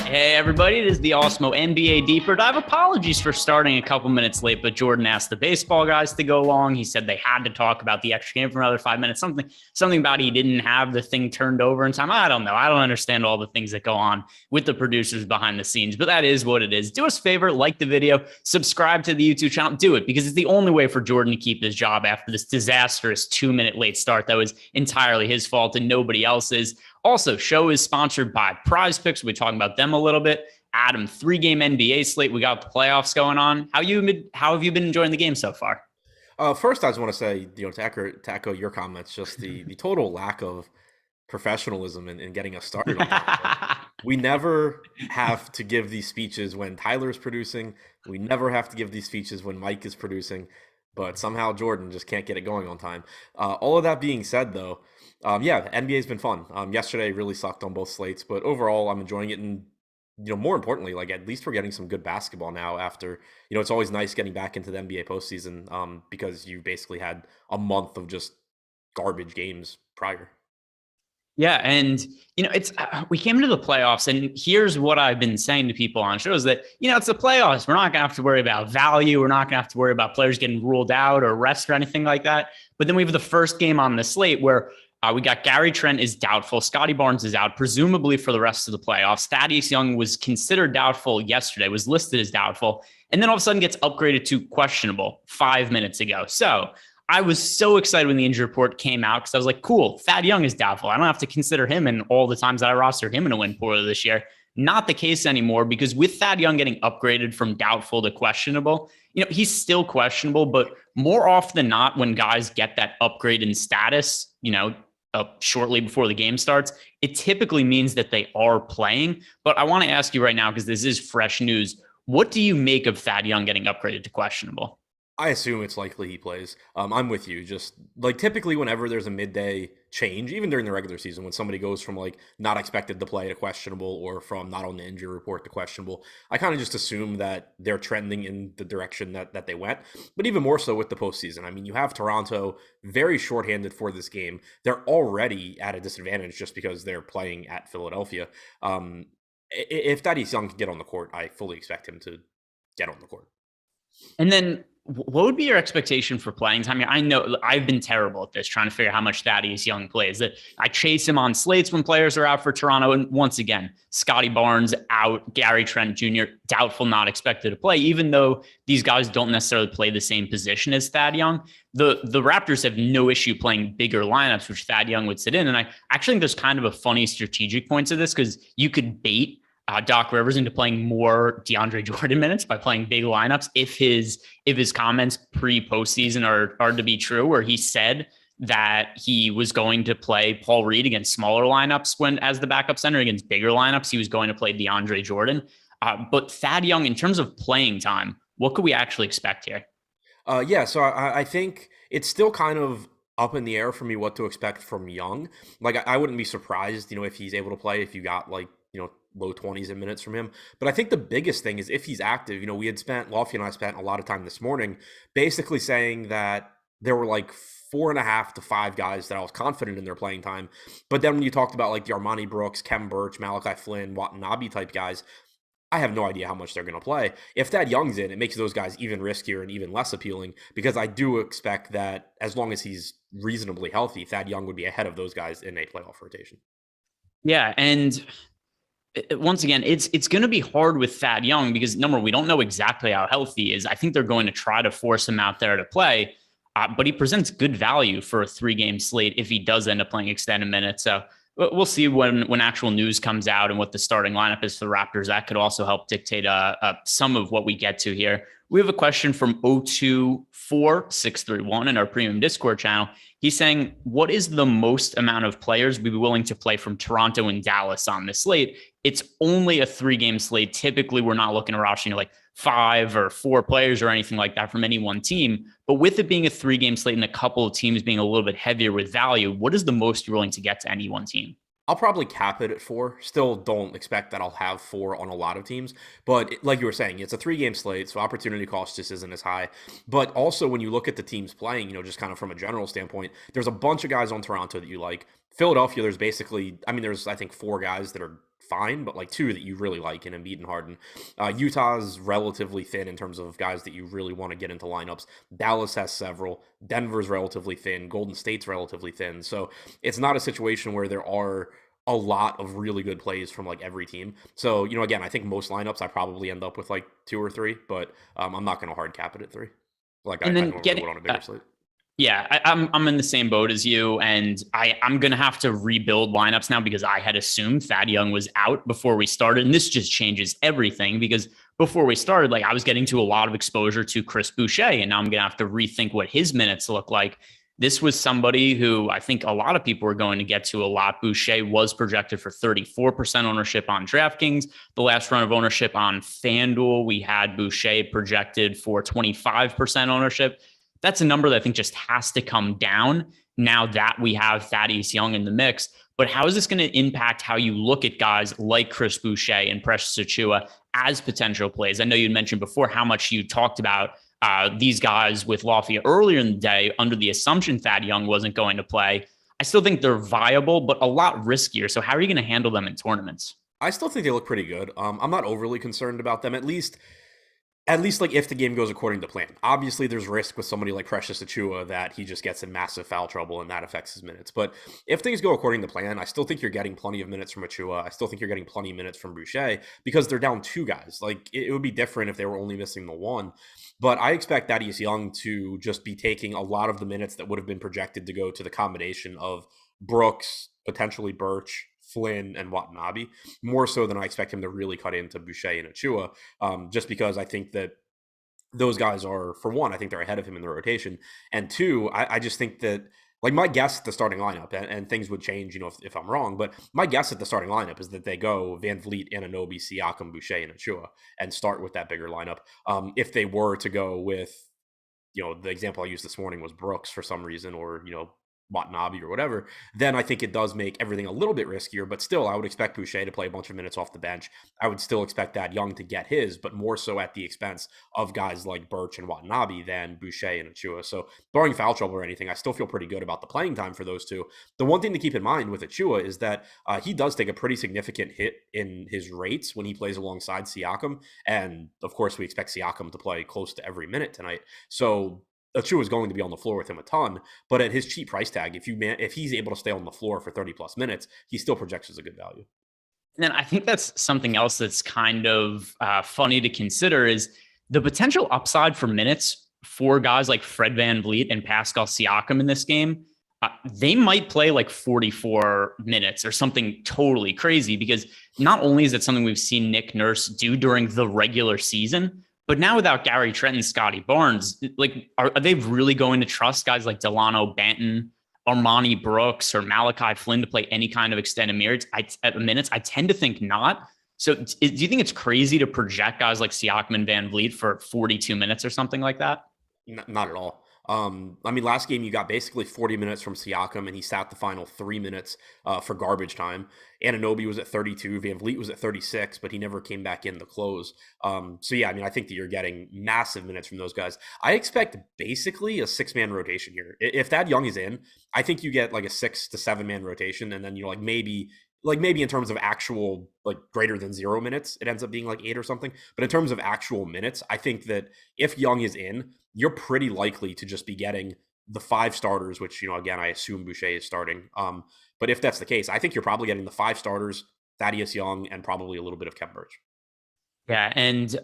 Hey everybody, it is the Awesemo NBA Deeper Dive. Apologies for starting a couple minutes late, but Jordan asked the baseball guys to go along. He said they had to talk about the extra game for another 5 minutes. Something about he didn't have the thing turned over in time. I don't know. I don't understand all the things that go on with the producers behind the scenes, but that is what it is. Do us a favor, like the video, subscribe to the YouTube channel. Do it because it's the only way for Jordan to keep his job after this disastrous 2-minute late start that was entirely his fault and nobody else's. Also, show is sponsored by Prize Picks. We'll be talking about them a little bit. Adam, 3-game NBA slate. We got the playoffs going on. How have you been enjoying the game so far? First, I just want to say, to echo your comments, just the total lack of professionalism in getting us started on that. We never have to give these speeches when Tyler's producing. We never have to give these speeches when Mike is producing. But somehow Jordan just can't get it going on time. All of that being said, though, yeah, NBA's been fun. Yesterday really sucked on both slates, but overall I'm enjoying it. And, more importantly, like at least we're getting some good basketball now after, it's always nice getting back into the NBA postseason because you basically had a month of just garbage games prior. Yeah, and it's we came into the playoffs, and here's what I've been saying to people on shows that it's the playoffs. We're not gonna have to worry about value. We're not gonna have to worry about players getting ruled out or rest or anything like that. But then we have the first game on the slate where we got Gary Trent is doubtful. Scottie Barnes is out, presumably for the rest of the playoffs. Thaddeus Young was considered doubtful yesterday, was listed as doubtful, and then all of a sudden gets upgraded to questionable 5 minutes ago. So I was so excited when the injury report came out because I was like, cool, Thad Young is doubtful. I don't have to consider him in all the times that I rostered him in a win pool this year. Not the case anymore because with Thad Young getting upgraded from doubtful to questionable, he's still questionable, but more often than not, when guys get that upgrade in status, shortly before the game starts, it typically means that they are playing. But I want to ask you right now, because this is fresh news, what do you make of Thad Young getting upgraded to questionable? I assume it's likely he plays. I'm with you. Just like typically whenever there's a midday change, even during the regular season, when somebody goes from like not expected to play to questionable or from not on the injury report to questionable, I kind of just assume that they're trending in the direction that they went. But even more so with the postseason. I mean, you have Toronto very shorthanded for this game. They're already at a disadvantage just because they're playing at Philadelphia. If Thaddeus Young can get on the court, I fully expect him to get on the court. And then what would be your expectation for playing time? I know I've been terrible at this, trying to figure out how much Thaddeus Young plays. That I chase him on slates when players are out for Toronto. And once again, Scottie Barnes out, Gary Trent Jr. doubtful, not expected to play, even though these guys don't necessarily play the same position as Thad Young. The Raptors have no issue playing bigger lineups, which Thad Young would sit in. And I actually think there's kind of a funny strategic point to this because you could bait Doc Rivers into playing more DeAndre Jordan minutes by playing big lineups if his comments pre-postseason are to be true, where he said that he was going to play Paul Reed against smaller lineups when as the backup center, against bigger lineups he was going to play DeAndre Jordan. But Thad Young, in terms of playing time, what could we actually expect here? So I think it's still kind of up in the air for me what to expect from Young. Like I wouldn't be surprised, if he's able to play, if you got like, low 20s in minutes from him. But I think the biggest thing is if he's active. Lofty and I spent a lot of time this morning basically saying that there were like 4.5 to 5 guys that I was confident in their playing time. But then when you talked about like the Armani Brooks, Kem Birch, Malachi Flynn, Watanabe type guys, I have no idea how much they're going to play. If Thad Young's in, it makes those guys even riskier and even less appealing because I do expect that as long as he's reasonably healthy, Thad Young would be ahead of those guys in a playoff rotation. Yeah, and once again, it's going to be hard with Thad Young because number one, we don't know exactly how healthy he is. I think they're going to try to force him out there to play, but he presents good value for a 3-game slate if he does end up playing extended minutes. So we'll see when actual news comes out and what the starting lineup is for the Raptors. That could also help dictate some of what we get to here. We have a question from 024631 in our premium Discord channel. He's saying, what is the most amount of players we'd be willing to play from Toronto and Dallas on this slate? It's only a 3-game slate. Typically, we're not looking to rush, like 5 or 4 players or anything like that from any one team. But with it being a 3-game slate and a couple of teams being a little bit heavier with value, what is the most you're willing to get to any one team? I'll probably cap it at 4. Still don't expect that I'll have 4 on a lot of teams. But like you were saying, it's a 3-game slate, so opportunity cost just isn't as high. But also when you look at the teams playing, just kind of from a general standpoint, there's a bunch of guys on Toronto that you like. Philadelphia, there's I think 4 guys that are fine, but like two that you really like in Embiid and Harden. Utah's relatively thin in terms of guys that you really want to get into lineups. Dallas has several. Denver's relatively thin. Golden State's relatively thin. So it's not a situation where there are a lot of really good plays from like every team. So, again, I think most lineups I probably end up with like 2 or 3, but I'm not going to hard cap it at 3. Like I normally would on a bigger slate. Yeah, I'm in the same boat as you, and I'm going to have to rebuild lineups now because I had assumed Thad Young was out before we started, and this just changes everything because before we started, like I was getting to a lot of exposure to Chris Boucher, and now I'm going to have to rethink what his minutes look like. This was somebody who I think a lot of people were going to get to a lot. Boucher was projected for 34% ownership on DraftKings. The last run of ownership on FanDuel, we had Boucher projected for 25% ownership. That's a number that I think just has to come down now that we have Thaddeus Young in the mix. But how is this going to impact how you look at guys like Chris Boucher and Precious Achiuwa as potential plays? I know you mentioned before how much you talked about these guys with Lafayette earlier in the day under the assumption Thad Young wasn't going to play. I still think they're viable, but a lot riskier. So how are you going to handle them in tournaments? I still think they look pretty good. I'm not overly concerned about them, at least like if the game goes according to plan. Obviously, there's risk with somebody like Precious Achiuwa that he just gets in massive foul trouble and that affects his minutes. But if things go according to plan, I still think you're getting plenty of minutes from Achiuwa. I still think you're getting plenty of minutes from Boucher because they're down 2 guys. Like it would be different if they were only missing the 1. But I expect Thaddeus Young to just be taking a lot of the minutes that would have been projected to go to the combination of Brooks, potentially Birch, Flynn, and Watanabe, more so than I expect him to really cut into Boucher and Achiuwa, just because I think that those guys are, for one, I think they're ahead of him in the rotation, and 2, I just think that, like, my guess at the starting lineup, and things would change, if I'm wrong, but my guess at the starting lineup is that they go Van Vliet, Anunoby, Siakam, Boucher, and Achiuwa, and start with that bigger lineup. If they were to go with, the example I used this morning was Brooks for some reason, or, Watanabe or whatever, then I think it does make everything a little bit riskier, but still I would expect Boucher to play a bunch of minutes off the bench. I would still expect that Young to get his, but more so at the expense of guys like Birch and Watanabe than Boucher and Achiuwa. So barring foul trouble or anything, I still feel pretty good about the playing time for those two. The one thing to keep in mind with Achiuwa is that he does take a pretty significant hit in his rates when he plays alongside Siakam. And of course, we expect Siakam to play close to every minute tonight. So Achiuwa is going to be on the floor with him a ton, but at his cheap price tag, if he's able to stay on the floor for 30 plus minutes, he still projects as a good value. And then I think that's something else that's kind of funny to consider is the potential upside for minutes for guys like Fred VanVleet and Pascal Siakam in this game. They might play like 44 minutes or something totally crazy because not only is it something we've seen Nick Nurse do during the regular season, but now without Gary Trent and Scottie Barnes, like, are they really going to trust guys like Delano Banton, Armani Brooks, or Malachi Flynn to play any kind of extended minutes? I tend to think not. So do you think it's crazy to project guys like Siakam and Van Vliet for 42 minutes or something like that? Not at all. Last game you got basically 40 minutes from Siakam, and he sat the final 3 minutes for garbage time. Anunoby was at 32, Van Vliet was at 36, but he never came back in to close. I think that you're getting massive minutes from those guys. I expect basically a 6-man rotation here. If Thad Young is in, I think you get like a 6 to 7-man rotation, and then maybe in terms of actual like greater than 0 minutes, it ends up being like 8 or something. But in terms of actual minutes, I think that if Young is in, you're pretty likely to just be getting the 5 starters, which, again, I assume Boucher is starting. But if that's the case, I think you're probably getting the 5 starters, Thaddeus Young, and probably a little bit of Khem Birch. Yeah, and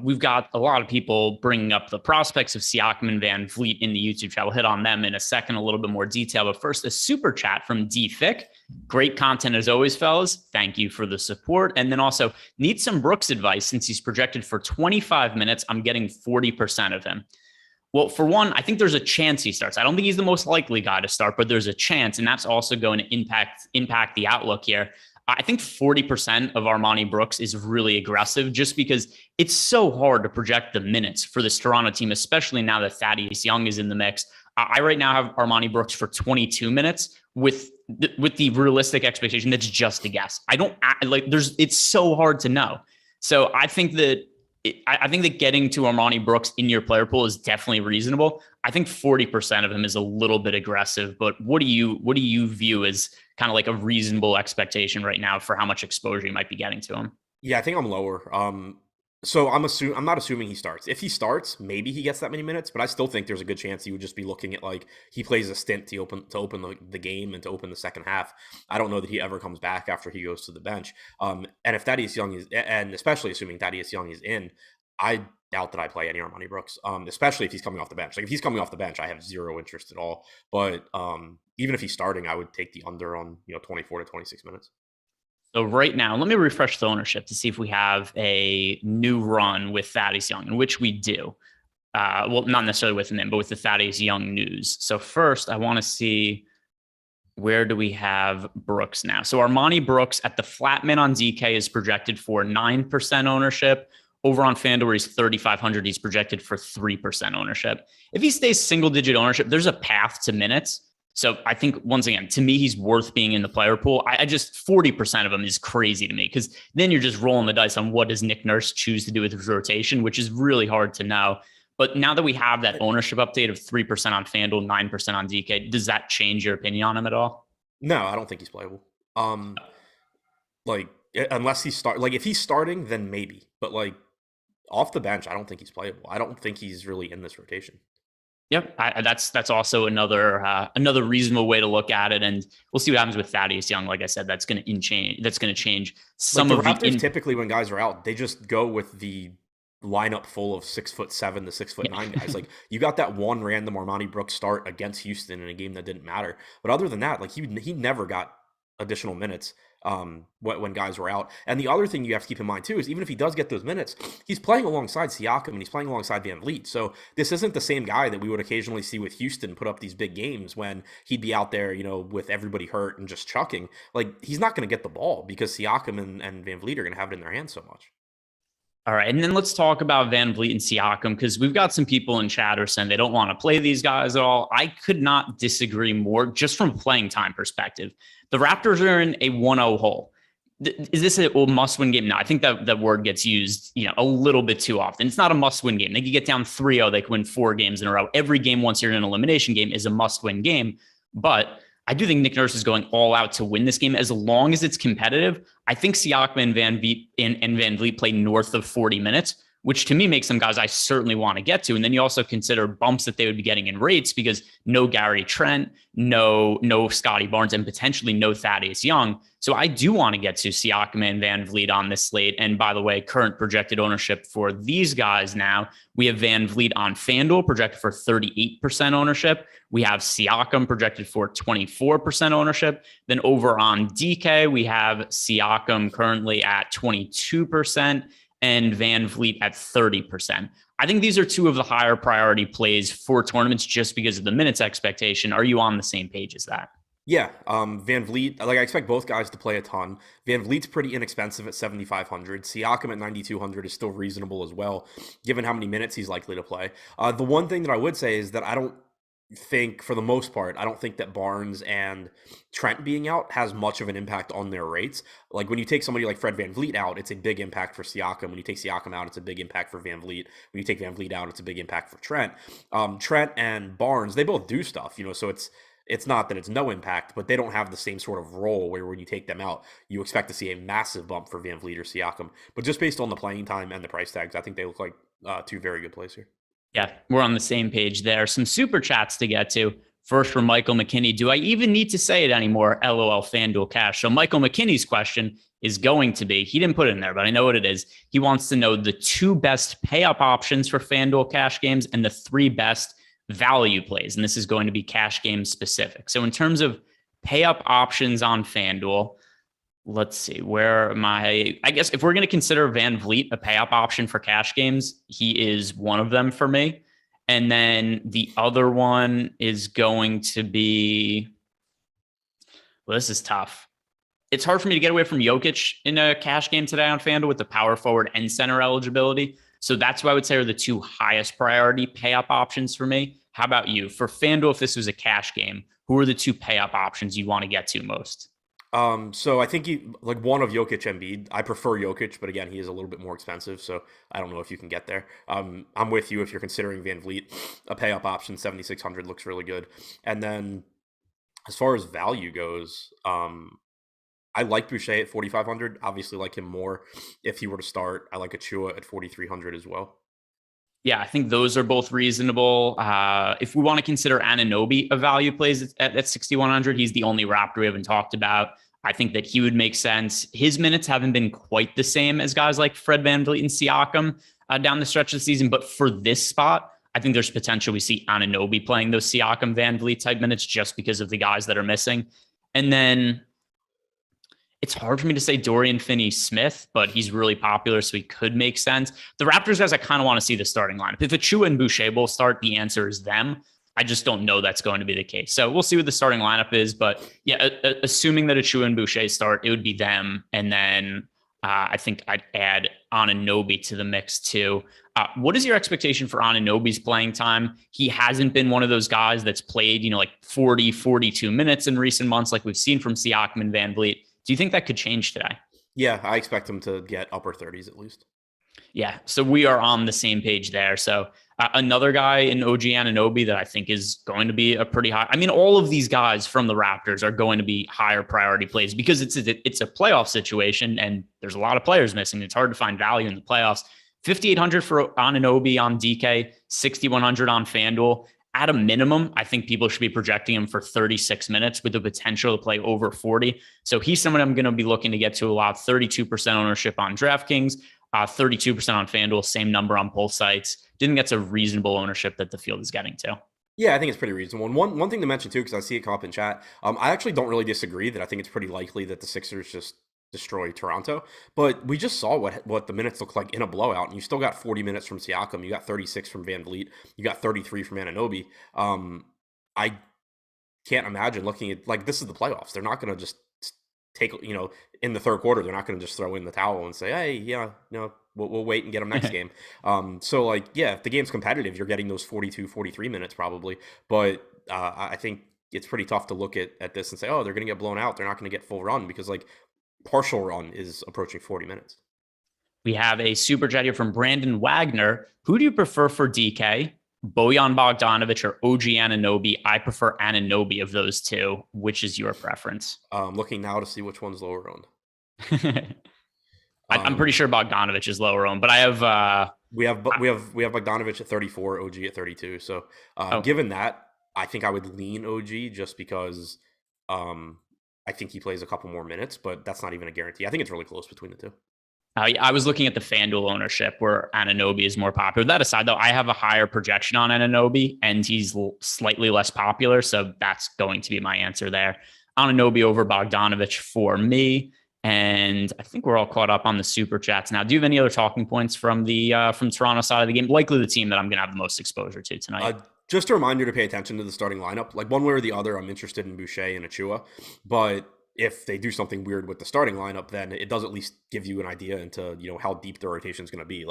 we've got a lot of people bringing up the prospects of Siakam and Van Vliet in the YouTube chat. We'll hit on them in a second, a little bit more detail. But first, a super chat from D-Fick. Great content as always, fellas. Thank you for the support. And then also, need some Brooks advice since he's projected for 25 minutes. I'm getting 40% of him. Well, for one, I think there's a chance he starts. I don't think he's the most likely guy to start, but there's a chance, and that's also going to impact the outlook here. I think 40% of Armani Brooks is really aggressive just because it's so hard to project the minutes for this Toronto team, especially now that Thaddeus Young is in the mix. I right now have Armani Brooks for 22 minutes with the realistic expectation that's just a guess. It's so hard to know. So I think that I think that getting to Armani Brooks in your player pool is definitely reasonable. I think 40% of him is a little bit aggressive, but what do you view as kind of like a reasonable expectation right now for how much exposure you might be getting to him? Yeah, I think I'm lower. So I'm not assuming he starts. If he starts, maybe he gets that many minutes, but I still think there's a good chance he would just be looking at like he plays a stint to open the game and to open the second half. I don't know that he ever comes back after he goes to the bench. And if Thaddeus Young is, and especially assuming Thaddeus Young is in, I doubt that I play any Armani Brooks. Especially if he's coming off the bench. Like if he's coming off the bench, I have zero interest at all. But even if he's starting, I would take the under on 24 to 26 minutes. So right now, let me refresh the ownership to see if we have a new run with Thaddeus Young, in which we do. Well, not necessarily with him, but with the Thaddeus Young news. So first, I want to see, where do we have Brooks now? So Armani Brooks at the Flatman on DK is projected for 9% ownership. Over on FanDuel, where he's 3,500, he's projected for 3% ownership. If he stays single-digit ownership, there's a path to minutes. So I think, once again, to me, he's worth being in the player pool. I just 40% of him is crazy to me, because then you're just rolling the dice on what does Nick Nurse choose to do with his rotation, which is really hard to know. But now that we have that ownership update of 3% on FanDuel, 9% on DK, does that change your opinion on him at all? No, I don't think he's playable. Like unless if he's starting, then maybe. But like off the bench, I don't think he's playable. I don't think he's really in this rotation. Yep, that's also another reasonable way to look at it, and we'll see what happens with Thaddeus Young. Like I said, that's going to change some like of the Raptors. Typically, when guys are out, they just go with the lineup full of 6'7" to 6'9" guys. Like you got that one random Armani Brooks start against Houston in a game that didn't matter, but other than that, like he never got additional minutes when guys were out. And the other thing you have to keep in mind too is even if he does get those minutes, he's playing alongside Siakam and he's playing alongside Van Vliet. So this isn't the same guy that we would occasionally see with Houston put up these big games when he'd be out there, with everybody hurt and just chucking. Like he's not going to get the ball because Siakam and Van Vliet are going to have it in their hands so much. All right, and then let's talk about Van Vliet and Siakam, because we've got some people in chatter saying they don't want to play these guys at all. I could not disagree more just from a playing time perspective. The Raptors are in a 1-0 hole. Is this a must-win game? No, I think that word gets used, a little bit too often. It's not a must-win game. They could get down 3-0. They could win 4 games in a row. Every game once you're in an elimination game is a must-win game. But I do think Nick Nurse is going all out to win this game as long as it's competitive. I think Siakam and Van Vliet play north of 40 minutes, which to me makes some guys I certainly want to get to. And then you also consider bumps that they would be getting in rates because no Gary Trent, no Scottie Barnes, and potentially no Thaddeus Young. So I do want to get to Siakam and Van Vliet on this slate. And by the way, current projected ownership for these guys now, we have Van Vliet on FanDuel projected for 38% ownership. We have Siakam projected for 24% ownership. Then over on DK, we have Siakam currently at 22% and Van Vliet at 30%. I think these are two of the higher priority plays for tournaments just because of the minutes expectation. Are you on the same page as that? Yeah, Van Vliet, I expect both guys to play a ton. Van Vliet's pretty inexpensive at 7,500. Siakam at 9,200 is still reasonable as well, given how many minutes he's likely to play. The one thing that I would say is that I don't think, for the most part, I don't think that Barnes and Trent being out has much of an impact on their rates. Like when you take somebody like Fred Van Vliet out, it's a big impact for Siakam. When you take Siakam out, it's a big impact for Van Vliet. When you take Van Vliet out, it's a big impact for Trent. Trent and Barnes, they both do stuff, so it's not that it's no impact, but they don't have the same sort of role where when you take them out, you expect to see a massive bump for Van Vliet or Siakam. But just based on the playing time and the price tags, I think they look like two very good plays here. Yeah, we're on the same page there. Some super chats to get to. First from Michael McKinney. Do I even need to say it anymore? LOL FanDuel Cash. So Michael McKinney's question is going to be, he didn't put it in there, but I know what it is. He wants to know the 2 best pay-up options for FanDuel Cash games and the 3 best value plays. And this is going to be cash game specific. So in terms of pay up options on FanDuel, let's see, I guess if we're going to consider Van Vliet a pay up option for cash games, he is one of them for me. And then the other one is going to be, well, this is tough. It's hard for me to get away from Jokic in a cash game today on FanDuel with the power forward and center eligibility. So that's what I would say are the 2 highest priority pay up options for me. How about you? For FanDuel, if this was a cash game, who are the 2 pay up options you want to get to most? So I think one of Jokic and Embiid. I prefer Jokic, but again, he is a little bit more expensive, so I don't know if you can get there. I'm with you if you're considering Van Vliet. A pay up option, 7,600 looks really good. And then as far as value goes, I like Boucher at 4,500. Obviously, like him more if he were to start. I like Achua at 4,300 as well. Yeah, I think those are both reasonable. If we want to consider Anunoby a value plays at 6,100, he's the only Raptor we haven't talked about. I think that he would make sense. His minutes haven't been quite the same as guys like Fred VanVleet and Siakam down the stretch of the season. But for this spot, I think there's potential we see Anunoby playing those Siakam VanVleet type minutes just because of the guys that are missing. And then it's hard for me to say Dorian Finney-Smith, but he's really popular, so he could make sense. The Raptors guys, I kind of want to see the starting lineup. If Achua and Boucher both start, the answer is them. I just don't know that's going to be the case. So we'll see what the starting lineup is. But yeah, assuming that Achua and Boucher start, it would be them. And then I think I'd add Anunoby to the mix too. What is your expectation for Anunoby's playing time? He hasn't been one of those guys that's played, like 40, 42 minutes in recent months, like we've seen from Siakam and VanVleet. Do you think that could change today? Yeah, I expect him to get upper 30s at least. Yeah, so we are on the same page there. So another guy in OG Anunoby that I think is going to be a pretty high. I mean, all of these guys from the Raptors are going to be higher priority plays because it's a playoff situation and there's a lot of players missing. It's hard to find value in the playoffs. 5,800 for Anunoby on DK, 6,100 on FanDuel. At a minimum, I think people should be projecting him for 36 minutes with the potential to play over 40. So he's someone I'm going to be looking to get to a lot. 32% ownership on DraftKings, 32% on FanDuel, same number on both sites. Didn't get to reasonable ownership that the field is getting to. Yeah, I think it's pretty reasonable. And one thing to mention too, because I see it come up in chat, I actually don't really disagree that I think it's pretty likely that the Sixers just destroy Toronto. But we just saw what the minutes look like in a blowout, and you still got 40 minutes from Siakam, you got 36 from VanVleet, you got 33 from Anunoby. I can't imagine looking at this is the playoffs. They're not going to just take in the third quarter. They're not going to just throw in the towel and say, hey, yeah, we'll wait and get them next game. So if the game's competitive, you're getting those 42, 43 minutes probably. But I think it's pretty tough to look at this and say, oh, they're going to get blown out. They're not going to get full run because partial run is approaching 40 minutes. We have a super chat here from Brandon Wagner. Who do you prefer for DK? Bojan Bogdanovic or OG Anunoby? I prefer Anunoby of those two. Which is your preference? Looking now to see which one's lower owned. I'm pretty sure Bogdanovic is lower owned, but I have we have Bogdanovic at 34, OG at 32. So given that, I think I would lean OG just because I think he plays a couple more minutes, but that's not even a guarantee. I think it's really close between the two. I was looking at the FanDuel ownership where Anunoby is more popular. That aside, though, I have a higher projection on Anunoby, and he's slightly less popular, so that's going to be my answer there. Anunoby over Bogdanovic for me, and I think we're all caught up on the super chats now. Do you have any other talking points from the from Toronto side of the game? Likely the team that I'm going to have the most exposure to tonight. Just a reminder to pay attention to the starting lineup. One way or the other, I'm interested in Boucher and Achua, but if they do something weird with the starting lineup, then it does at least give you an idea into, how deep the rotation is going to be.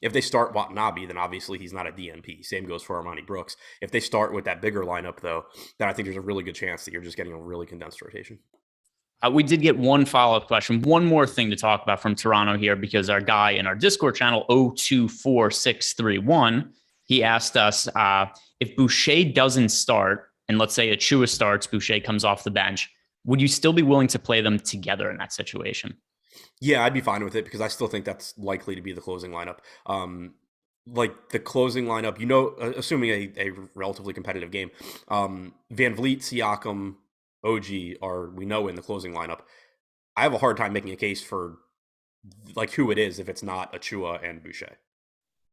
If they start Watanabe, then obviously he's not a DNP. Same goes for Armani Brooks. If they start with that bigger lineup, though, then I think there's a really good chance that you're just getting a really condensed rotation. We did get one follow-up question. One more thing to talk about from Toronto here, because our guy in our Discord channel, 024631, he asked us if Boucher doesn't start, and let's say Achua starts, Boucher comes off the bench, would you still be willing to play them together in that situation? Yeah, I'd be fine with it because I still think that's likely to be the closing lineup. The closing lineup, assuming a relatively competitive game, VanVleet, Siakam, OG are, we know, in the closing lineup. I have a hard time making a case for who it is if it's not Achua and Boucher.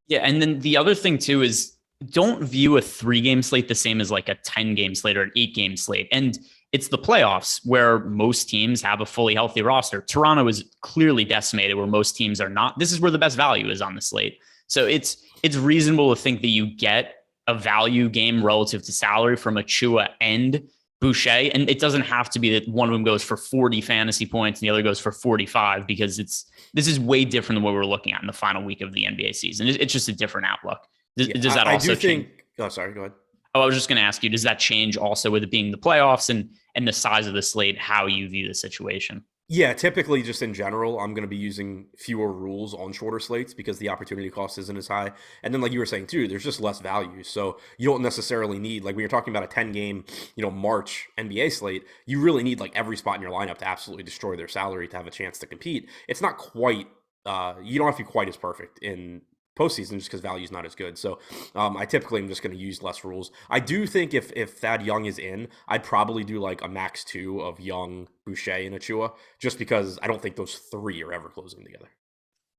Yeah, and then the other thing too is don't view a 3-game slate the same as a 10-game slate or an 8-game slate. And it's the playoffs where most teams have a fully healthy roster. Toronto is clearly decimated where most teams are not. This is where the best value is on the slate. So it's reasonable to think that you get a value game relative to salary from Achua and Boucher. And it doesn't have to be that one of them goes for 40 fantasy points and the other goes for 45, because this is way different than what we're looking at in the final week of the NBA season. It's just a different outlook. Does that also change? Oh, sorry, go ahead. Oh, I was just going to ask you, does that change also with it being the playoffs and the size of the slate, how you view the situation? Yeah, typically just in general, I'm going to be using fewer rules on shorter slates because the opportunity cost isn't as high. And then like you were saying too, there's just less value. So you don't necessarily need, like when you're talking about a 10 game, March NBA slate, you really need like every spot in your lineup to absolutely destroy their salary to have a chance to compete. It's not quite you don't have to be quite as perfect in postseason just because value is not as good. So I typically am just going to use less rules. I do think if Thad Young is in, I'd probably do like a max 2 of Young, Boucher, and Achua, just because I don't think those three are ever closing together.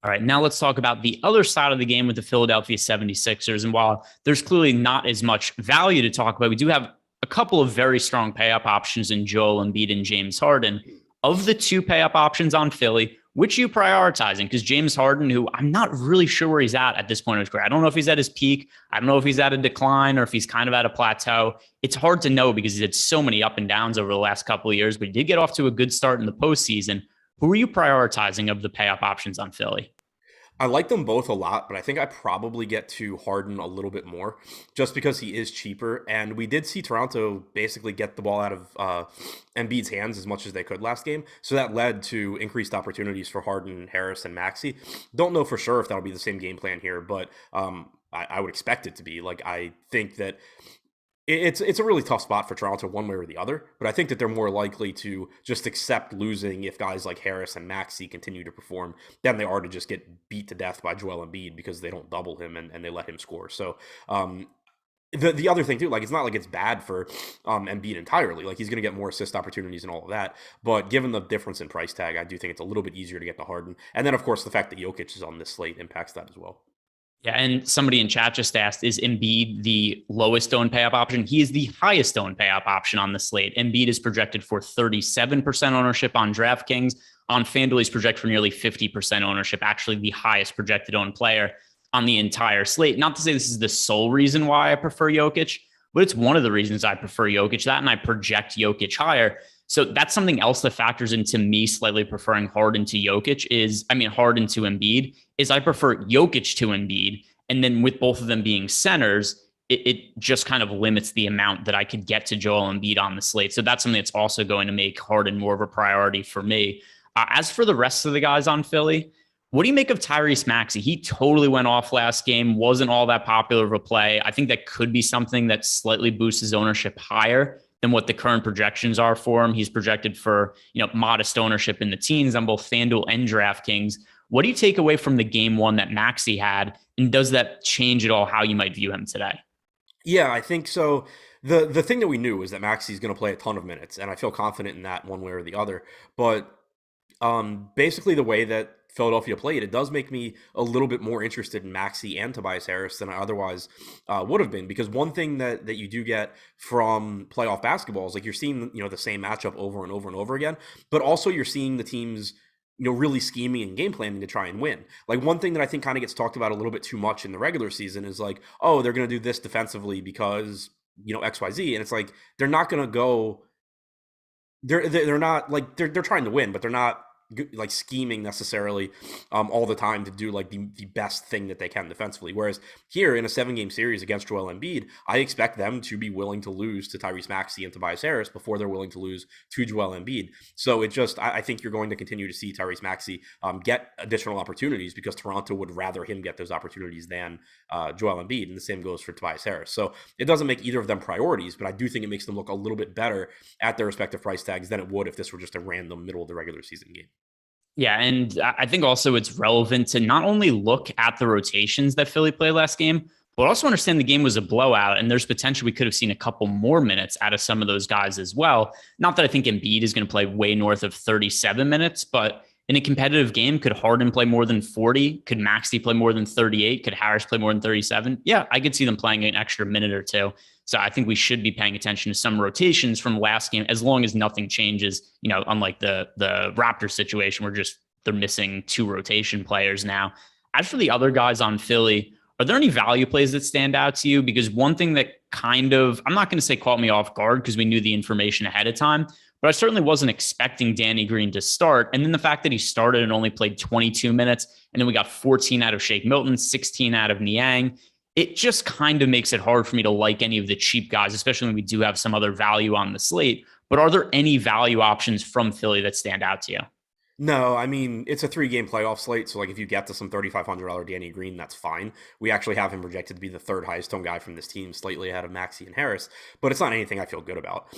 All right, now let's talk about the other side of the game with the Philadelphia 76ers. And while there's clearly not as much value to talk about, we do have a couple of very strong pay-up options in Joel Embiid and James Harden. Of the two pay-up options on Philly, which are you prioritizing? Because James Harden, who I'm not really sure where he's at this point in his career. I don't know if he's at his peak. I don't know if he's at a decline or if he's kind of at a plateau. It's hard to know because he's had so many up and downs over the last couple of years, but he did get off to a good start in the postseason. Who are you prioritizing of the pay-up options on Philly? I like them both a lot, but I think I probably get to Harden a little bit more just because he is cheaper. And we did see Toronto basically get the ball out of Embiid's hands as much as they could last game. So that led to increased opportunities for Harden, Harris, and Maxey. Don't know for sure if that'll be the same game plan here, but I would expect it to be. Like, I think that it's a really tough spot for Toronto one way or the other, but I think that they're more likely to just accept losing if guys like Harris and Maxey continue to perform than they are to just get beat to death by Joel Embiid because they don't double him and they let him score. So the other thing too, like it's not like it's bad for Embiid entirely. Like he's going to get more assist opportunities and all of that, but given the difference in price tag, I do think it's a little bit easier to get to Harden. And then of course the fact that Jokic is on this slate impacts that as well. Yeah, and somebody in chat just asked, is Embiid the lowest owned pay-up option? He is the highest owned pay-up option on the slate. Embiid is projected for 37% ownership on DraftKings. On FanDuel, he's projected for nearly 50% ownership, actually the highest projected owned player on the entire slate. Not to say this is the sole reason why I prefer Jokic, but it's one of the reasons I prefer Jokic. That and I project Jokic higher. So that's something else that factors into me slightly preferring Harden to Harden to Embiid, is I prefer Jokic to Embiid. And then with both of them being centers, it just kind of limits the amount that I could get to Joel Embiid on the slate. So that's something that's also going to make Harden more of a priority for me. As for the rest of the guys on Philly, what do you make of Tyrese Maxey? He totally went off last game, wasn't all that popular of a play. I think that could be something that slightly boosts his ownership higher than what the current projections are for him. He's projected for, modest ownership in the teens on both FanDuel and DraftKings. What do you take away from the game one that Maxey had? And does that change at all how you might view him today? Yeah, I think so. The thing that we knew is that Maxey's going to play a ton of minutes, and I feel confident in that one way or the other. But basically the way that Philadelphia played, it does make me a little bit more interested in Maxey and Tobias Harris than I otherwise would have been, because one thing that you do get from playoff basketball is like you're seeing the same matchup over and over and over again, but also you're seeing the teams really scheming and game planning to try and win. Like one thing that I think kind of gets talked about a little bit too much in the regular season is like, oh, they're going to do this defensively because XYZ, and it's like they're not going to go. They're not like they're trying to win, but they're not like scheming necessarily all the time to do like the best thing that they can defensively. Whereas here in a 7-game series against Joel Embiid, I expect them to be willing to lose to Tyrese Maxey and Tobias Harris before they're willing to lose to Joel Embiid. So it just, I think you're going to continue to see Tyrese Maxey get additional opportunities because Toronto would rather him get those opportunities than Joel Embiid. And the same goes for Tobias Harris. So it doesn't make either of them priorities, but I do think it makes them look a little bit better at their respective price tags than it would if this were just a random middle of the regular season game. Yeah, and I think also it's relevant to not only look at the rotations that Philly played last game, but also understand the game was a blowout, and there's potential we could have seen a couple more minutes out of some of those guys as well. Not that I think Embiid is going to play way north of 37 minutes, but in a competitive game, could Harden play more than 40? Could Maxey play more than 38? Could Harris play more than 37? Yeah, I could see them playing an extra minute or two. So I think we should be paying attention to some rotations from last game, as long as nothing changes, unlike the Raptors situation where they're missing 2 rotation players now. As for the other guys on Philly, are there any value plays that stand out to you? Because one thing that I'm not going to say caught me off guard because we knew the information ahead of time, but I certainly wasn't expecting Danny Green to start. And then the fact that he started and only played 22 minutes, and then we got 14 out of Shake Milton, 16 out of Niang. it just kind of makes it hard for me to like any of the cheap guys, especially when we do have some other value on the slate. But are there any value options from Philly that stand out to you? No, I mean, it's a 3-game playoff slate, so like if you get to some $3,500 Danny Green, that's fine. We actually have him projected to be the third highest owned guy from this team, slightly ahead of Maxey and Harris, but it's not anything I feel good about.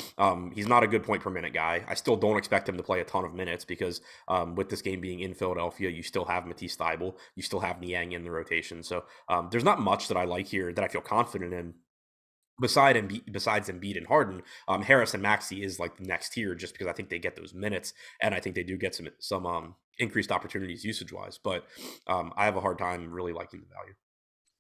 He's not a good point per minute guy. I still don't expect him to play a ton of minutes because with this game being in Philadelphia, you still have Matisse Thybulle, you still have Niang in the rotation, so there's not much that I like here that I feel confident in. Besides Embiid and Harden, Harris and Maxey is like the next tier just because I think they get those minutes and I think they do get some increased opportunities usage-wise. But I have a hard time really liking the value.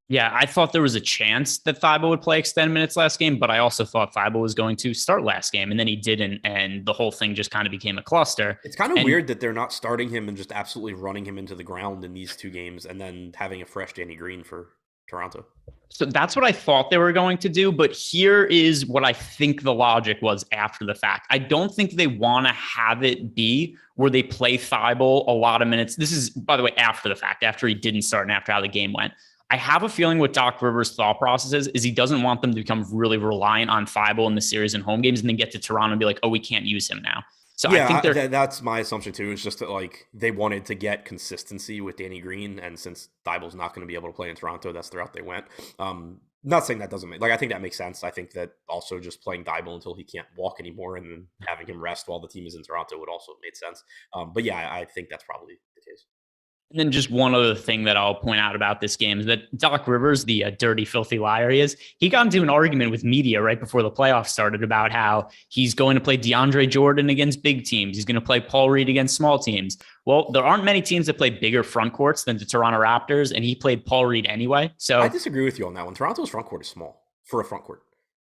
Yeah, I thought there was a chance that Thybulle would play extended minutes last game, but I also thought Thybulle was going to start last game, and then he didn't, and the whole thing just kind of became a cluster. It's kind of weird that they're not starting him and just absolutely running him into the ground in these 2 games and then having a fresh Danny Green for Toronto. So that's what I thought they were going to do. But here is what I think the logic was after the fact. I don't think they want to have it be where they play Thybulle a lot of minutes. This is, by the way, after the fact, after he didn't start and after how the game went. I have a feeling what Doc Rivers' thought process is he doesn't want them to become really reliant on Thybulle in the series and home games and then get to Toronto and be like, oh, we can't use him now. So yeah, I think that's my assumption too. It's just that like they wanted to get consistency with Danny Green, and since Thybulle's not going to be able to play in Toronto, that's the route they went. Not saying that doesn't make, like I think that makes sense. I think that also just playing Thybulle until he can't walk anymore and then having him rest while the team is in Toronto would also make sense. But yeah, I think that's probably the case. And then just one other thing that I'll point out about this game is that Doc Rivers, the dirty, filthy liar he got into an argument with media right before the playoffs started about how he's going to play DeAndre Jordan against big teams. He's going to play Paul Reed against small teams. Well, there aren't many teams that play bigger front courts than the Toronto Raptors, and he played Paul Reed anyway. So I disagree with you on that one. Toronto's front court is small for a front court.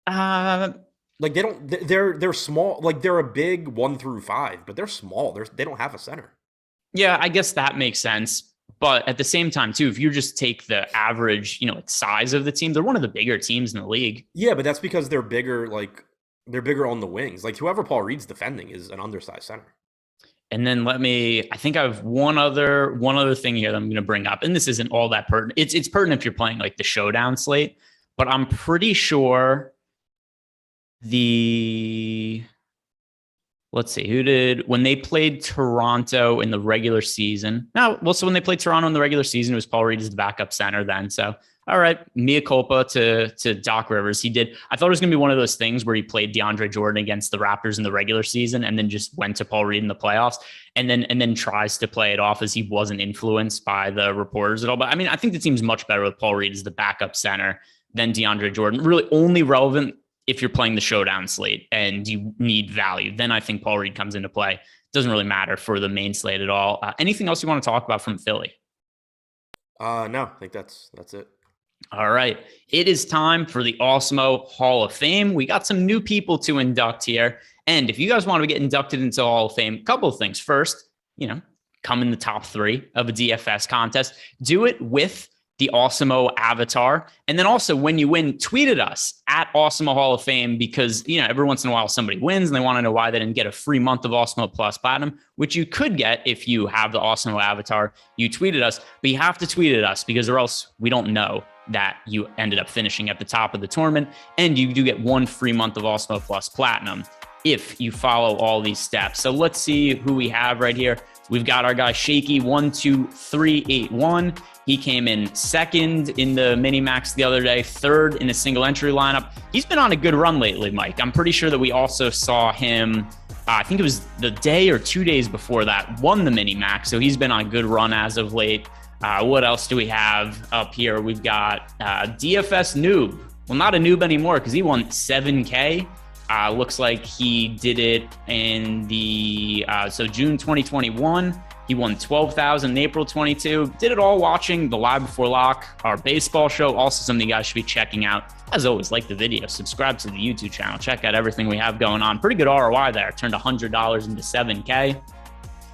Like they're small. Like they're a big 1 through 5, but they're small. They don't have a center. Yeah, I guess that makes sense. But at the same time, too, if you just take the average, size of the team, they're one of the bigger teams in the league. Yeah, but that's because they're bigger. Like they're bigger on the wings. Like whoever Paul Reed's defending is an undersized center. And then I think I have one other thing here that I'm going to bring up, and this isn't all that pertinent. It's pertinent if you're playing like the showdown slate, but I'm pretty sure let's see, when they played Toronto in the regular season. So when they played Toronto in the regular season, it was Paul Reed as the backup center then. So, all right, mea culpa to Doc Rivers. I thought it was going to be one of those things where he played DeAndre Jordan against the Raptors in the regular season and then just went to Paul Reed in the playoffs and then tries to play it off as he wasn't influenced by the reporters at all. But I mean, I think the team's much better with Paul Reed as the backup center than DeAndre Jordan. Really only relevant if you're playing the showdown slate and you need value, then I think Paul Reed comes into play. Doesn't really matter for the main slate at all. Anything else you want to talk about from Philly? No, I think that's it. All right. It is time for the Awesemo Hall of Fame. We got some new people to induct here. And if you guys want to get inducted into the Hall of Fame, a couple of things. First, come in the top 3 of a DFS contest. Do it with the Awesemo avatar. And then also when you win, tweet at us at Awesemo Hall of Fame, because, every once in a while somebody wins and they want to know why they didn't get a free month of Awesemo Plus Platinum, which you could get if you have the Awesemo avatar. You tweeted us, but you have to tweet at us because or else we don't know that you ended up finishing at the top of the tournament. And you do get 1 free month of Awesemo Plus Platinum if you follow all these steps. So let's see who we have right here. We've got our guy Shaky 12381. He came in second in the mini max the other day, third in a single entry lineup. He's been on a good run lately, Mike. I'm pretty sure that we also saw him, I think it was the day or 2 days before that, won the mini max. So he's been on a good run as of late. What else do we have up here? We've got DFS Noob. Well, not a noob anymore because he won 7K. Looks like he did it in June 2021. He won 12,000 in April 22. Did it all watching the Live Before Lock, our baseball show. Also something you guys should be checking out. As always, like the video, subscribe to the YouTube channel. Check out everything we have going on. Pretty good ROI there. Turned $100 into 7K.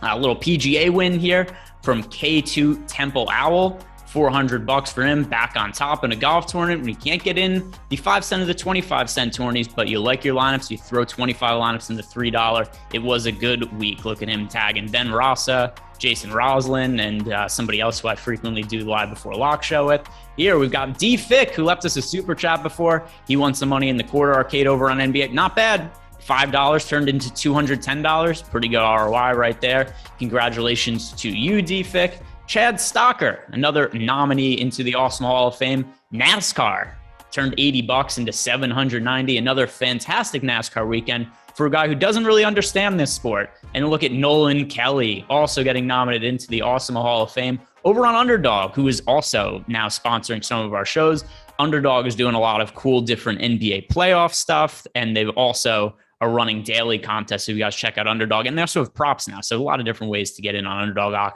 A little PGA win here from K2 Temple Owl. $400 for him, back on top in a golf tournament when you can't get in the 5 cent of the 25 cent tourneys, but you like your lineups, you throw 25 lineups in the $3. It was a good week. Look at him tagging Ben Rasa, Jason Roslin and somebody else who I frequently do the Live Before Lock show with. Here we've got D Fick, who left us a super chat before. He won some money in the quarter arcade over on NBA. Not bad. $5 turned into $210. Pretty good ROI right there. Congratulations to you, D Fick. Chad Stocker, another nominee into the Awesemo Hall of Fame. NASCAR turned $80 into $790. Another fantastic NASCAR weekend for a guy who doesn't really understand this sport. And look at Nolan Kelly, also getting nominated into the Awesemo Hall of Fame over on Underdog, who is also now sponsoring some of our shows. Underdog is doing a lot of cool different NBA playoff stuff, and they've also are running daily contests. So you guys check out Underdog, and they also have props now. So a lot of different ways to get in on Underdog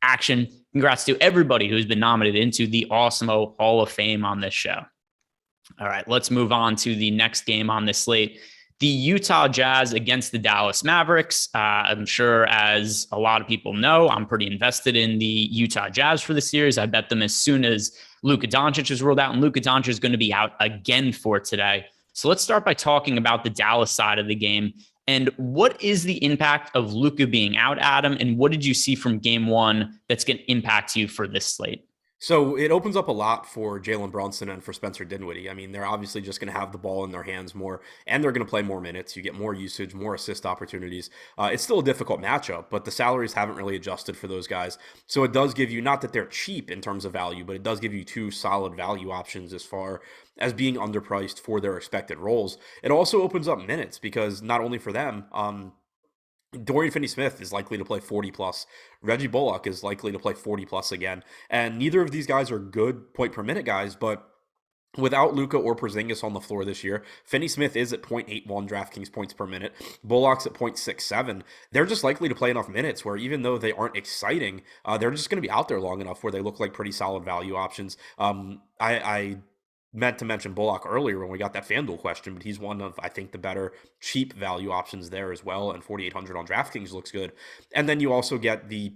action. Congrats to everybody who's been nominated into the Awesemo Hall of Fame on this show. All right, let's move on to the next game on this slate. The Utah Jazz against the Dallas Mavericks. I'm sure, as a lot of people know, I'm pretty invested in the Utah Jazz for the series. I bet them as soon as Luka Doncic is ruled out, and Luka Doncic is going to be out again for today. So let's start by talking about the Dallas side of the game. And what is the impact of Luka being out, Adam? And what did you see from game one that's going to impact you for this slate? So it opens up a lot for Jalen Brunson and for Spencer Dinwiddie. I mean, they're obviously just going to have the ball in their hands more, and they're going to play more minutes. You get more usage, more assist opportunities. It's still a difficult matchup, but the salaries haven't really adjusted for those guys. So it does give you, not that they're cheap in terms of value, but it does give you two solid value options as far as being underpriced for their expected roles. It also opens up minutes because not only for them, Dorian Finney-Smith is likely to play 40 plus. Reggie Bullock is likely to play 40 plus again. And neither of these guys are good point per minute guys, but without Luka or Porzingis on the floor this year, Finney-Smith is at 0.81 DraftKings points per minute. Bullock's at 0.67. They're just likely to play enough minutes where even though they aren't exciting, they're just going to be out there long enough where they look like pretty solid value options. I meant to mention Bullock earlier when we got that FanDuel question, but he's one of, I think, the better cheap value options there as well. And 4,800 on DraftKings looks good. And then you also get the,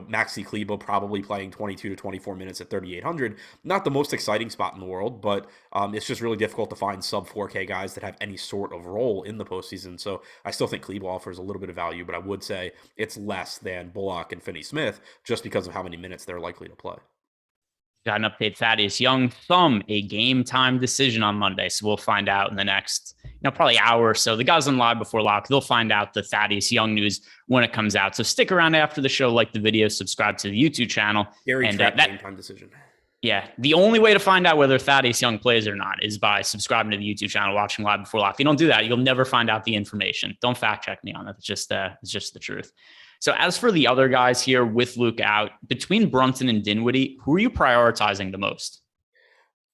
Maxey Kleber probably playing 22 to 24 minutes at 3,800. Not the most exciting spot in the world, but it's just really difficult to find sub 4K guys that have any sort of role in the postseason. So I still think Kleber offers a little bit of value, but I would say it's less than Bullock and Finney-Smith just because of how many minutes they're likely to play. Got an update. Thaddeus Young thumb a game time decision on Monday. So we'll find out in the next, probably hour or so. The guys on Live Before Lock, they'll find out the Thaddeus Young news when it comes out. So stick around after the show, like the video, subscribe to the YouTube channel. Trent game time decision. Yeah. The only way to find out whether Thaddeus Young plays or not is by subscribing to the YouTube channel, watching Live Before Lock. If you don't do that, you'll never find out the information. Don't fact check me on it. It's just the truth. So as for the other guys here with Luke out, between Brunson and Dinwiddie, who are you prioritizing the most?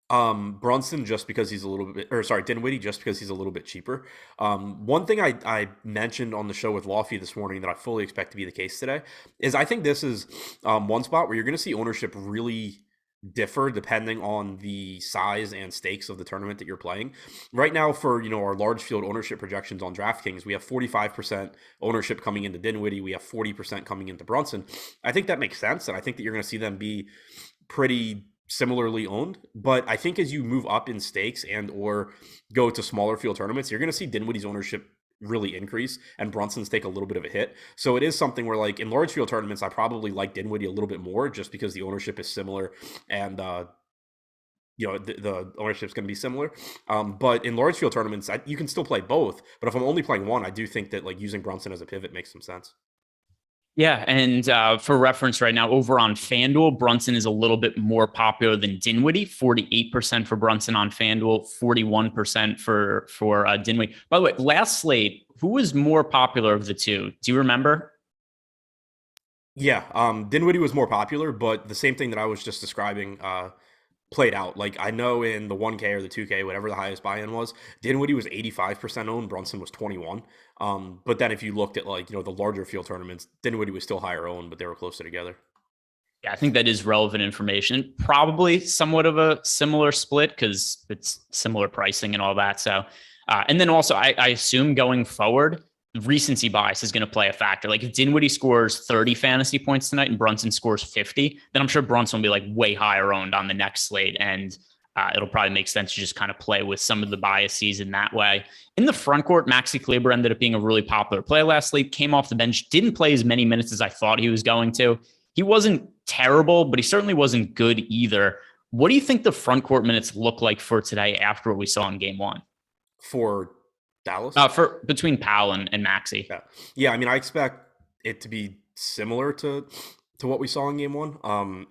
Brunson just because he's Dinwiddie just because he's a little bit cheaper. One thing I mentioned on the show with Lofty this morning that I fully expect to be the case today is I think this is one spot where you're going to see ownership really differ depending on the size and stakes of the tournament that you're playing. Right now for, our large field ownership projections on DraftKings, we have 45% ownership coming into Dinwiddie. We have 40% coming into Brunson. I think that makes sense. And I think that you're going to see them be pretty similarly owned. But I think as you move up in stakes and or go to smaller field tournaments, you're going to see Dinwiddie's ownership really increase and Brunson's take a little bit of a hit. So it is something where, like, in large field tournaments, I probably like Dinwiddie a little bit more just because the ownership is similar and the ownership's going to be similar. But in large field tournaments, you can still play both. But if I'm only playing one, I do think that using Brunson as a pivot makes some sense. Yeah, and for reference right now, over on FanDuel, Brunson is a little bit more popular than Dinwiddie, 48% for Brunson on FanDuel, 41% for Dinwiddie. By the way, last slate, who was more popular of the two? Do you remember? Yeah, Dinwiddie was more popular, but the same thing that I was just describing played out. Like, I know in the 1K or the 2K, whatever the highest buy-in was, Dinwiddie was 85% owned, Brunson was 21. But then if you looked at the larger field tournaments, Dinwiddie was still higher owned, but they were closer together. Yeah, I think that is relevant information. Probably somewhat of a similar split because it's similar pricing and all that. So, and then also I assume going forward, recency bias is going to play a factor. Like if Dinwiddie scores 30 fantasy points tonight and Brunson scores 50, then I'm sure Brunson will be way higher owned on the next slate. And it'll probably make sense to just kind of play with some of the biases in that way. In the front court, Maxey Kleber ended up being a really popular play last sleep, came off the bench, didn't play as many minutes as I thought he was going to. He wasn't terrible, but he certainly wasn't good either. What do you think the front court minutes look like for today after what we saw in game one? For Dallas? For between Powell and Maxey. Yeah, I mean, I expect it to be similar to what we saw in game one.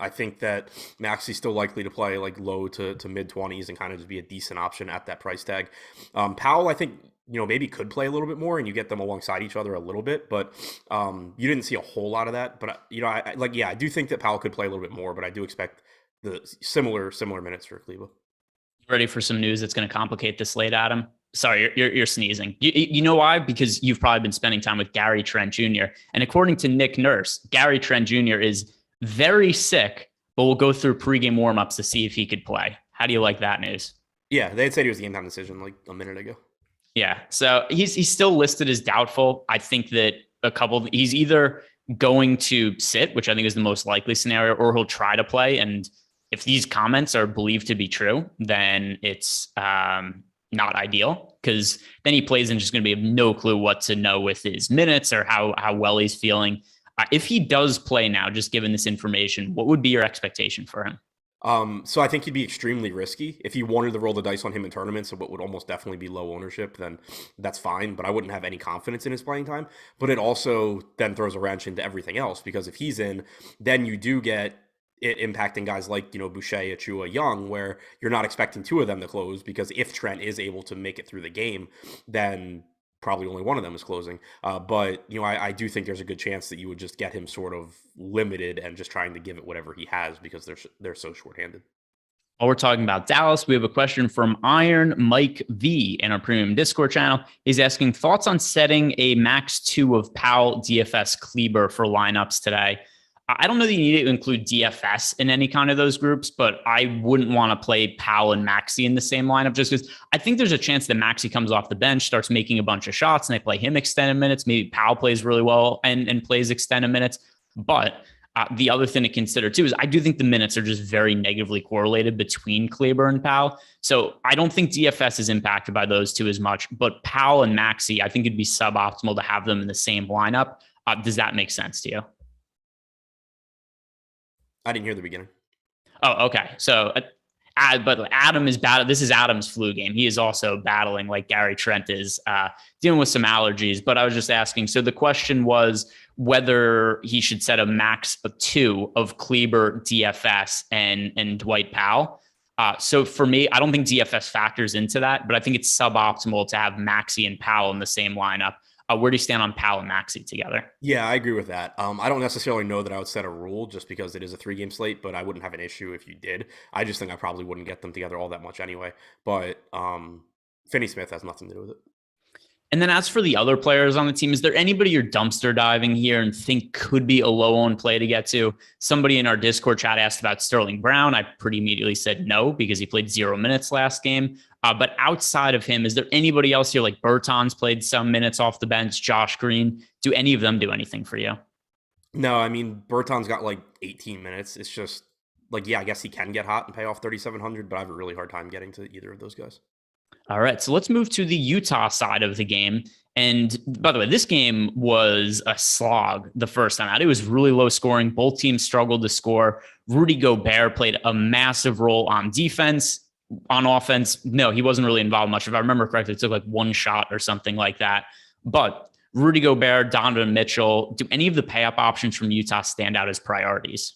I think that Maxey's still likely to play like low to mid 20s and kind of just be a decent option at that price tag. Powell, I think, maybe could play a little bit more and you get them alongside each other a little bit, but you didn't see a whole lot of that. But, I do think that Powell could play a little bit more, but I do expect the similar minutes for Cleveland. Ready for some news that's going to complicate this slate, Adam? Sorry, you're sneezing. You know why? Because you've probably been spending time with Gary Trent Jr. And according to Nick Nurse, Gary Trent Jr. is very sick, but we'll go through pregame warmups to see if he could play. How do you like that news? Yeah, they had said he was a game time decision like a minute ago. Yeah, so he's still listed as doubtful. I think that he's either going to sit, which I think is the most likely scenario, or he'll try to play. And if these comments are believed to be true, then it's not ideal, because then he plays and just going to be no clue what to know with his minutes or how well he's feeling. If he does play now, just given this information, what would be your expectation for him? So I think he'd be extremely risky. If you wanted to roll the dice on him in tournaments, so what would almost definitely be low ownership, then that's fine. But I wouldn't have any confidence in his playing time. But it also then throws a wrench into everything else, because if he's in, then you do get it impacting guys like, Boucher, Achua, Young, where you're not expecting two of them to close, because if Trent is able to make it through the game, then probably only one of them is closing. But I do think there's a good chance that you would just get him sort of limited and just trying to give it whatever he has, because they're so shorthanded. While we're talking about Dallas, we have a question from Iron Mike V in our premium Discord channel. He's asking thoughts on setting a max 2 of Powell, DFS, Kleber for lineups today. I don't know that you need to include DFS in any kind of those groups, but I wouldn't want to play Powell and Maxey in the same lineup, just because I think there's a chance that Maxey comes off the bench, starts making a bunch of shots, and they play him extended minutes. Maybe Powell plays really well and plays extended minutes. But the other thing to consider too is I do think the minutes are just very negatively correlated between Kleber and Powell. So I don't think DFS is impacted by those two as much, but Powell and Maxey, I think it'd be suboptimal to have them in the same lineup. Does that make sense to you? I didn't hear the beginning. Oh, okay. So, but Adam is bad. This is Adam's flu game. He is also battling like Gary Trent is, dealing with some allergies. But I was just asking. So the question was whether he should set a max of 2 of Kleber, DFS, and Dwight Powell. So for me, I don't think DFS factors into that, but I think it's suboptimal to have Maxey and Powell in the same lineup. Where do you stand on Powell and Maxey together? Yeah, I agree with that. I don't necessarily know that I would set a rule just because it is a 3-game slate, but I wouldn't have an issue if you did. I just think I probably wouldn't get them together all that much anyway. But Finney Smith has nothing to do with it. And then as for the other players on the team, is there anybody you're dumpster diving here and think could be a low-owned play to get to? Somebody in our Discord chat asked about Sterling Brown. I pretty immediately said no, because he played 0 minutes last game. But outside of him, is there anybody else here? Like Bertans played some minutes off the bench, Josh Green. Do any of them do anything for you? No, I mean, Bertans got like 18 minutes. It's just like, yeah, I guess he can get hot and pay off 3,700, but I have a really hard time getting to either of those guys. All right, so let's move to the Utah side of the game. And by the way, this game was a slog the first time out. It was really low scoring. Both teams struggled to score. Rudy Gobert played a massive role on defense. On offense, no, he wasn't really involved much. If I remember correctly, it took like 1 shot or something like that. But Rudy Gobert, Donovan Mitchell, do any of the pay-up options from Utah stand out as priorities?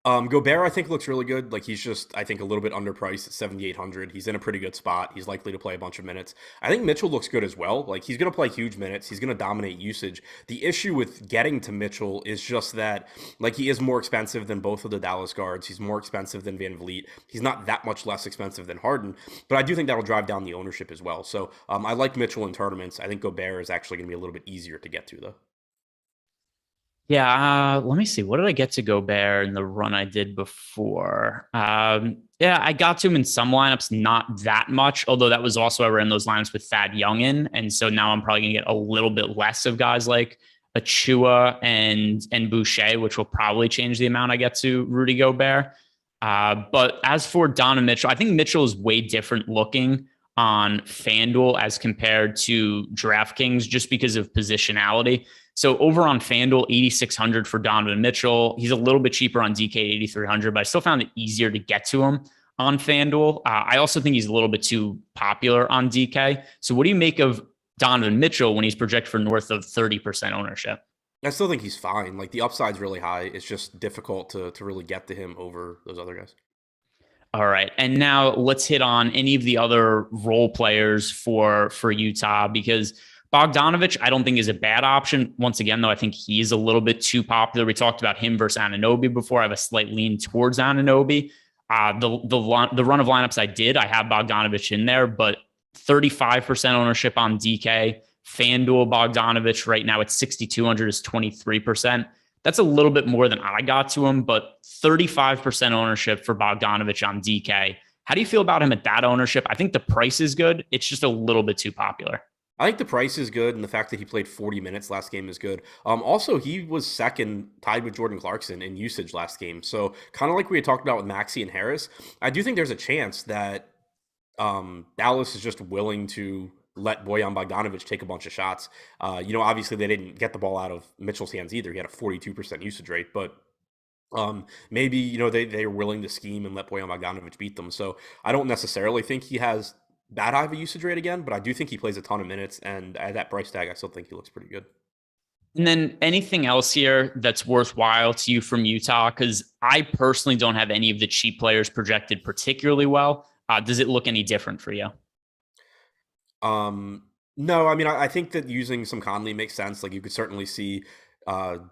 Gobert, I think, looks really good. Like, he's just, I think, a little bit underpriced at 7,800. He's in a pretty good spot. He's likely to play a bunch of minutes. I think Mitchell looks good as well. Like, he's going to play huge minutes. He's going to dominate usage. The issue with getting to Mitchell is just that, like, he is more expensive than both of the Dallas guards. He's more expensive than Van Vliet. He's not that much less expensive than Harden, but I do think that'll drive down the ownership as well. So I like Mitchell in tournaments. I think Gobert is actually going to be a little bit easier to get to, though. Yeah, let me see. What did I get to Gobert in the run I did before? Yeah, I got to him in some lineups, not that much, although that was also I ran those lineups with Thad Young in. And so now I'm probably going to get a little bit less of guys like Achua and Boucher, which will probably change the amount I get to Rudy Gobert. But as for Donovan Mitchell, I think Mitchell is way different looking on FanDuel as compared to DraftKings just because of positionality. So over on FanDuel, 8,600 for Donovan Mitchell. He's a little bit cheaper on DK, 8,300, but I still found it easier to get to him on FanDuel. I also think he's a little bit too popular on DK. So what do you make of Donovan Mitchell when he's projected for north of 30% ownership? I still think he's fine. Like the upside's really high. It's just difficult to really get to him over those other guys. All right. And now let's hit on any of the other role players for Utah, because Bogdanovic, I don't think is a bad option. Once again, though, I think he's a little bit too popular. We talked about him versus Anunoby before. I have a slight lean towards Anunoby. The run of lineups I have Bogdanovic in there, but 35% ownership on DK. FanDuel Bogdanovic right now at 6,200 is 23%. That's a little bit more than I got to him, but 35% ownership for Bogdanovic on DK. How do you feel about him at that ownership? I think the price is good. It's just a little bit too popular. I think the price is good, and the fact that he played 40 minutes last game is good. Also, he was second, tied with Jordan Clarkson in usage last game. So kind of like we had talked about with Maxey and Harris, I do think there's a chance that Dallas is just willing to let Bojan Bogdanovic take a bunch of shots. Obviously they didn't get the ball out of Mitchell's hands either. He had a 42% usage rate, but maybe, they're willing to scheme and let Bojan Bogdanovic beat them. So I don't necessarily think he has that high of a usage rate again, but I do think he plays a ton of minutes, and at that price tag, I still think he looks pretty good. And then anything else here that's worthwhile to you from Utah? Because I personally don't have any of the cheap players projected particularly well. Does it look any different for you? No, I mean, I think that using some Conley makes sense. Like you could certainly see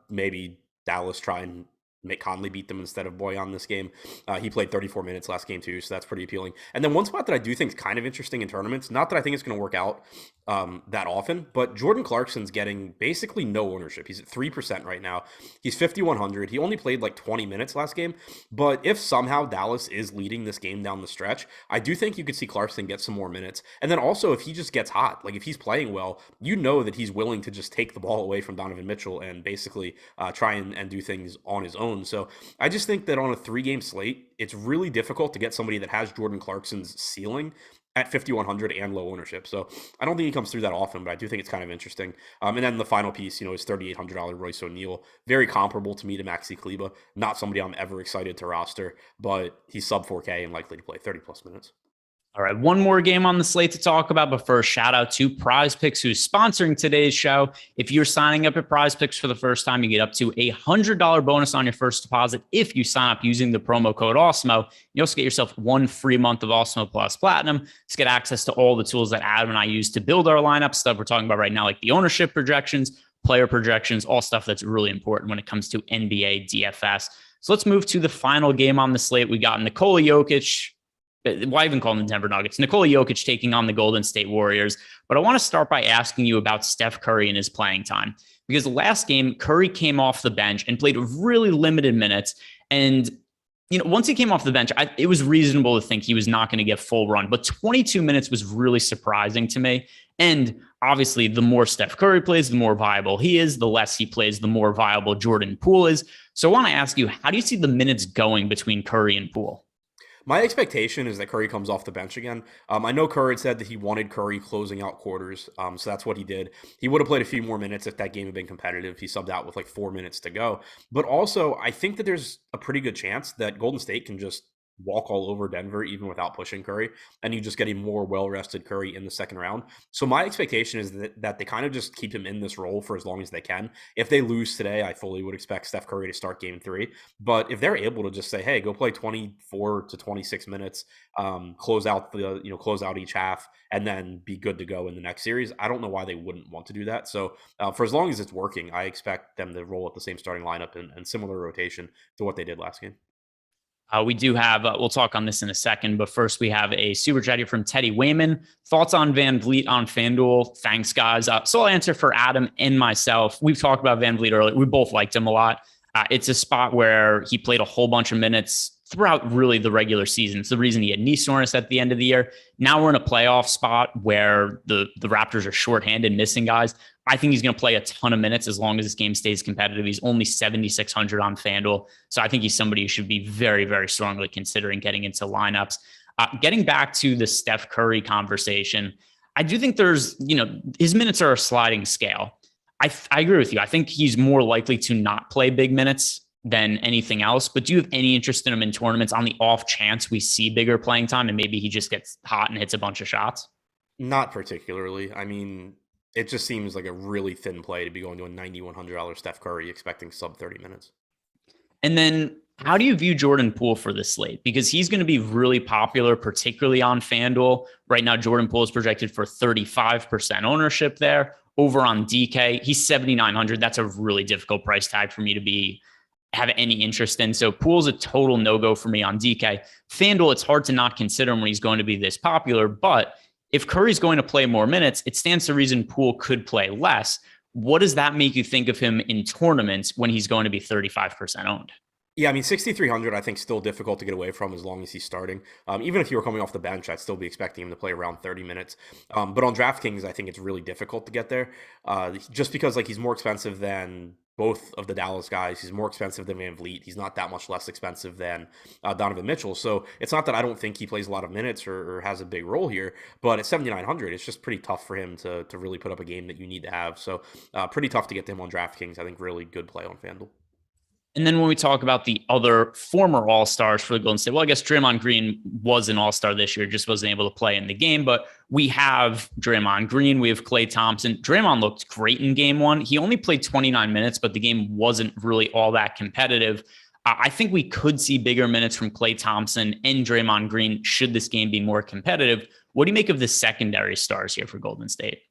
maybe Dallas try and make Conley beat them instead of Bojan this game. He played 34 minutes last game too, so that's pretty appealing. And then one spot that I do think is kind of interesting in tournaments, not that I think it's going to work out that often, but Jordan Clarkson's getting basically no ownership. He's at 3% right now. He's 5,100. He only played like 20 minutes last game, but if somehow Dallas is leading this game down the stretch, I do think you could see Clarkson get some more minutes. And then also if he just gets hot, like if he's playing well, that he's willing to just take the ball away from Donovan Mitchell and basically try and do things on his own. So I just think that on a 3-game slate, it's really difficult to get somebody that has Jordan Clarkson's ceiling at 5,100 and low ownership. So I don't think he comes through that often, but I do think it's kind of interesting. And then the final piece, is $3,800 Royce O'Neal. Very comparable to me to Maxi Kleber. Not somebody I'm ever excited to roster, but he's sub 4K and likely to play 30 plus minutes. All right, one more game on the slate to talk about, but first, shout out to Prize Picks, who's sponsoring today's show. If you're signing up at Prize Picks for the first time, you get up to a $100 bonus on your first deposit if you sign up using the promo code Awesemo. You also get yourself 1 free month of Awesemo Plus Platinum. Just get access to all the tools that Adam and I use to build our lineup, stuff we're talking about right now, like the ownership projections, player projections, all stuff that's really important when it comes to NBA DFS. So let's move to the final game on the slate. We got Nikola Jokic. Why even call them the Denver Nuggets? Nikola Jokic taking on the Golden State Warriors. But I want to start by asking you about Steph Curry and his playing time. Because last game, Curry came off the bench and played really limited minutes. And, once he came off the bench, it was reasonable to think he was not going to get full run. But 22 minutes was really surprising to me. And obviously, the more Steph Curry plays, the more viable he is. The less he plays, the more viable Jordan Poole is. So I want to ask you, how do you see the minutes going between Curry and Poole? My expectation is that Curry comes off the bench again. I know Curry had said that he wanted Curry closing out quarters, so that's what he did. He would have played a few more minutes if that game had been competitive. He subbed out with like 4 minutes to go. But also, I think that there's a pretty good chance that Golden State can just walk all over Denver even without pushing Curry, and you just get a more well-rested Curry in the second round. So my expectation is that they kind of just keep him in this role for as long as they can. If they lose today, I fully would expect Steph Curry to start game 3. But if they're able to just say, hey, go play 24 to 26 minutes, close out each half, and then be good to go in the next series, I don't know why they wouldn't want to do that. So for as long as it's working, I expect them to roll at the same starting lineup and similar rotation to what they did last game. We do have, we'll talk on this in a second, but first we have a super chat here from Teddy Wayman. Thoughts on Van Vliet on FanDuel? Thanks, guys. So I'll answer for Adam and myself. We've talked about Van Vliet earlier. We both liked him a lot. It's a spot where he played a whole bunch of minutes throughout really the regular season. It's the reason he had knee soreness at the end of the year. Now we're in a playoff spot where the Raptors are shorthanded, missing guys. I think he's going to play a ton of minutes as long as this game stays competitive. He's only 7,600 on FanDuel. So I think he's somebody who should be very, very strongly considering getting into lineups. Getting back to the Steph Curry conversation, I do think there's, his minutes are a sliding scale. I agree with you. I think he's more likely to not play big minutes than anything else. But do you have any interest in him in tournaments on the off chance we see bigger playing time and maybe he just gets hot and hits a bunch of shots? Not particularly. I mean, it just seems like a really thin play to be going to a $9,100 Steph Curry expecting sub 30 minutes. And then how do you view Jordan Poole for this slate? Because he's going to be really popular, particularly on FanDuel. Right now, Jordan Poole is projected for 35% ownership there. Over on DK, he's 7,900. That's a really difficult price tag for me to have any interest in. So Poole's a total no-go for me on DK. FanDuel, it's hard to not consider him when he's going to be this popular, but if Curry's going to play more minutes, it stands to reason Poole could play less. What does that make you think of him in tournaments when he's going to be 35% owned? Yeah, I mean, 6,300, I think, still difficult to get away from as long as he's starting. Even if he were coming off the bench, I'd still be expecting him to play around 30 minutes. But on DraftKings, I think it's really difficult to get there just because he's more expensive than both of the Dallas guys. He's more expensive than Van Vliet. He's not that much less expensive than Donovan Mitchell. So it's not that I don't think he plays a lot of minutes or has a big role here, but at 7,900, it's just pretty tough for him to really put up a game that you need to have. So pretty tough to get him on DraftKings. I think really good play on FanDuel. And then when we talk about the other former All-Stars for the Golden State, well, I guess Draymond Green was an All-Star this year, just wasn't able to play in the game. But we have Draymond Green, we have Klay Thompson. Draymond looked great in game one. He only played 29 minutes, but the game wasn't really all that competitive. I think we could see bigger minutes from Klay Thompson and Draymond Green should this game be more competitive. What do you make of the secondary stars here for Golden State?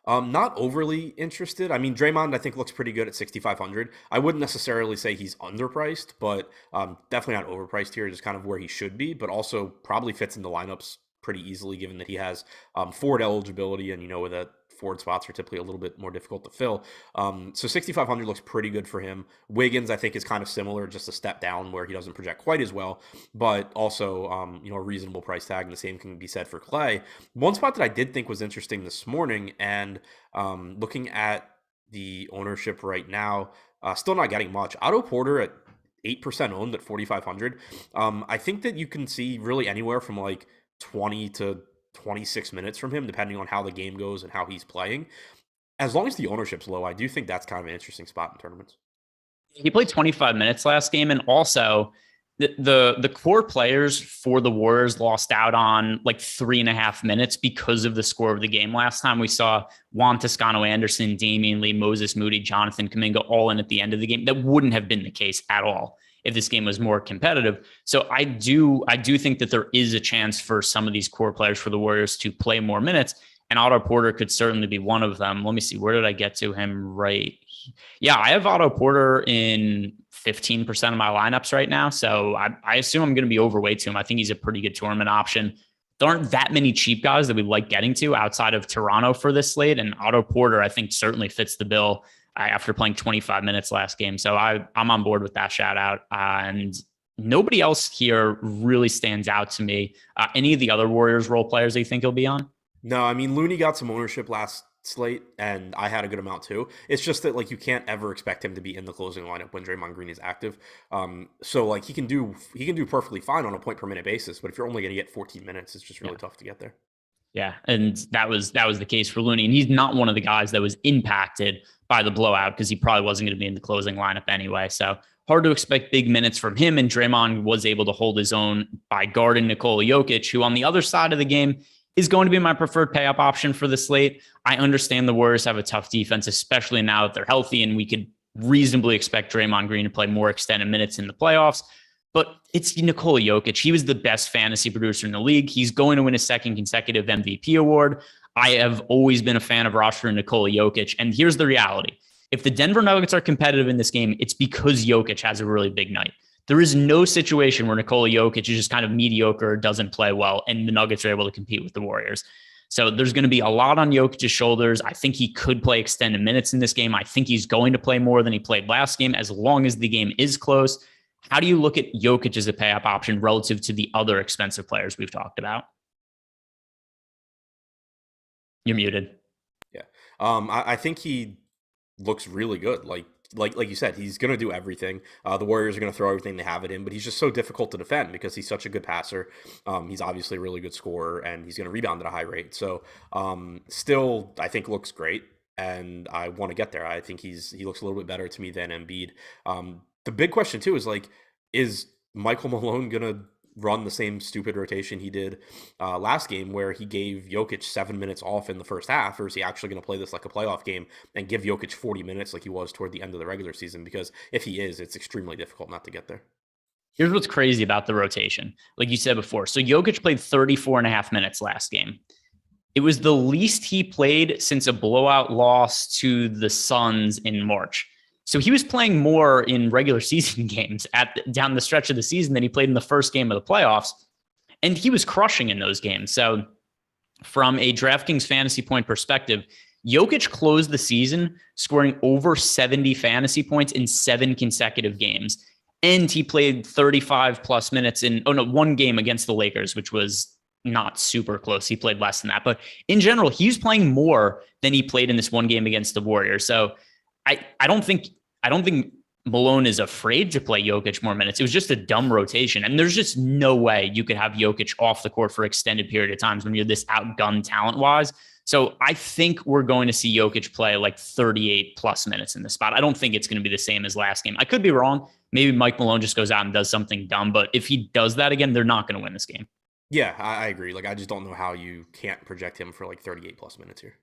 Not overly interested. I mean, Draymond, I think, looks pretty good at 6,500. I wouldn't necessarily say he's underpriced, but definitely not overpriced here, just kind of where he should be, but also probably fits into lineups pretty easily given that he has forward eligibility, and that forward spots are typically a little bit more difficult to fill. So 6,500 looks pretty good for him. Wiggins, I think, is kind of similar, just a step down where he doesn't project quite as well, but also, a reasonable price tag, and the same can be said for Klay. One spot that I did think was interesting this morning, and looking at the ownership right now, still not getting much. Otto Porter at 8% owned at 4,500. I think that you can see really anywhere from 20 to 26 minutes from him, depending on how the game goes and how he's playing. As long as the ownership's low, I do think that's kind of an interesting spot in tournaments. He played 25 minutes last game, and also the core players for the Warriors lost out on 3.5 minutes because of the score of the game. Last time we saw Juan Toscano-Anderson, Damian Lee, Moses Moody, Jonathan Kuminga all in at the end of the game. That wouldn't have been the case at all if this game was more competitive. So I do think that there is a chance for some of these core players for the Warriors to play more minutes, and Otto Porter could certainly be one of them. Let me see. Where did I get to him? Right. Yeah, I have Otto Porter in 15% of my lineups right now. So I assume I'm going to be overweight to him. I think he's a pretty good tournament option. There aren't that many cheap guys that we like getting to outside of Toronto for this slate, and Otto Porter, I think, certainly fits the bill after playing 25 minutes last game. So I'm on board with that shout out. And nobody else here really stands out to me. Any of the other Warriors role players that you think he'll be on? No, I mean, Looney got some ownership last slate, and I had a good amount too. It's just that you can't ever expect him to be in the closing lineup when Draymond Green is active. So he can do perfectly fine on a point per minute basis, but if you're only going to get 14 minutes, it's just really tough to get there. Yeah, and that was the case for Looney, and he's not one of the guys that was impacted by the blowout because he probably wasn't going to be in the closing lineup anyway. So hard to expect big minutes from him, and Draymond was able to hold his own by guarding Nikola Jokic, who on the other side of the game is going to be my preferred pay-up option for the slate. I understand the Warriors have a tough defense, especially now that they're healthy, and we could reasonably expect Draymond Green to play more extended minutes in the playoffs. But it's Nikola Jokic. He was the best fantasy producer in the league. He's going to win a second consecutive MVP award. I have always been a fan of rostering Nikola Jokic. And here's the reality. If the Denver Nuggets are competitive in this game, it's because Jokic has a really big night. There is no situation where Nikola Jokic is just kind of mediocre, doesn't play well, and the Nuggets are able to compete with the Warriors. So there's going to be a lot on Jokic's shoulders. I think he could play extended minutes in this game. I think he's going to play more than he played last game as long as the game is close. How do you look at Jokic as a pay-up option relative to the other expensive players we've talked about? You're muted. Yeah. I think he looks really good. Like you said, he's going to do everything. The Warriors are going to throw everything they have at him, but he's just so difficult to defend because he's such a good passer. He's obviously a really good scorer, and he's going to rebound at a high rate. So, still, I think looks great, and I want to get there. I think he looks a little bit better to me than Embiid. The big question too is like, is Michael Malone going to run the same stupid rotation he did last game where he gave Jokic 7 minutes off in the first half, or is he actually going to play this like a playoff game and give Jokic 40 minutes like he was toward the end of the regular season? Because if he is, it's extremely difficult not to get there. Here's what's crazy about the rotation. Like you said before, so Jokic played 34 and a half minutes last game. It was the least he played since a blowout loss to the Suns in March. So he was playing more in regular season games down the stretch of the season than he played in the first game of the playoffs. And he was crushing in those games. So from a DraftKings fantasy point perspective, Jokic closed the season scoring over 70 fantasy points in 7 consecutive games. And he played 35 plus minutes in one game against the Lakers, which was not super close. He played less than that. But in general, he was playing more than he played in this one game against the Warriors. So I don't think Malone is afraid to play Jokic more minutes. It was just a dumb rotation. And there's just no way you could have Jokic off the court for extended period of times when you're this outgunned talent-wise. So I think we're going to see Jokic play like 38 plus minutes in this spot. I don't think it's going to be the same as last game. I could be wrong. Maybe Mike Malone just goes out and does something dumb. But if he does that again, they're not going to win this game. Yeah, I agree. Like, I just don't know how you can't project him for like 38 plus minutes here.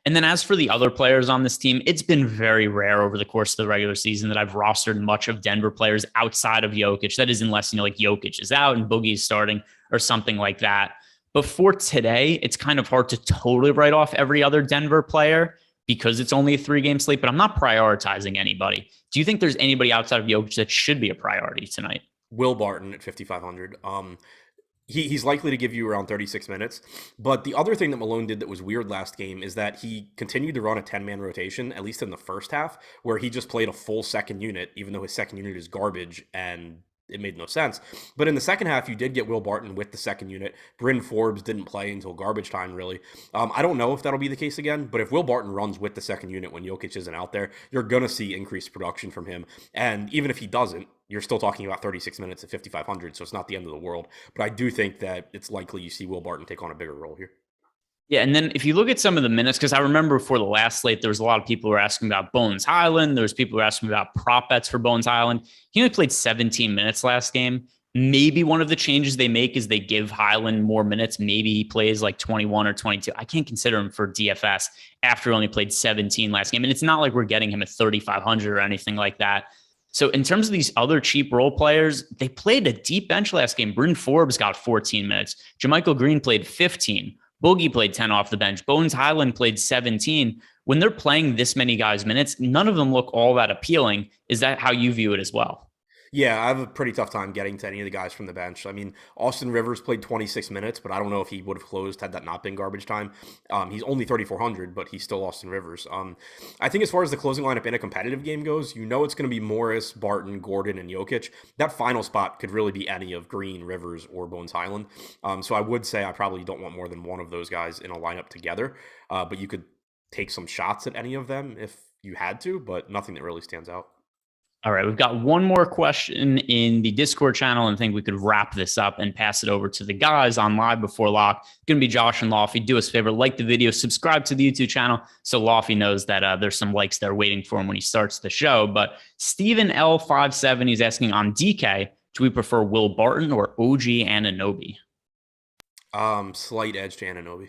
And then as for the other players on this team, it's been very rare over the course of the regular season that I've rostered much of Denver players outside of Jokic. That is unless, like Jokic is out and Boogie's starting or something like that. But for today, it's kind of hard to totally write off every other Denver player because it's only a 3-game slate, but I'm not prioritizing anybody. Do you think there's anybody outside of Jokic that should be a priority tonight? Will Barton at 5,500. He's likely to give you around 36 minutes. But the other thing that Malone did that was weird last game is that he continued to run a 10-man rotation, at least in the first half, where he just played a full second unit, even though his second unit is garbage, and it made no sense. But in the second half, you did get Will Barton with the second unit. Bryn Forbes didn't play until garbage time, really. I don't know if that'll be the case again, but if Will Barton runs with the second unit when Jokic isn't out there, you're going to see increased production from him. And even if he doesn't, you're still talking about 36 minutes at 5,500, so it's not the end of the world. But I do think that it's likely you see Will Barton take on a bigger role here. Yeah, and then if you look at some of the minutes, because I remember before the last slate, there was a lot of people who were asking about Bones Highland. There was people who were asking about prop bets for Bones Highland. He only played 17 minutes last game. Maybe one of the changes they make is they give Highland more minutes. Maybe he plays like 21 or 22. I can't consider him for DFS after he only played 17 last game. And it's not like we're getting him at 3,500 or anything like that. So in terms of these other cheap role players, they played a deep bench last game. Bryn Forbes got 14 minutes. JaMychal Green played 15. Boogie played 10 off the bench. Bones Highland played 17. When they're playing this many guys' minutes, none of them look all that appealing. Is that how you view it as well? Yeah, I have a pretty tough time getting to any of the guys from the bench. I mean, Austin Rivers played 26 minutes, but I don't know if he would have closed had that not been garbage time. He's only 3,400, but he's still Austin Rivers. I think as far as the closing lineup in a competitive game goes, it's going to be Morris, Barton, Gordon, and Jokic. That final spot could really be any of Green, Rivers, or Bones Highland. So I would say I probably don't want more than one of those guys in a lineup together, but you could take some shots at any of them if you had to, but nothing that really stands out. All right, we've got one more question in the Discord channel, and I think we could wrap this up and pass it over to the guys on Live Before Lock. It's going to be Josh and Lofty. Do us a favor, like the video, subscribe to the YouTube channel so Lofty knows that there's some likes there waiting for him when he starts the show. But Stephen L57 is asking on DK, do we prefer Will Barton or OG Anunoby? Slight edge to Anunoby.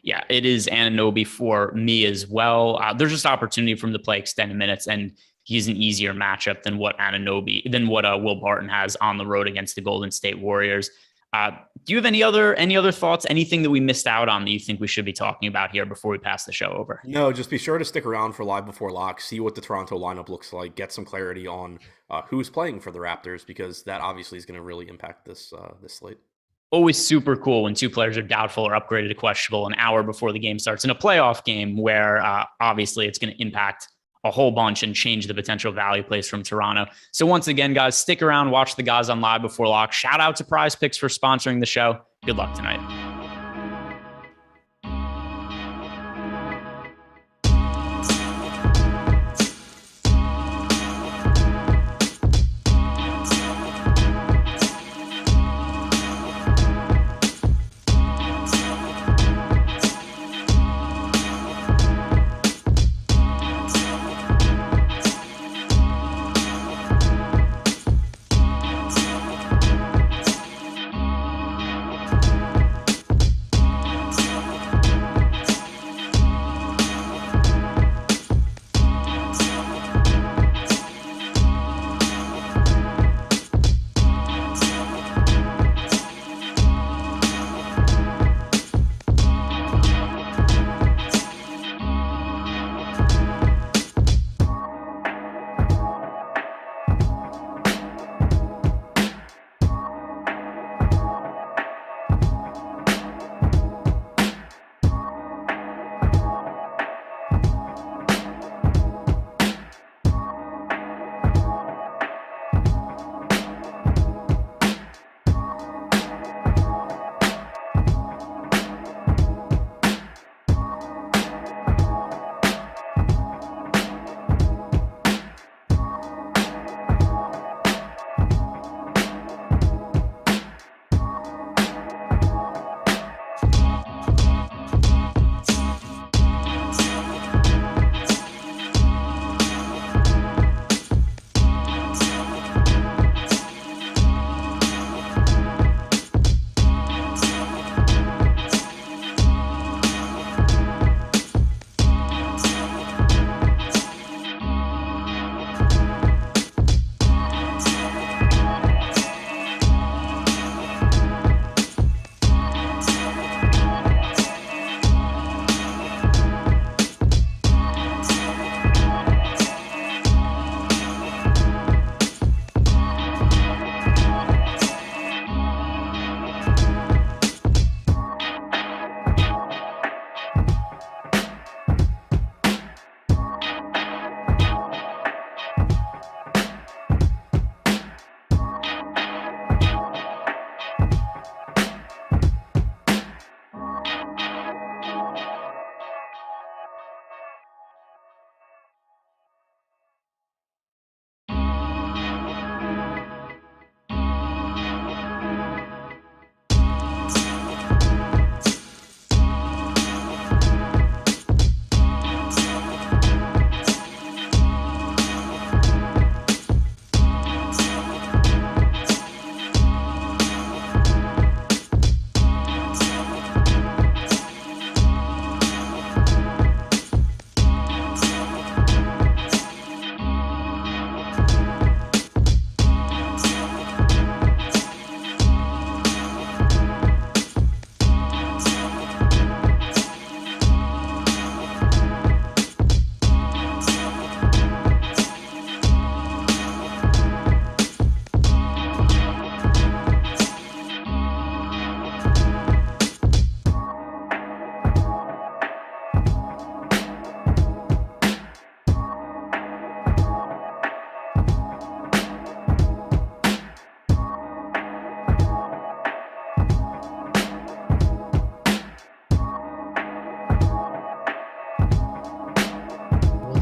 Yeah, it is Anunoby for me as well. There's just opportunity for him to play extended minutes, and he's an easier matchup than what Will Barton has on the road against the Golden State Warriors. Do you have any other thoughts? Anything that we missed out on that you think we should be talking about here before we pass the show over? No, just be sure to stick around for Live Before Lock, see what the Toronto lineup looks like, get some clarity on who's playing for the Raptors, because that obviously is going to really impact this slate. Always super cool when two players are doubtful or upgraded to questionable an hour before the game starts in a playoff game where obviously it's going to impact a whole bunch and change the potential value plays from Toronto. So once again, guys, stick around, watch the guys on Live Before Lock. Shout out to Prize Picks for sponsoring the show. Good luck tonight.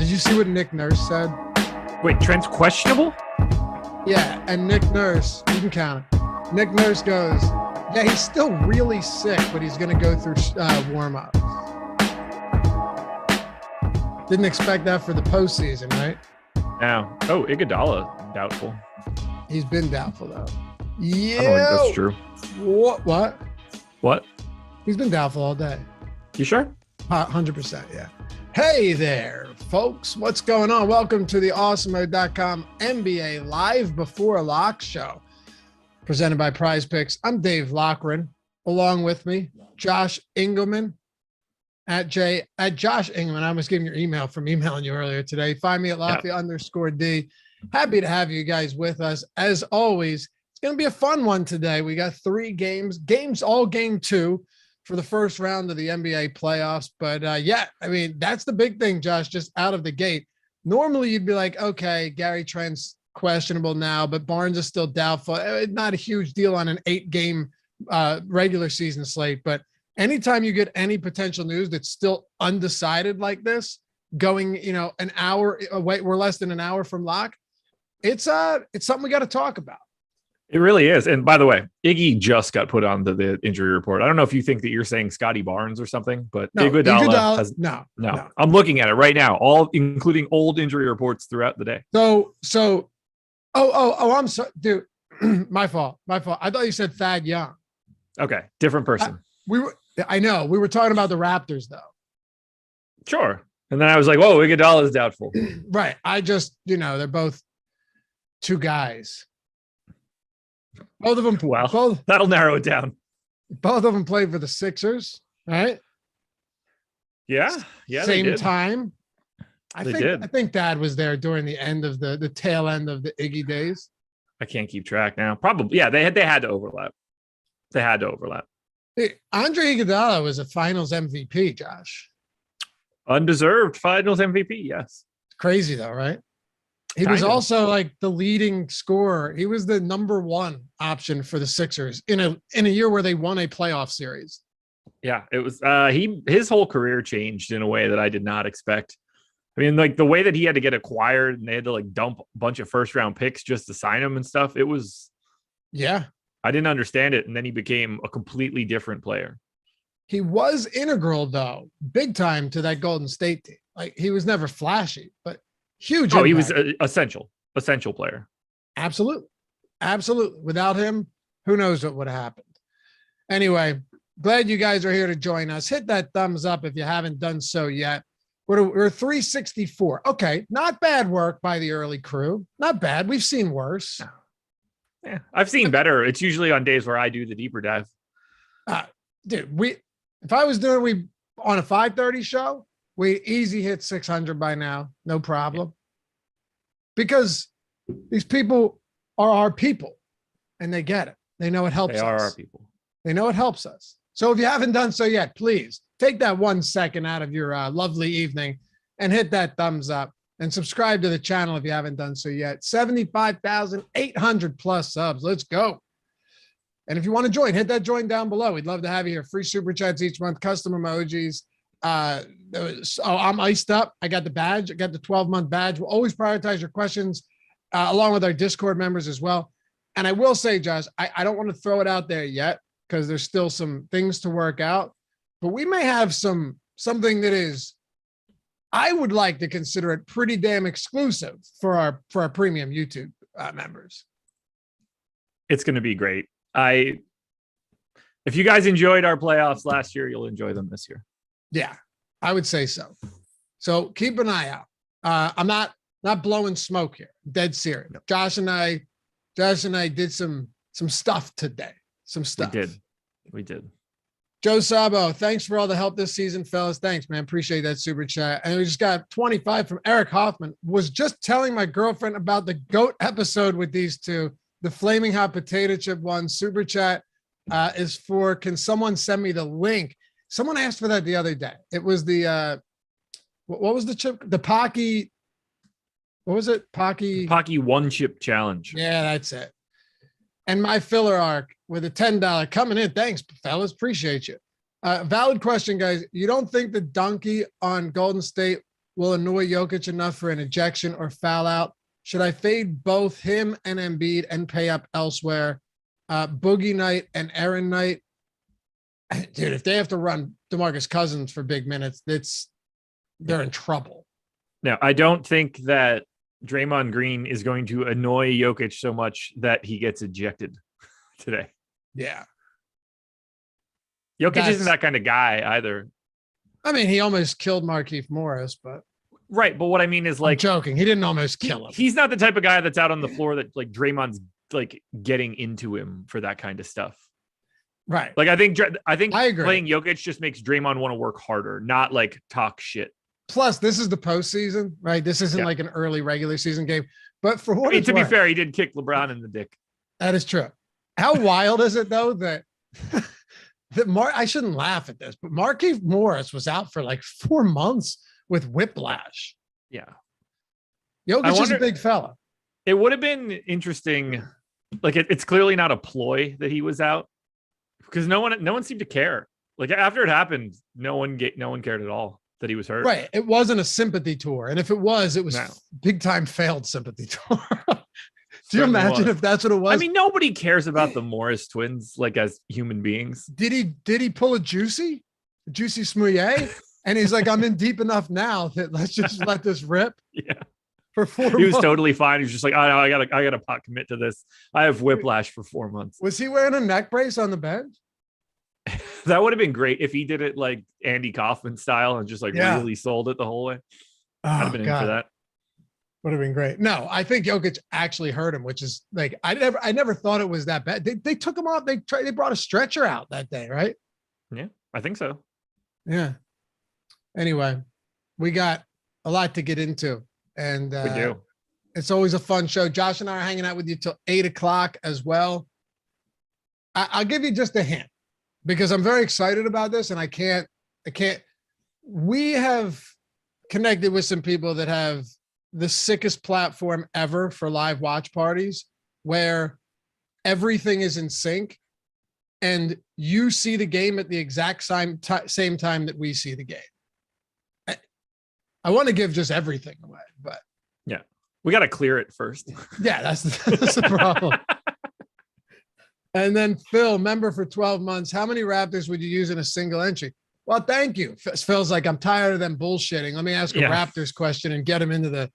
Did you see what Nick Nurse said? Wait, Trent's questionable? Yeah, and Nick Nurse, you can count it. Nick Nurse goes, yeah, he's still really sick, but he's going to go through warm-ups. Didn't expect that for the postseason, right? No. Oh, Iguodala, doubtful. He's been doubtful, though. Yeah. I don't think that's true. What? What? He's been doubtful all day. You sure? 100%, yeah. Hey there, folks. What's going on? Welcome to the Awesemo.com NBA Live Before Lock show, presented by Prize Picks. I'm Dave Loughran. Along with me, Josh Engleman at Josh Engleman. I was giving your email from emailing you earlier today. Find me at Lafayette_D. Happy to have you guys with us. As always, it's going to be a fun one today. We got 3 games, all game 2 for the first round of the NBA playoffs. But yeah, I mean, that's the big thing, Josh, just out of the gate. Normally you'd be like, okay, Gary Trent's questionable now, but Barnes is still doubtful. Not a huge deal on an 8-game regular season slate, but anytime you get any potential news that's still undecided like this, going, an hour away, we're less than an hour from lock. It's something we got to talk about. It really is. And by the way, Iggy just got put on the injury report. I don't know if you think that you're saying Scottie Barnes or something, but no, Iguodala has no. I'm looking at it right now, all including old injury reports throughout the day. So, I'm sorry, dude. My fault. I thought you said Thad Young. Okay, different person. I know. We were talking about the Raptors, though. Sure. And then I was like, whoa, Iguodala is doubtful. Right. I just, they're both two guys. Both of them. Well, that'll narrow it down. Both of them played for the Sixers, right? Yeah. Same time. I think Dad was there during the end of the tail end of the Iggy days. I can't keep track now. Probably. Yeah, they had to overlap. Andre Iguodala was a Finals MVP, Josh. Undeserved Finals MVP. Yes. Crazy though, right? He was also like the leading scorer. He was the number one option for the Sixers in a year where they won a playoff series. Yeah, it was his whole career changed in a way that I did not expect. I mean, like the way that he had to get acquired and they had to like dump a bunch of first round picks just to sign him and stuff. It was, I didn't understand it. And then he became a completely different player. He was integral though, big time to that Golden State team. Like he was never flashy, but huge. Oh, impact. He was an essential player. Absolutely. Without him, who knows what would have happened. Anyway, glad you guys are here to join us. Hit that thumbs up if you haven't done so yet. We're 364. Okay, not bad work by the early crew. Not bad. We've seen worse. Yeah, I've seen better. It's usually on days where I do the deeper dive. Dude, if I was doing on a 5:30 show, we easy hit 600 by now, no problem. Because these people are our people, and they get it. They know it helps us. They are our people. They know it helps us. So if you haven't done so yet, please take that 1 second out of your lovely evening and hit that thumbs up and subscribe to the channel if you haven't done so yet. 75,800 plus subs. Let's go. And if you want to join, hit that join down below. We'd love to have you here. Free super chats each month, custom emojis. I'm iced up. I got the badge. I got the 12-month badge. We'll always prioritize your questions along with our Discord members as well. And I will say, Josh, I don't want to throw it out there yet because there's still some things to work out, but we may have something that is, I would like to consider it pretty damn exclusive for our premium YouTube members. It's going to be great. If you guys enjoyed our playoffs last year, you'll enjoy them this year. Yeah, I would say so. So keep an eye out. I'm not blowing smoke here. Dead serious. No. Josh and I did some stuff today. Some stuff. We did. Joe Sabo, thanks for all the help this season, fellas. Thanks, man. Appreciate that super chat. And we just got 25 from Eric Hoffman. Was just telling my girlfriend about the GOAT episode with these two. The Flaming Hot Potato Chip one. Super chat is for, can someone send me the link? Someone asked for that the other day. It was the, what was the chip? The Pocky, what was it? Pocky 1-chip challenge. Yeah, that's it. And my filler arc with a $10 coming in. Thanks, fellas. Appreciate you. Valid question, guys. You don't think the donkey on Golden State will annoy Jokic enough for an ejection or foul out? Should I fade both him and Embiid and pay up elsewhere? Boogie Night and Aaron Knight. Dude, if they have to run DeMarcus Cousins for big minutes, they're in trouble. Now, I don't think that Draymond Green is going to annoy Jokic so much that he gets ejected today. Yeah. Jokic isn't that kind of guy either. I mean, he almost killed Markieff Morris, but. Right. But what I mean is like. I'm joking. He didn't almost kill him. He's not the type of guy that's out on the floor that like Draymond's like getting into him for that kind of stuff. Right. Like, I think I agree. Playing Jokic just makes Draymond want to work harder, not like talk shit. Plus, this is the postseason, right? This isn't like an early regular season game. But for what it's to worth, be fair, he did kick LeBron in the dick. That is true. How wild is it though that I shouldn't laugh at this, but Markieff Morris was out for like 4 months with whiplash. Yeah. Jokic is a big fella. It would have been interesting. Like it's clearly not a ploy that he was out because no one seemed to care. Like after it happened, no one cared at all that he was hurt. Right. It wasn't a sympathy tour. And if it was big time failed sympathy tour. Do you imagine if that's what it was? I mean, nobody cares about the Morris twins, like as human beings. Did he pull a juicy smouye? And he's like, I'm in deep enough now that let's just let this rip. Yeah. For 4 months. He was totally fine. He was just like, I gotta commit to this. I have whiplash for 4 months. Was he wearing a neck brace on the bench? That would have been great if he did it like Andy Kaufman style and just really sold it the whole way. I'd have been in for that. Would have been great. No, I think Jokic actually hurt him, which is like I never thought it was that bad. They took him off. They brought a stretcher out that day, right? Yeah, I think so. Yeah. Anyway, we got a lot to get into, and we do. It's always a fun show. Josh and I are hanging out with you till 8:00 as well. I'll give you just a hint because I'm very excited about this, and I can't. We have connected with some people that have the sickest platform ever for live watch parties where everything is in sync and you see the game at the exact same time that we see the game. I want to give just everything away, but yeah, we got to clear it first. Yeah, that's the problem. And then Phil, member for 12 months. How many Raptors would you use in a single entry? Well, thank you. Phil's like, I'm tired of them bullshitting. Let me ask a Raptors question and get him into the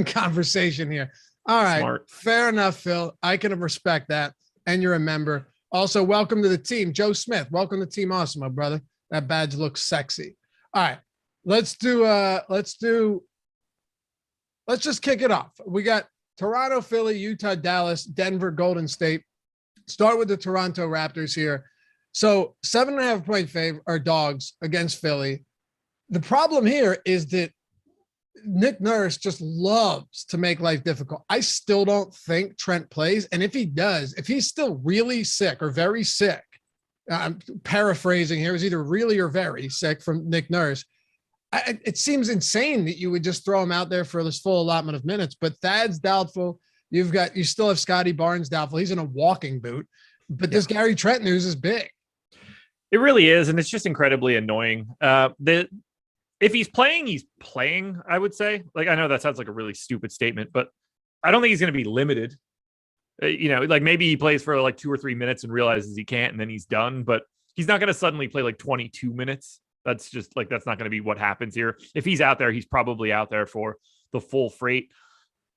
conversation here. All right. Smart. Fair enough, Phil. I can respect that. And you're a member. Also, welcome to the team. Joe Smith, welcome to Team Awesemo, brother. That badge looks sexy. All right. Let's just kick it off. We got Toronto, Philly, Utah, Dallas, Denver, Golden State. Start with the Toronto Raptors here. So 7.5 point favor or dogs against Philly. The problem here is that Nick Nurse just loves to make life difficult. I still don't think Trent plays. And if he does, if he's still really sick or very sick, I'm paraphrasing here, is either really or very sick from Nick Nurse. It seems insane that you would just throw him out there for this full allotment of minutes, but Thad's doubtful. You still have Scottie Barnes doubtful. He's in a walking boot, but this Gary Trent news is big. It really is. And it's just incredibly annoying. If he's playing, I would say. Like, I know that sounds like a really stupid statement, but I don't think he's going to be limited. Like maybe he plays for like 2 or 3 minutes and realizes he can't, and then he's done, but he's not going to suddenly play like 22 minutes. That's just like, that's not going to be what happens here. If he's out there, he's probably out there for the full freight.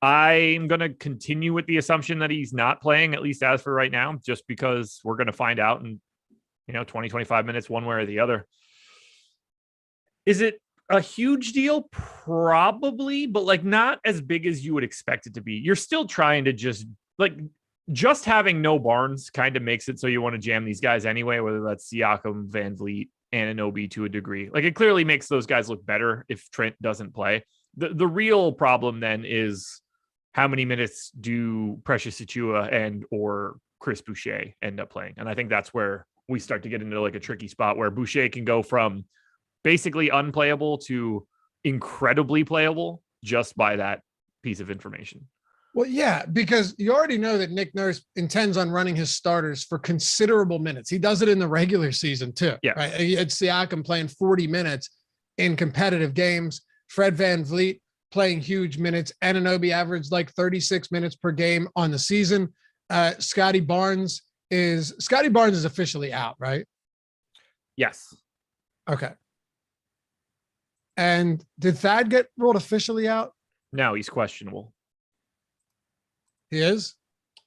I'm going to continue with the assumption that he's not playing, at least as for right now, just because we're going to find out in, 20, 25 minutes, one way or the other. Is it a huge deal? Probably, but like not as big as you would expect it to be. You're still trying to just having no Barnes kind of makes it so you want to jam these guys anyway, whether that's Siakam, Van Vliet, Anunoby to a degree. Like it clearly makes those guys look better if Trent doesn't play. The real problem then is how many minutes do Precious Achiuwa and or Chris Boucher end up playing? And I think that's where we start to get into like a tricky spot where Boucher can go from basically unplayable to incredibly playable just by that piece of information. Well, yeah, because you already know that Nick Nurse intends on running his starters for considerable minutes. He does it in the regular season too. Yeah. Right. It's Siakam playing 40 minutes in competitive games. Fred Van Vliet playing huge minutes. Anunoby averaged like 36 minutes per game on the season. Scottie Barnes is officially out, right? Yes. Okay. And did Thad get ruled officially out? No, he's questionable. He is?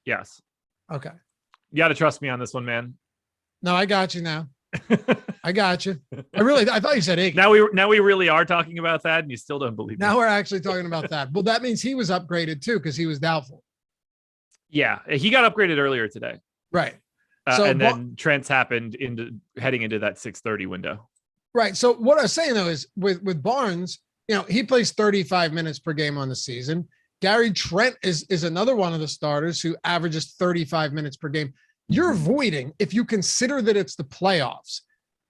Yes. Okay. You got to trust me on this one, man. No, I got you now. I got you. I thought you said Iggy. Now we really are talking about that, and you still don't believe me. Now we're actually talking about that. Well, that means he was upgraded too because he was doubtful. Yeah, he got upgraded earlier today. Right. And then Trent's happened heading into that 6:30 window. Right. So what I was saying though is with Barnes, he plays 35 minutes per game on the season. Gary Trent is another one of the starters who averages 35 minutes per game. You're avoiding, if you consider that it's the playoffs,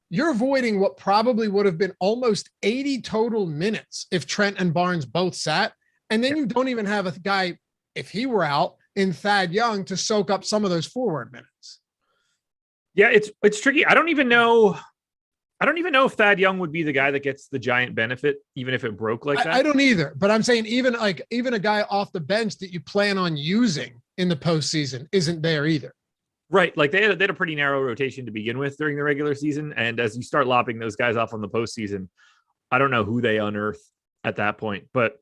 you're avoiding what probably would have been almost 80 total minutes if Trent and Barnes both sat. And then you don't even have a guy, if he were out, in Thad Young to soak up some of those forward minutes. Yeah, it's tricky. I don't even know if Thad Young would be the guy that gets the giant benefit, even if it broke like that. I don't either. But I'm saying even a guy off the bench that you plan on using in the postseason isn't there either. Right. Like they had a pretty narrow rotation to begin with during the regular season. And as you start lopping those guys off on the postseason, I don't know who they unearth at that point. But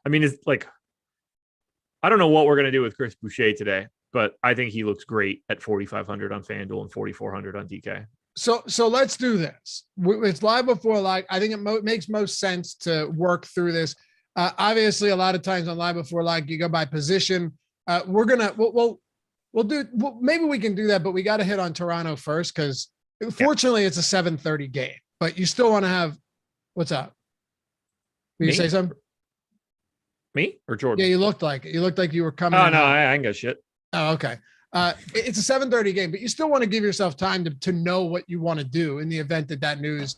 I mean, it's like, I don't know what we're going to do with Chris Boucher today, but I think he looks great at 4,500 on FanDuel and 4,400 on DK. So let's do this. It's live before live. I think it makes most sense to work through this. Obviously, a lot of times on live before live, you go by position. Maybe we can do that, but we got to hit on Toronto first because fortunately it's a 7:30 game. But you still want to have. What's up? Will you say something? Me or Jordan? Yeah, you looked like it. You looked like you were coming. Oh no, I ain't got shit. Oh, okay. It's a 7:30 game, but you still want to give yourself time to know what you want to do in the event that news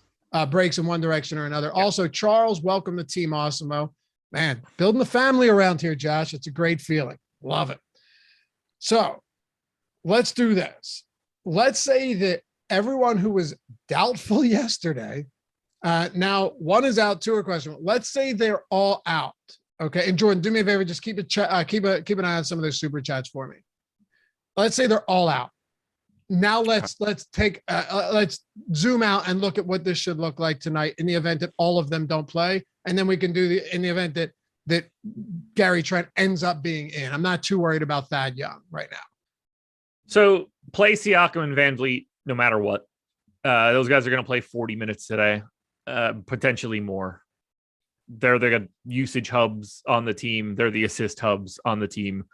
breaks in one direction or another. Yeah. Also, Charles, welcome to Team Awesemo. Man, building a family around here, Josh. It's a great feeling. Love it. So let's do this. Let's say that everyone who was doubtful yesterday, now one is out, two are questionable. Let's say they're all out. Okay. And Jordan, do me a favor, just keep an eye on some of those super chats for me. Let's say they're all out. Now let's zoom out and look at what this should look like tonight in the event that all of them don't play. And then we can do in the event that Gary Trent ends up being in. I'm not too worried about Thad Young right now. So play Siakam and Van Vliet no matter what. Those guys are going to play 40 minutes today, potentially more. They're the usage hubs on the team. They're the assist hubs on the team.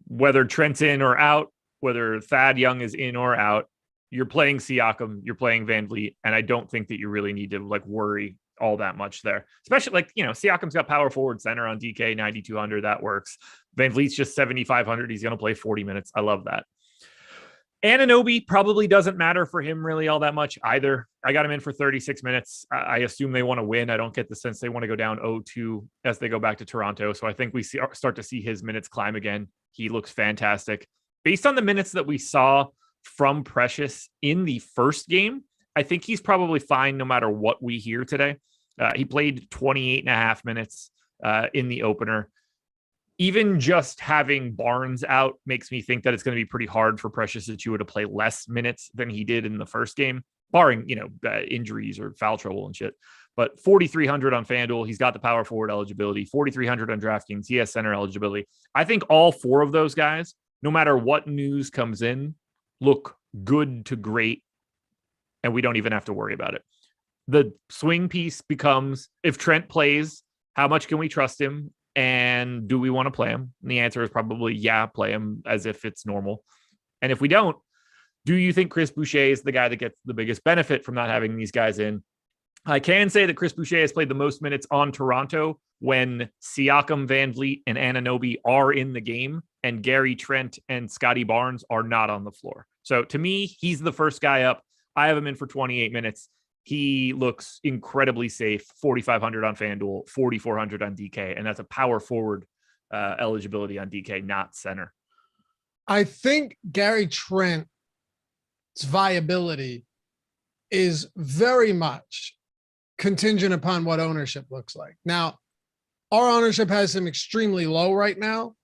Whether Trent's in or out, whether Thad Young is in or out, you're playing Siakam, you're playing Van Vliet, and I don't think that you really need to worry all that much there. Especially Siakam's got power forward center on DK 9,200. That works. Van Vliet's just 7,500. He's going to play 40 minutes. I love that. Anunoby probably doesn't matter for him really all that much either. I got him in for 36 minutes. I assume they want to win. I don't get the sense they want to go down 0-2 as they go back to Toronto. So I think we start to see his minutes climb again. He looks fantastic. Based on the minutes that we saw from Precious in the first game, I think he's probably fine no matter what we hear today. He played 28 and a half minutes in the opener. Even just having Barnes out makes me think that it's going to be pretty hard for Precious Achiuwa to play less minutes than he did in the first game, barring, injuries or foul trouble and shit. But 4,300 on FanDuel, he's got the power forward eligibility. 4,300 on DraftKings, he has center eligibility. I think all four of those guys, no matter what news comes in, look good to great, and we don't even have to worry about it. The swing piece becomes, if Trent plays, how much can we trust him? And do we want to play him? And the answer is probably, yeah, play him as if it's normal. And if we don't, do you think Chris Boucher is the guy that gets the biggest benefit from not having these guys in? I can say that Chris Boucher has played the most minutes on Toronto when Siakam, Van Vliet, and Anunoby are in the game, and Gary Trent and Scottie Barnes are not on the floor. So to me, he's the first guy up. I have him in for 28 minutes. He looks incredibly safe. 4,500 on FanDuel, 4,400 on DK, and that's a power forward eligibility on DK, not center. I think Gary Trent's viability is very much contingent upon what ownership looks like. Now, our ownership has him extremely low right now.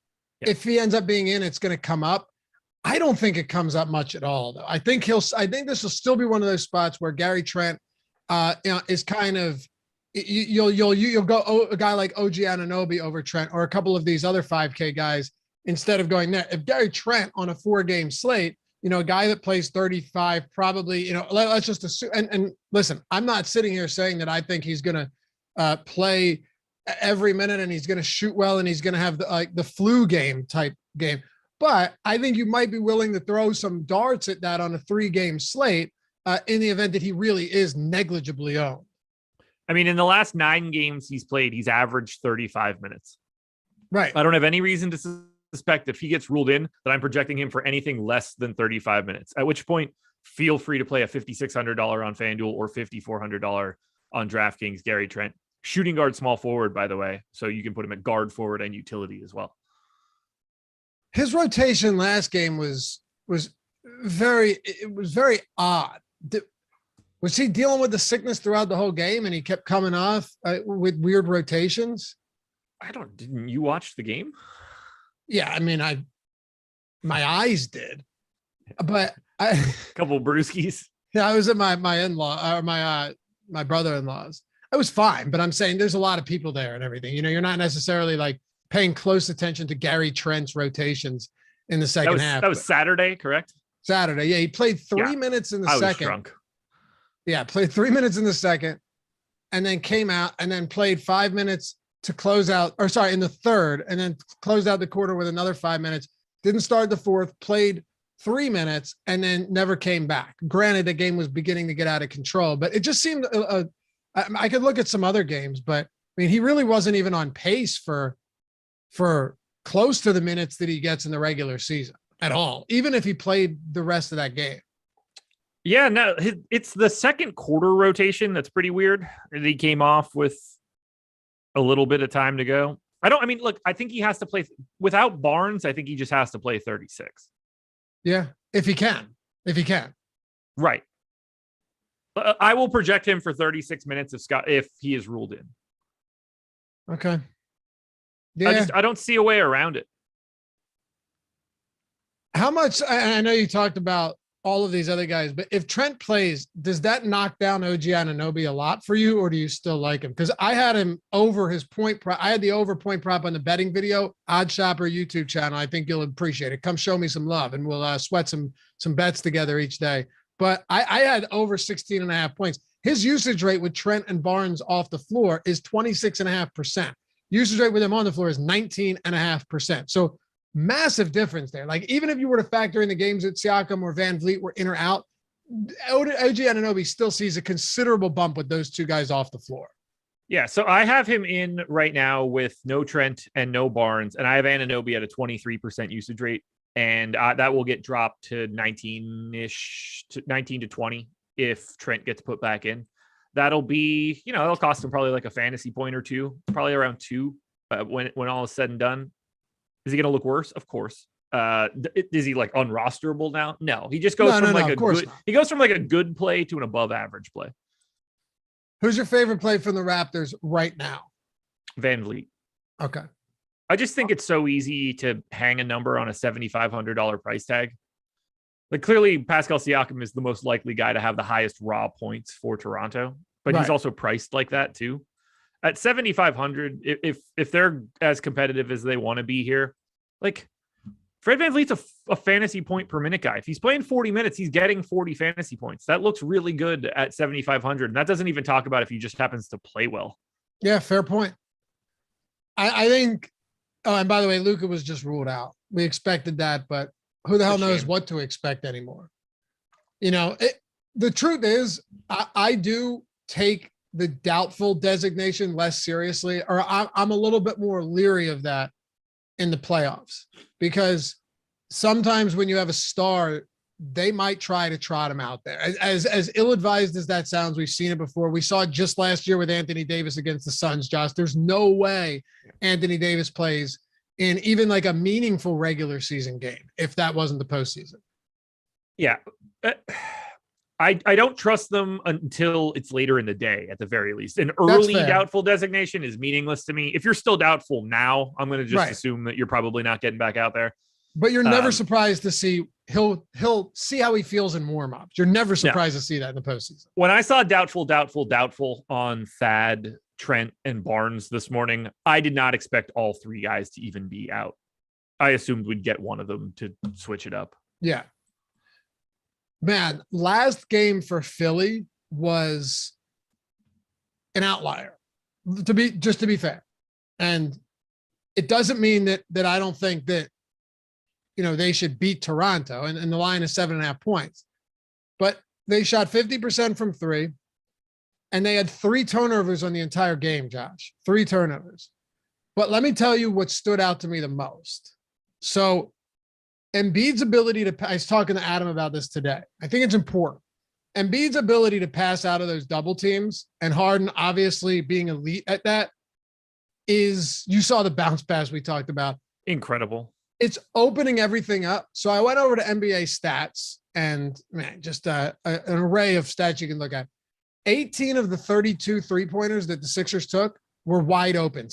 Yeah. If he ends up being in, it's going to come up. I don't think it comes up much at all, though. I think this will still be one of those spots where Gary Trent is kind of, you'll go a guy like OG Anunoby over Trent, or a couple of these other 5K guys instead of going there. If Gary Trent on a 4-game slate, a guy that plays 35, probably, let's just assume, and listen, I'm not sitting here saying that I think he's going to play every minute and he's going to shoot well and he's going to have the flu game type game. But I think you might be willing to throw some darts at that on a 3-game slate in the event that he really is negligibly owned. I mean, in the last 9 games he's played, he's averaged 35 minutes. Right. I don't have any reason to suspect if he gets ruled in that I'm projecting him for anything less than 35 minutes, at which point feel free to play a $5,600 on FanDuel or $5,400 on DraftKings, Gary Trent. Shooting guard, small forward, by the way. So you can put him at guard, forward, and utility as well. His rotation last game was very odd. Was he dealing with the sickness throughout the whole game and he kept coming off with weird rotations? Didn't you watch the game? Yeah. I mean, my eyes did, but a couple brewskis. Yeah. I was at my in-law or my brother-in-law's. I was fine, but I'm saying there's a lot of people there and everything, you're not necessarily like paying close attention to Gary Trent's rotations in the second half. That was Saturday, correct? Saturday. Yeah. He played 3 minutes in the second. I was drunk. Yeah, played 3 minutes in the second and then came out and then played 5 minutes to close out, in the third, and then closed out the quarter with another 5 minutes. Didn't start the fourth, played 3 minutes, and then never came back. Granted, the game was beginning to get out of control, but it just seemed I could look at some other games, but I mean, he really wasn't even on pace for close to the minutes that he gets in the regular season at all, even if he played the rest of that game. Yeah, no, it's the second quarter rotation that's pretty weird. He came off with a little bit of time to go. Look, I think he has to play without Barnes. I think he just has to play 36. Yeah, if he can. Right. I will project him for 36 minutes if he is ruled in. Okay. Yeah. I don't see a way around it. How much, I know you talked about all of these other guys, but if Trent plays, does that knock down OG Anunoby a lot for you, or do you still like him? Because I had him over his point prop. I had the over point prop on the betting video, Odd Shopper YouTube channel. I think you'll appreciate it. Come show me some love and we'll sweat some bets together each day. But I had over 16.5 points. His usage rate with Trent and Barnes off the floor is 26.5%. Usage rate with him on the floor is 19.5%. So massive difference there. Like, even if you were to factor in the games that Siakam or Van Vliet were in or out, OG Anunoby still sees a considerable bump with those two guys off the floor. Yeah, so I have him in right now with no Trent and no Barnes, and I have Anunoby at a 23% usage rate, and that will get dropped to 19 to 20 if Trent gets put back in. That'll be, it'll cost him probably like a fantasy point or two, probably around 2 when all is said and done. Is he going to look worse? Of course. Is he like unrosterable now? No, he just goes he goes from like a good play to an above average play. Who's your favorite play from the Raptors right now? Van Vliet. Okay. I just think it's so easy to hang a number on a $7,500 price tag. Like, clearly Pascal Siakam is the most likely guy to have the highest raw points for Toronto, but he's also priced like that too. At 7,500, if they're as competitive as they want to be here, like, Fred VanVleet's a fantasy point per minute guy. If he's playing 40 minutes, he's getting 40 fantasy points. That looks really good at 7,500. And that doesn't even talk about if he just happens to play well. Yeah, fair point. I think, and by the way, Luka was just ruled out. We expected that, but who the hell knows what to expect anymore? The truth is, I do take the doubtful designation less seriously, or I'm a little bit more leery of that in the playoffs, because sometimes when you have a star, they might try to trot him out there. As ill-advised as that sounds, we've seen it before. We saw it just last year with Anthony Davis against the Suns, Josh. There's no way Anthony Davis plays in even like a meaningful regular season game if that wasn't the postseason. Yeah. I don't trust them until it's later in the day, at the very least. An early doubtful designation is meaningless to me. If you're still doubtful now, I'm going to just assume that you're probably not getting back out there. But you're never surprised to see he'll see how he feels in warm-ups. You're never surprised to see that in the postseason. When I saw doubtful on Thad, Trent, and Barnes this morning, I did not expect all three guys to even be out. I assumed we'd get one of them to switch it up. Yeah. Man, last game for Philly was an outlier, to be fair. And it doesn't mean that I don't think that, they should beat Toronto, and the line is 7.5 points, but they shot 50% from three, and they had 3 turnovers on the entire game, Josh, 3 turnovers. But let me tell you what stood out to me the most. So Embiid's ability to, I was talking to Adam about this today. I think it's important. Embiid's ability to pass out of those double teams and Harden obviously being elite at that is, you saw the bounce pass we talked about. Incredible. It's opening everything up. So I went over to NBA stats and man, just an array of stats you can look at. 18 of the 32 3-pointers that the Sixers took were wide open.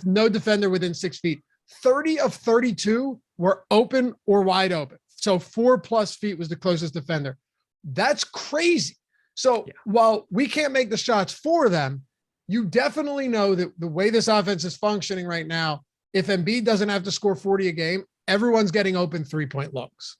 No defender within 6 feet. 30 of 32 were open or wide open. So 4+ feet was the closest defender. That's crazy. So while we can't make the shots for them, you definitely know that the way this offense is functioning right now, if Embiid doesn't have to score 40 a game, everyone's getting open 3-point looks.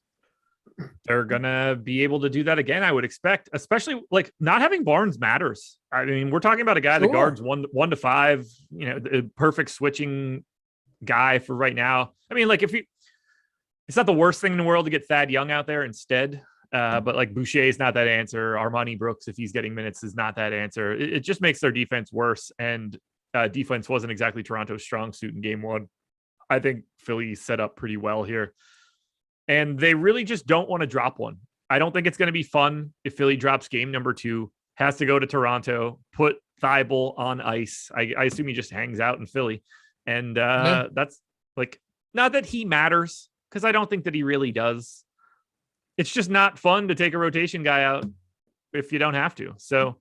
They're going to be able to do that again, I would expect, especially like not having Barnes matters. I mean, we're talking about a guy that guards 1 to 5, you know, the perfect switching guy for right now. I mean, like it's not the worst thing in the world to get Thad Young out there instead. But like Boucher is not that answer. Armani Brooks, if he's getting minutes, is not that answer. It just makes their defense worse. And defense wasn't exactly Toronto's strong suit in game 1. I think Philly set up pretty well here. And they really just don't want to drop one. I don't think it's going to be fun if Philly drops game number 2, has to go to Toronto, put Thibault on ice. I assume he just hangs out in Philly. And that's like, not that he matters, because I don't think that he really does. It's just not fun to take a rotation guy out if you don't have to. So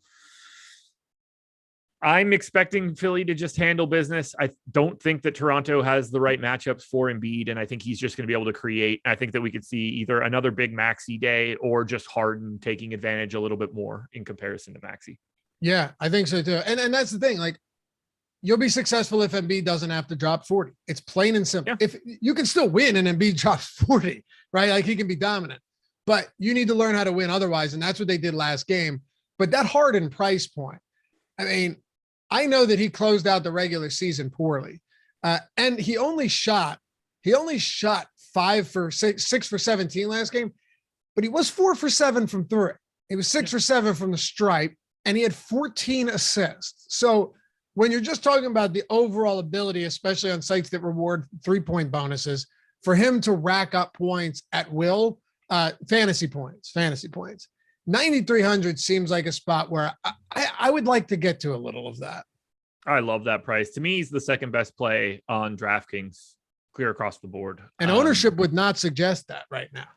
I'm expecting Philly to just handle business. I don't think that Toronto has the right matchups for Embiid, and I think he's just going to be able to create. I think that we could see either another big Maxey day or just Harden taking advantage a little bit more in comparison to Maxey. Yeah, I think so too. And that's the thing. Like, you'll be successful if Embiid doesn't have to drop 40. It's plain and simple. Yeah. If you can still win and Embiid drops 40, right? Like, he can be dominant. But you need to learn how to win otherwise, and that's what they did last game. But that Harden price point, I mean, I know that he closed out the regular season poorly, and he only shot 5 for 6 for 17 last game, but he was 4 for 7 from 3. He was 6 for 7 from the stripe, and he had 14 assists. So when you're just talking about the overall ability, especially on sites that reward 3-point bonuses, for him to rack up points at will. Fantasy points, 9,300 seems like a spot where I would like to get to a little of that. I love that price. To me, he's the second best play on DraftKings, clear across the board. And ownership would not suggest that right now.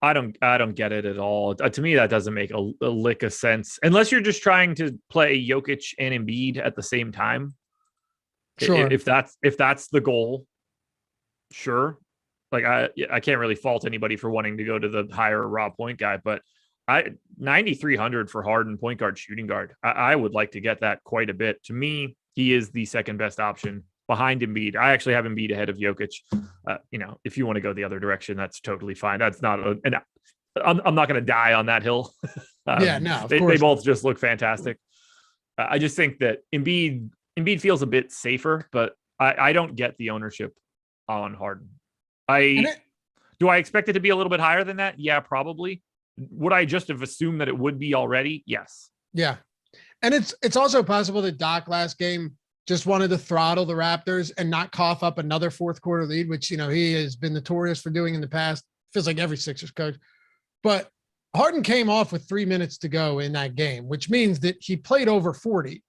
I don't get it at all. To me, that doesn't make a lick of sense unless you're just trying to play Jokic and Embiid at the same time. Sure. If that's the goal, sure. Like I can't really fault anybody for wanting to go to the higher raw point guy, but 9,300 for Harden point guard, shooting guard. I would like to get that quite a bit. To me, he is the second best option behind Embiid. I actually have Embiid ahead of Jokic. If you want to go the other direction, that's totally fine. That's not I'm not going to die on that hill. No, they both just look fantastic. I just think that Embiid feels a bit safer, but I don't get the ownership on Harden. Do I expect it to be a little bit higher than that? Yeah, probably. Would I just have assumed that it would be already? Yes. Yeah. And it's also possible that Doc last game just wanted to throttle the Raptors and not cough up another fourth quarter lead, which, he has been notorious for doing in the past. Feels like every Sixers coach. But Harden came off with 3 minutes to go in that game, which means that he played over 40.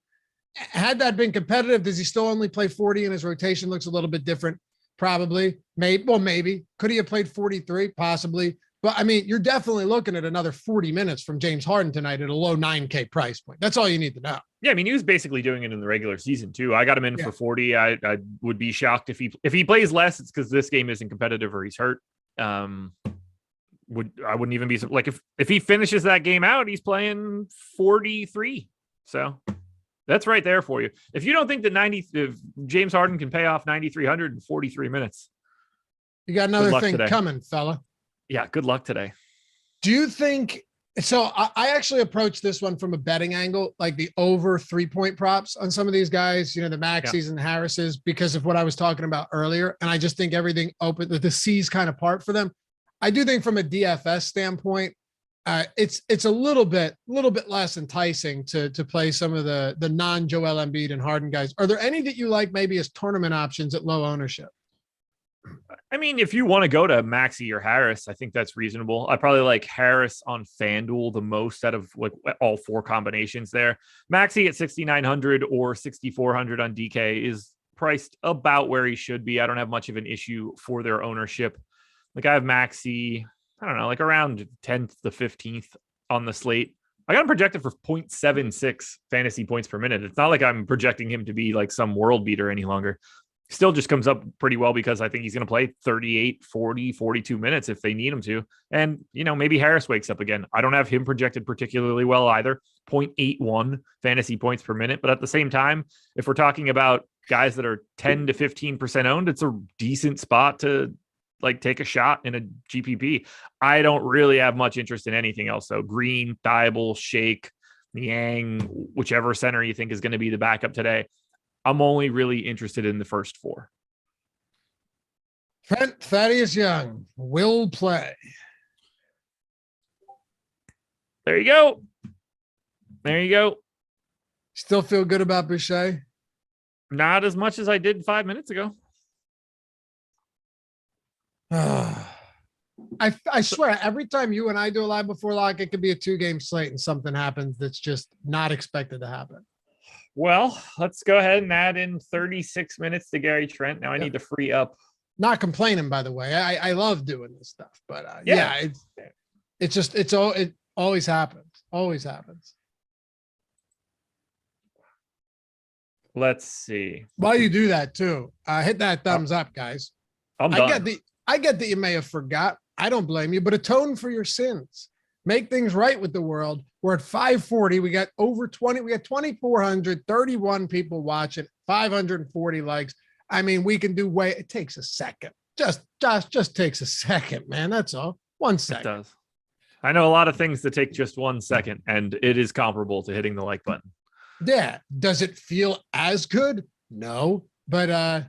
Had that been competitive, does he still only play 40 and his rotation looks a little bit different? Probably, maybe. Could he have played 43? Possibly. But I mean, you're definitely looking at another 40 minutes from James Harden tonight at a low 9K price point. That's all you need to know. Yeah, I mean, he was basically doing it in the regular season too. I got him in for 40. I would be shocked if he plays less. It's because this game isn't competitive or he's hurt. I wouldn't even be like if he finishes that game out, he's playing 43. So that's right there for you. If you don't think that if James Harden can pay off 9,300 in 43 minutes, you got another thing coming, fella. Yeah, good luck today. Do you think so? I actually approached this one from a betting angle, like the over 3-point props on some of these guys, the Maxies and the Harrises, because of what I was talking about earlier. And I just think everything open, the C's kind of part for them. I do think from a DFS standpoint, it's a little bit less enticing to play some of the non-Joel Embiid and Harden guys. Are there any that you like maybe as tournament options at low ownership? I mean, if you want to go to Maxey or Harris, I think that's reasonable. I probably like Harris on FanDuel the most out of like all four combinations there. Maxey at 6,900 or 6,400 on DK is priced about where he should be. I don't have much of an issue for their ownership. Like I have Maxey, I don't know, like around 10th to 15th on the slate. I got him projected for 0.76 fantasy points per minute. It's not like I'm projecting him to be like some world beater any longer. Still just comes up pretty well because I think he's going to play 38, 40, 42 minutes if they need him to. And, you know, maybe Harris wakes up again. I don't have him projected particularly well either. 0.81 fantasy points per minute. But at the same time, if we're talking about guys that are 10 to 15% owned, it's a decent spot to like take a shot in a GPP. I don't really have much interest in anything else. So Green, Thibault, Shake, Niang, whichever center you think is going to be the backup today. I'm only really interested in the first four. Trent Thaddeus Young will play. There you go. There you go. Still feel good about Boucher? Not as much as I did 5 minutes ago. I swear, every time you and I do a live before lock, it could be a 2-game slate and something happens that's just not expected to happen. Well, let's go ahead and add in 36 minutes to Gary Trent. Now I need to free up. Not complaining, by the way. I love doing this stuff, but yeah, it always happens. Always happens. Let's see. While you do that too, hit that thumbs up, guys. I'm done. I get that you may have forgot. I don't blame you, but atone for your sins. Make things right with the world. We're at 540. We got over 20. We got 2,431 people watching, 540 likes. I mean, we can do way. It takes a second. Just takes a second, man. That's all. 1 second. It does. I know a lot of things that take just 1 second, and it is comparable to hitting the like button. Yeah. Does it feel as good? No, but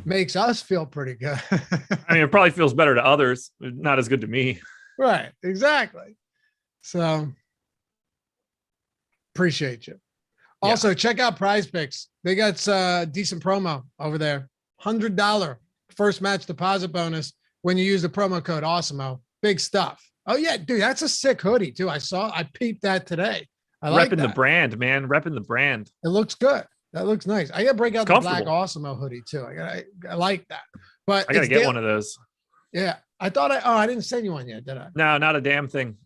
makes us feel pretty good. I mean, it probably feels better to others. Not as good to me. Right. Exactly. So appreciate you. Also, check out Prize Picks. They got decent promo over there. $100 first match deposit bonus when you use the promo code Awesemo. Big stuff. Oh yeah, dude, that's a sick hoodie too. I peeped that today. I like repping the brand, man. Repping the brand. It looks good. That looks nice. I gotta break out the black Awesemo hoodie too. I like that. But I gotta get one of those. Yeah, I thought I didn't send you one yet, did I? No, not a damn thing.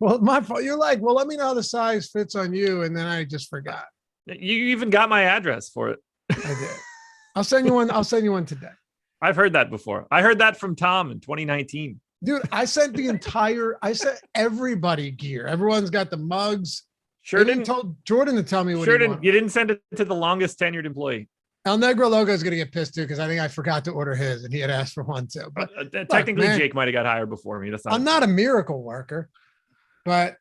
Well, my fault. You're like, well, let me know how the size fits on you, and then I just forgot. You even got my address for it. I did. I'll send you one. I'll send you one today. I've heard that before. I heard that from Tom in 2019. Dude, I sent everybody gear. Everyone's got the mugs. Sure didn't told Jordan to tell me what he wanted. You didn't send it to the longest tenured employee. El Negro Logo is going to get pissed too because I think I forgot to order his, and he had asked for one too. But technically, Jake might have got hired before me. I'm not a miracle worker, but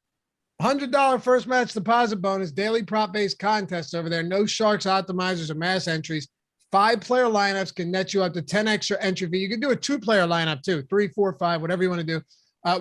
$100 first match deposit bonus, daily prop based contests over there. No sharks, optimizers, or mass entries. 5-player lineups can net you up to 10 extra entry fee. You can do a 2-player lineup too, 3, 4, 5, whatever you want to do.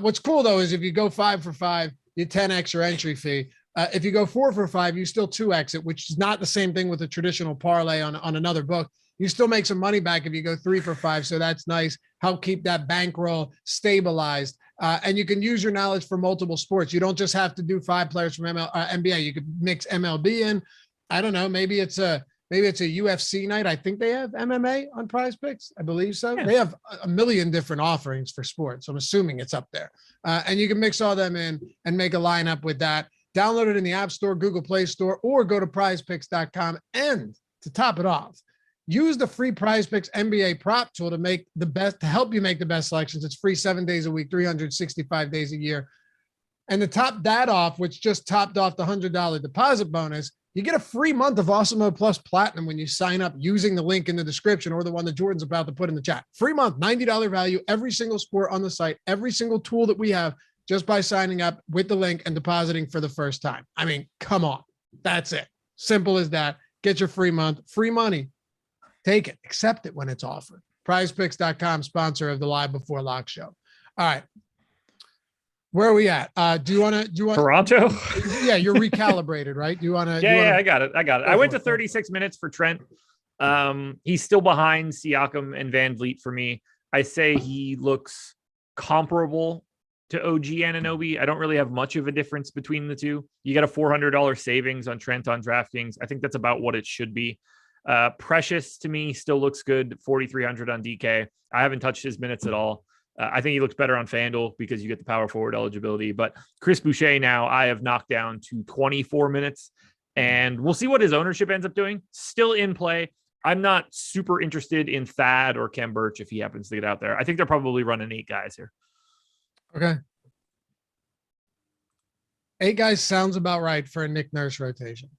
What's cool though is if you go 5 for 5, you 10 extra entry fee. If you go 4 for 5, you still 2x it, which is not the same thing with a traditional parlay on another book. You still make some money back if you go 3 for 5. So that's nice. Help keep that bankroll stabilized. And you can use your knowledge for multiple sports. You don't just have to do 5 players from NBA. You could mix MLB in. I don't know. Maybe it's a UFC night. I think they have MMA on Prize Picks. I believe so. Yeah. They have a million different offerings for sports. So I'm assuming it's up there. And you can mix all them in and make a lineup with that. Download it in the App Store, Google Play Store, or go to prizepicks.com. And to top it off, use the free Prize Picks NBA prop tool to help you make the best selections. It's free 7 days a week, 365 days a year. And to top that off, which just topped off the $100 deposit bonus, you get a free month of Awesemo Plus Platinum when you sign up using the link in the description or the one that Jordan's about to put in the chat. Free month, $90 value, every single sport on the site, every single tool that we have just by signing up with the link and depositing for the first time. I mean, come on. That's it. Simple as that. Get your free month, free money. Take it. Accept it when it's offered. PrizePicks.com, sponsor of the Live Before Lock show. All right. Where are we at? Do you want Toronto? Yeah, you're recalibrated, right? Do you want to? Yeah, I got it. I went to 36 minutes for Trent. He's still behind Siakam and Van Vliet for me. I say he looks comparable to OG Anunoby. I don't really have much of a difference between the two. You get a $400 savings on Trent on DraftKings. I think that's about what it should be. Precious to me still looks good. 4,300 on DK. I haven't touched his minutes at all. I think he looks better on FanDuel because you get the power forward eligibility. But Chris Boucher now I have knocked down to 24 minutes. And we'll see what his ownership ends up doing. Still in play. I'm not super interested in Thad or Kem Birch if he happens to get out there. I think they're probably running 8 guys here. Okay. 8 guys sounds about right for a Nick Nurse rotation.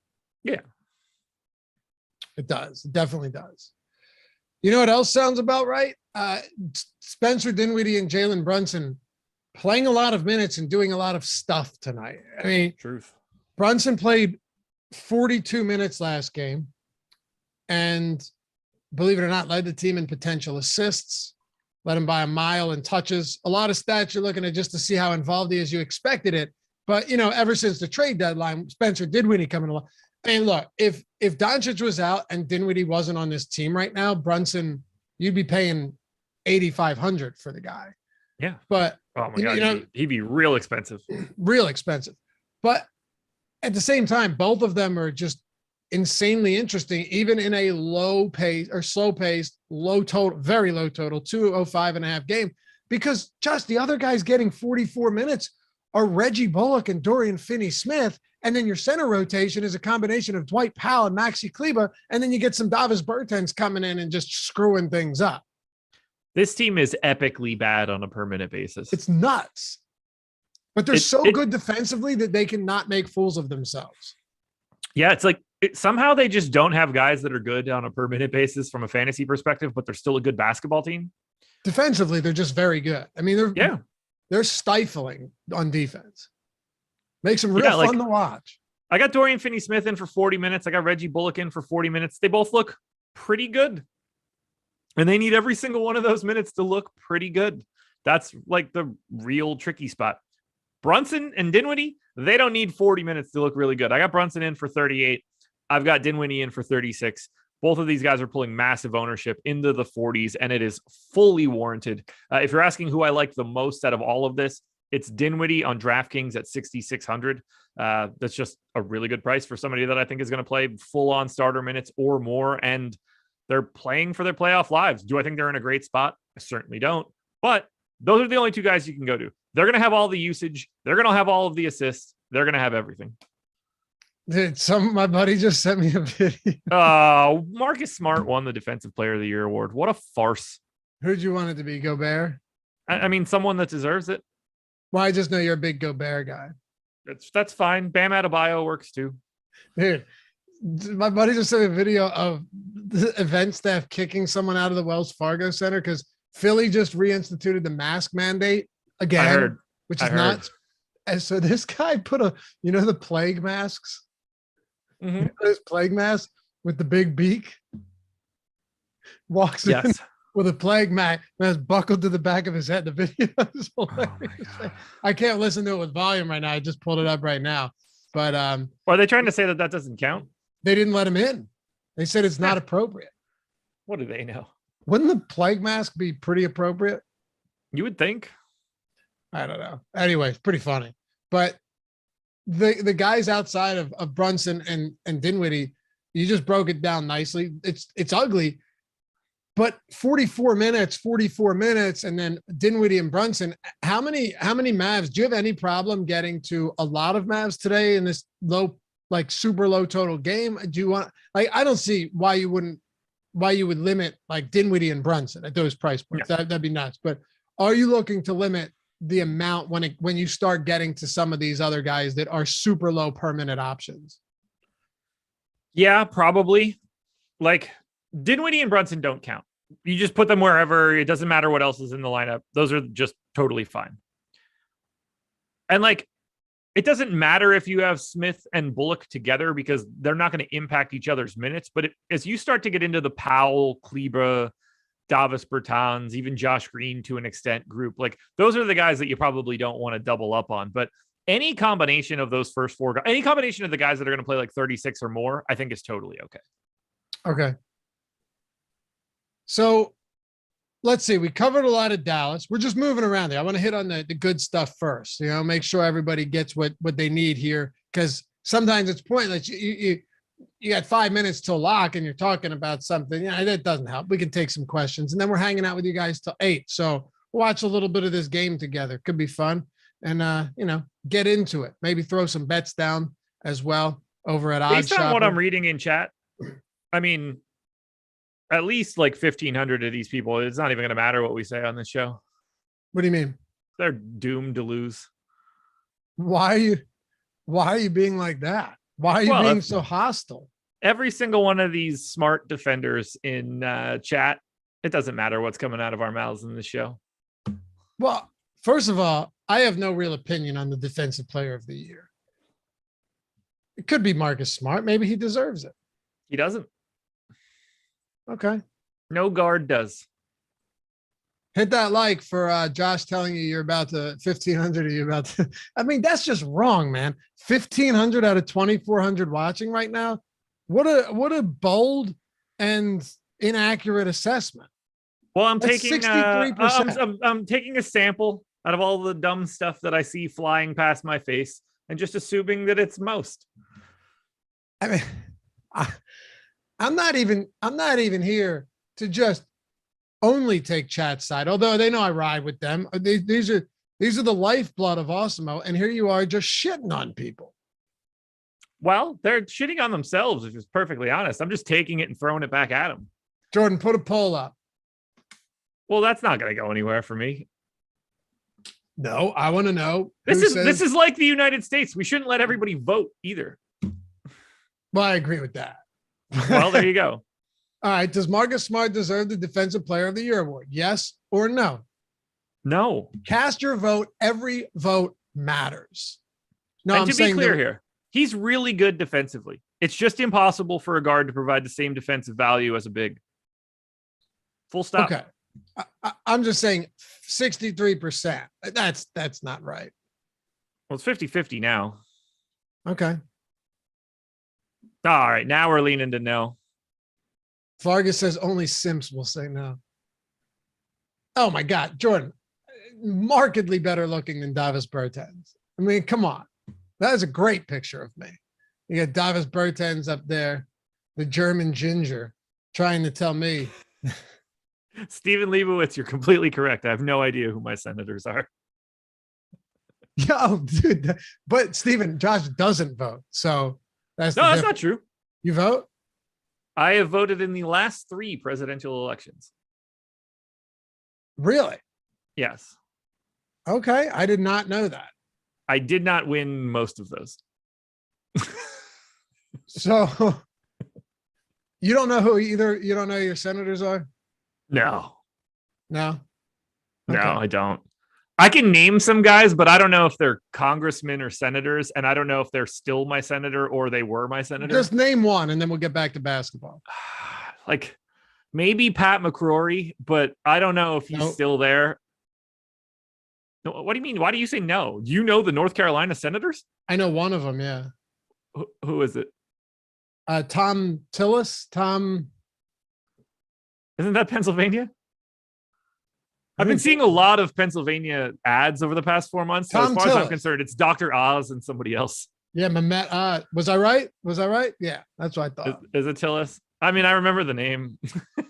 Yeah. It does. It definitely does. You know what else sounds about right? Spencer Dinwiddie and Jalen Brunson playing a lot of minutes and doing a lot of stuff tonight. I mean, truth. Brunson played 42 minutes last game and, believe it or not, led the team in potential assists, led him by a mile in touches. A lot of stats you're looking at just to see how involved he is. You expected it. But, ever since the trade deadline, Spencer Dinwiddie coming along. I mean, look, if Doncic was out and Dinwiddie wasn't on this team right now, Brunson, you'd be paying $8,500 for the guy. Yeah. But, oh my God, he'd be real expensive. Real expensive. But at the same time, both of them are just insanely interesting, even in a low pace or slow paced, low total, very low total, 205.5 game, because just the other guys getting 44 minutes are Reggie Bullock and Dorian Finney Smith. And then your center rotation is a combination of Dwight Powell and Maxi Kleber. And then you get some Davis Bertans coming in and just screwing things up. This team is epically bad on a per minute basis. It's nuts. But they're so good defensively that they can not make fools of themselves. Yeah, it's like somehow they just don't have guys that are good on a per minute basis from a fantasy perspective, but they're still a good basketball team. Defensively, they're just very good. I mean, they're stifling on defense. Makes them real fun to watch. I got Dorian Finney-Smith in for 40 minutes. I got Reggie Bullock in for 40 minutes. They both look pretty good. And they need every single one of those minutes to look pretty good. That's like the real tricky spot. Brunson and Dinwiddie, they don't need 40 minutes to look really good. I got Brunson in for 38. I've got Dinwiddie in for 36. Both of these guys are pulling massive ownership into the 40s, and it is fully warranted. If you're asking who I like the most out of all of this, it's Dinwiddie on DraftKings at 6,600. That's just a really good price for somebody that I think is going to play full-on starter minutes or more, and they're playing for their playoff lives. Do I think they're in a great spot? I certainly don't. But those are the only 2 guys you can go to. They're going to have all the usage. They're going to have all of the assists. They're going to have everything. Dude, my buddy just sent me a video. Marcus Smart won the Defensive Player of the Year award. What a farce. Who'd you want it to be, Gobert? I mean, someone that deserves it. Well, I just know you're a big Gobert guy. That's fine. Bam Adebayo works too. Dude, my buddy just sent a video of the event staff kicking someone out of the Wells Fargo Center because Philly just reinstituted the mask mandate again, which is nuts. And so this guy put the plague masks. Mm-hmm. His plague mask with the big beak. Walks in with a plague mask buckled to the back of his head. The video is hilarious. I can't listen to it with volume right now. I just pulled it up right now. But are they trying to say that doesn't count? They didn't let him in. They said it's not appropriate. What do they know? Wouldn't the plague mask be pretty appropriate? You would think. I don't know. Anyway, it's pretty funny. But the guys outside of Brunson and Dinwiddie, you just broke it down nicely. It's ugly, but 44 minutes, and then Dinwiddie and Brunson. How many Mavs? Do you have any problem getting to a lot of Mavs today in this super low total game? Do you want I don't see why you would limit like Dinwiddie and Brunson at those price points. Yeah. That'd be nuts. But are you looking to limit the amount when you start getting to some of these other guys that are super low per minute options? Yeah, probably. Like Dinwiddie and Brunson don't count. You just put them wherever. It doesn't matter what else is in the lineup. Those are just totally fine. And it doesn't matter if you have Smith and Bullock together because they're not going to impact each other's minutes. But as you start to get into the Powell, Kleber, Davis Bertans, even Josh Green to an extent group, those are the guys that you probably don't want to double up on. But any combination of those first 4 guys, any combination of the guys that are going to play 36 or more, I think is totally okay. Okay. So let's see. We covered a lot of Dallas. We're just moving around there. I want to hit on the good stuff first. Make sure everybody gets what they need here, because sometimes it's pointless. You got 5 minutes till lock and you're talking about something. That doesn't help. We can take some questions, and then we're hanging out with you guys till 8. So we'll watch a little bit of this game together. Could be fun, and get into it. Maybe throw some bets down as well over at Odds Based on what I'm reading in chat, I mean, at least like 1,500 of these people, it's not even going to matter what we say on this show. What do you mean? They're doomed to lose. Why are you being like that? Why are you being so hostile? Every single one of these smart defenders in chat, it doesn't matter what's coming out of our mouths in this show. Well, first of all, I have no real opinion on the defensive player of the year. It could be Marcus Smart. Maybe he deserves it. He doesn't. Okay. No guard does. Hit that like for Josh telling you you're about to 1,500. Are you about to? I mean, that's just wrong, man. 1,500 out of 2,400 watching right now. What a bold and inaccurate assessment. Well, I'm That's taking 63%. I'm taking a sample out of all the dumb stuff that I see flying past my face and just assuming that it's most. I mean, I'm not even here to just only take chat side, although they know I ride with them. These are the lifeblood of Awesemo, and here you are just shitting on people. Well, they're shitting on themselves, if it's perfectly honest. I'm just taking it and throwing it back at them. Jordan, put a poll up. Well, that's not going to go anywhere for me. No, I want to know. This is like the United States. We shouldn't let everybody vote either. Well, I agree with that. Well, there you go. All right. Does Marcus Smart deserve the Defensive Player of the Year award? Yes or no? No. Cast your vote. Every vote matters. No, and I'm to saying be clear here, he's really good defensively. It's just impossible for a guard to provide the same defensive value as a big. Full stop. Okay. I'm just saying 63%. That's not right. Well, it's 50-50 now. Okay. All right. Now we're leaning to no. Vargas says only simps will say no. Oh my God, Jordan, markedly better looking than Davis Bertans. I mean, come on. That is a great picture of me. You got Davis Bertans up there, the German ginger, trying to tell me. Stephen Leibowitz, you're completely correct. I have no idea who my senators are. Yo, dude. But Stephen, Josh doesn't vote. So that's not true. You vote? I have voted in the last 3 presidential elections. Really? Yes. Okay. I did not know that. I did not win most of those. So you don't know who you don't know who your senators are? No. No? Okay. No, I don't. I can name some guys, but I don't know if they're congressmen or senators, and I don't know if they're still my senator or they were my senator. Just name one, and then we'll get back to basketball. Like maybe Pat McCrory, but I don't know if he's still there. No, what do you mean? Why do you say no? Do you know the North Carolina Senators? I know one of them, yeah. Who is it? Tom Tillis. Tom. Isn't that Pennsylvania? I've been seeing a lot of Pennsylvania ads over the past 4 months. So as far as I'm concerned, it's Dr. Oz and somebody else. Yeah, Mehmet. Was I right? Was I right? Yeah, that's what I thought. Is it Tillis? I mean, I remember the name. All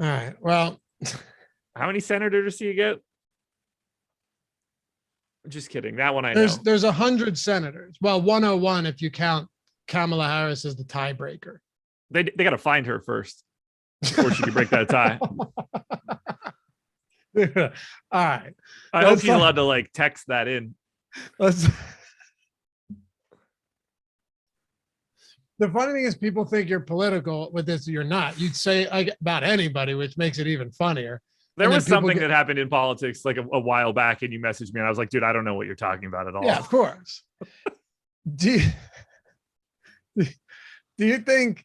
right. Well, how many senators do you get? Just kidding. That one I know. There's 100 senators. Well, 101 if you count Kamala Harris as the tiebreaker. They got to find her first before she can break that tie. All right. I hope she's allowed to like text that in. The funny thing is people think you're political with this. You're not. You'd say about anybody, which makes it even funnier. There was something that happened in politics like a while back, and you messaged me, and I was like, dude, I don't know what you're talking about at all. Yeah, of course. Do you think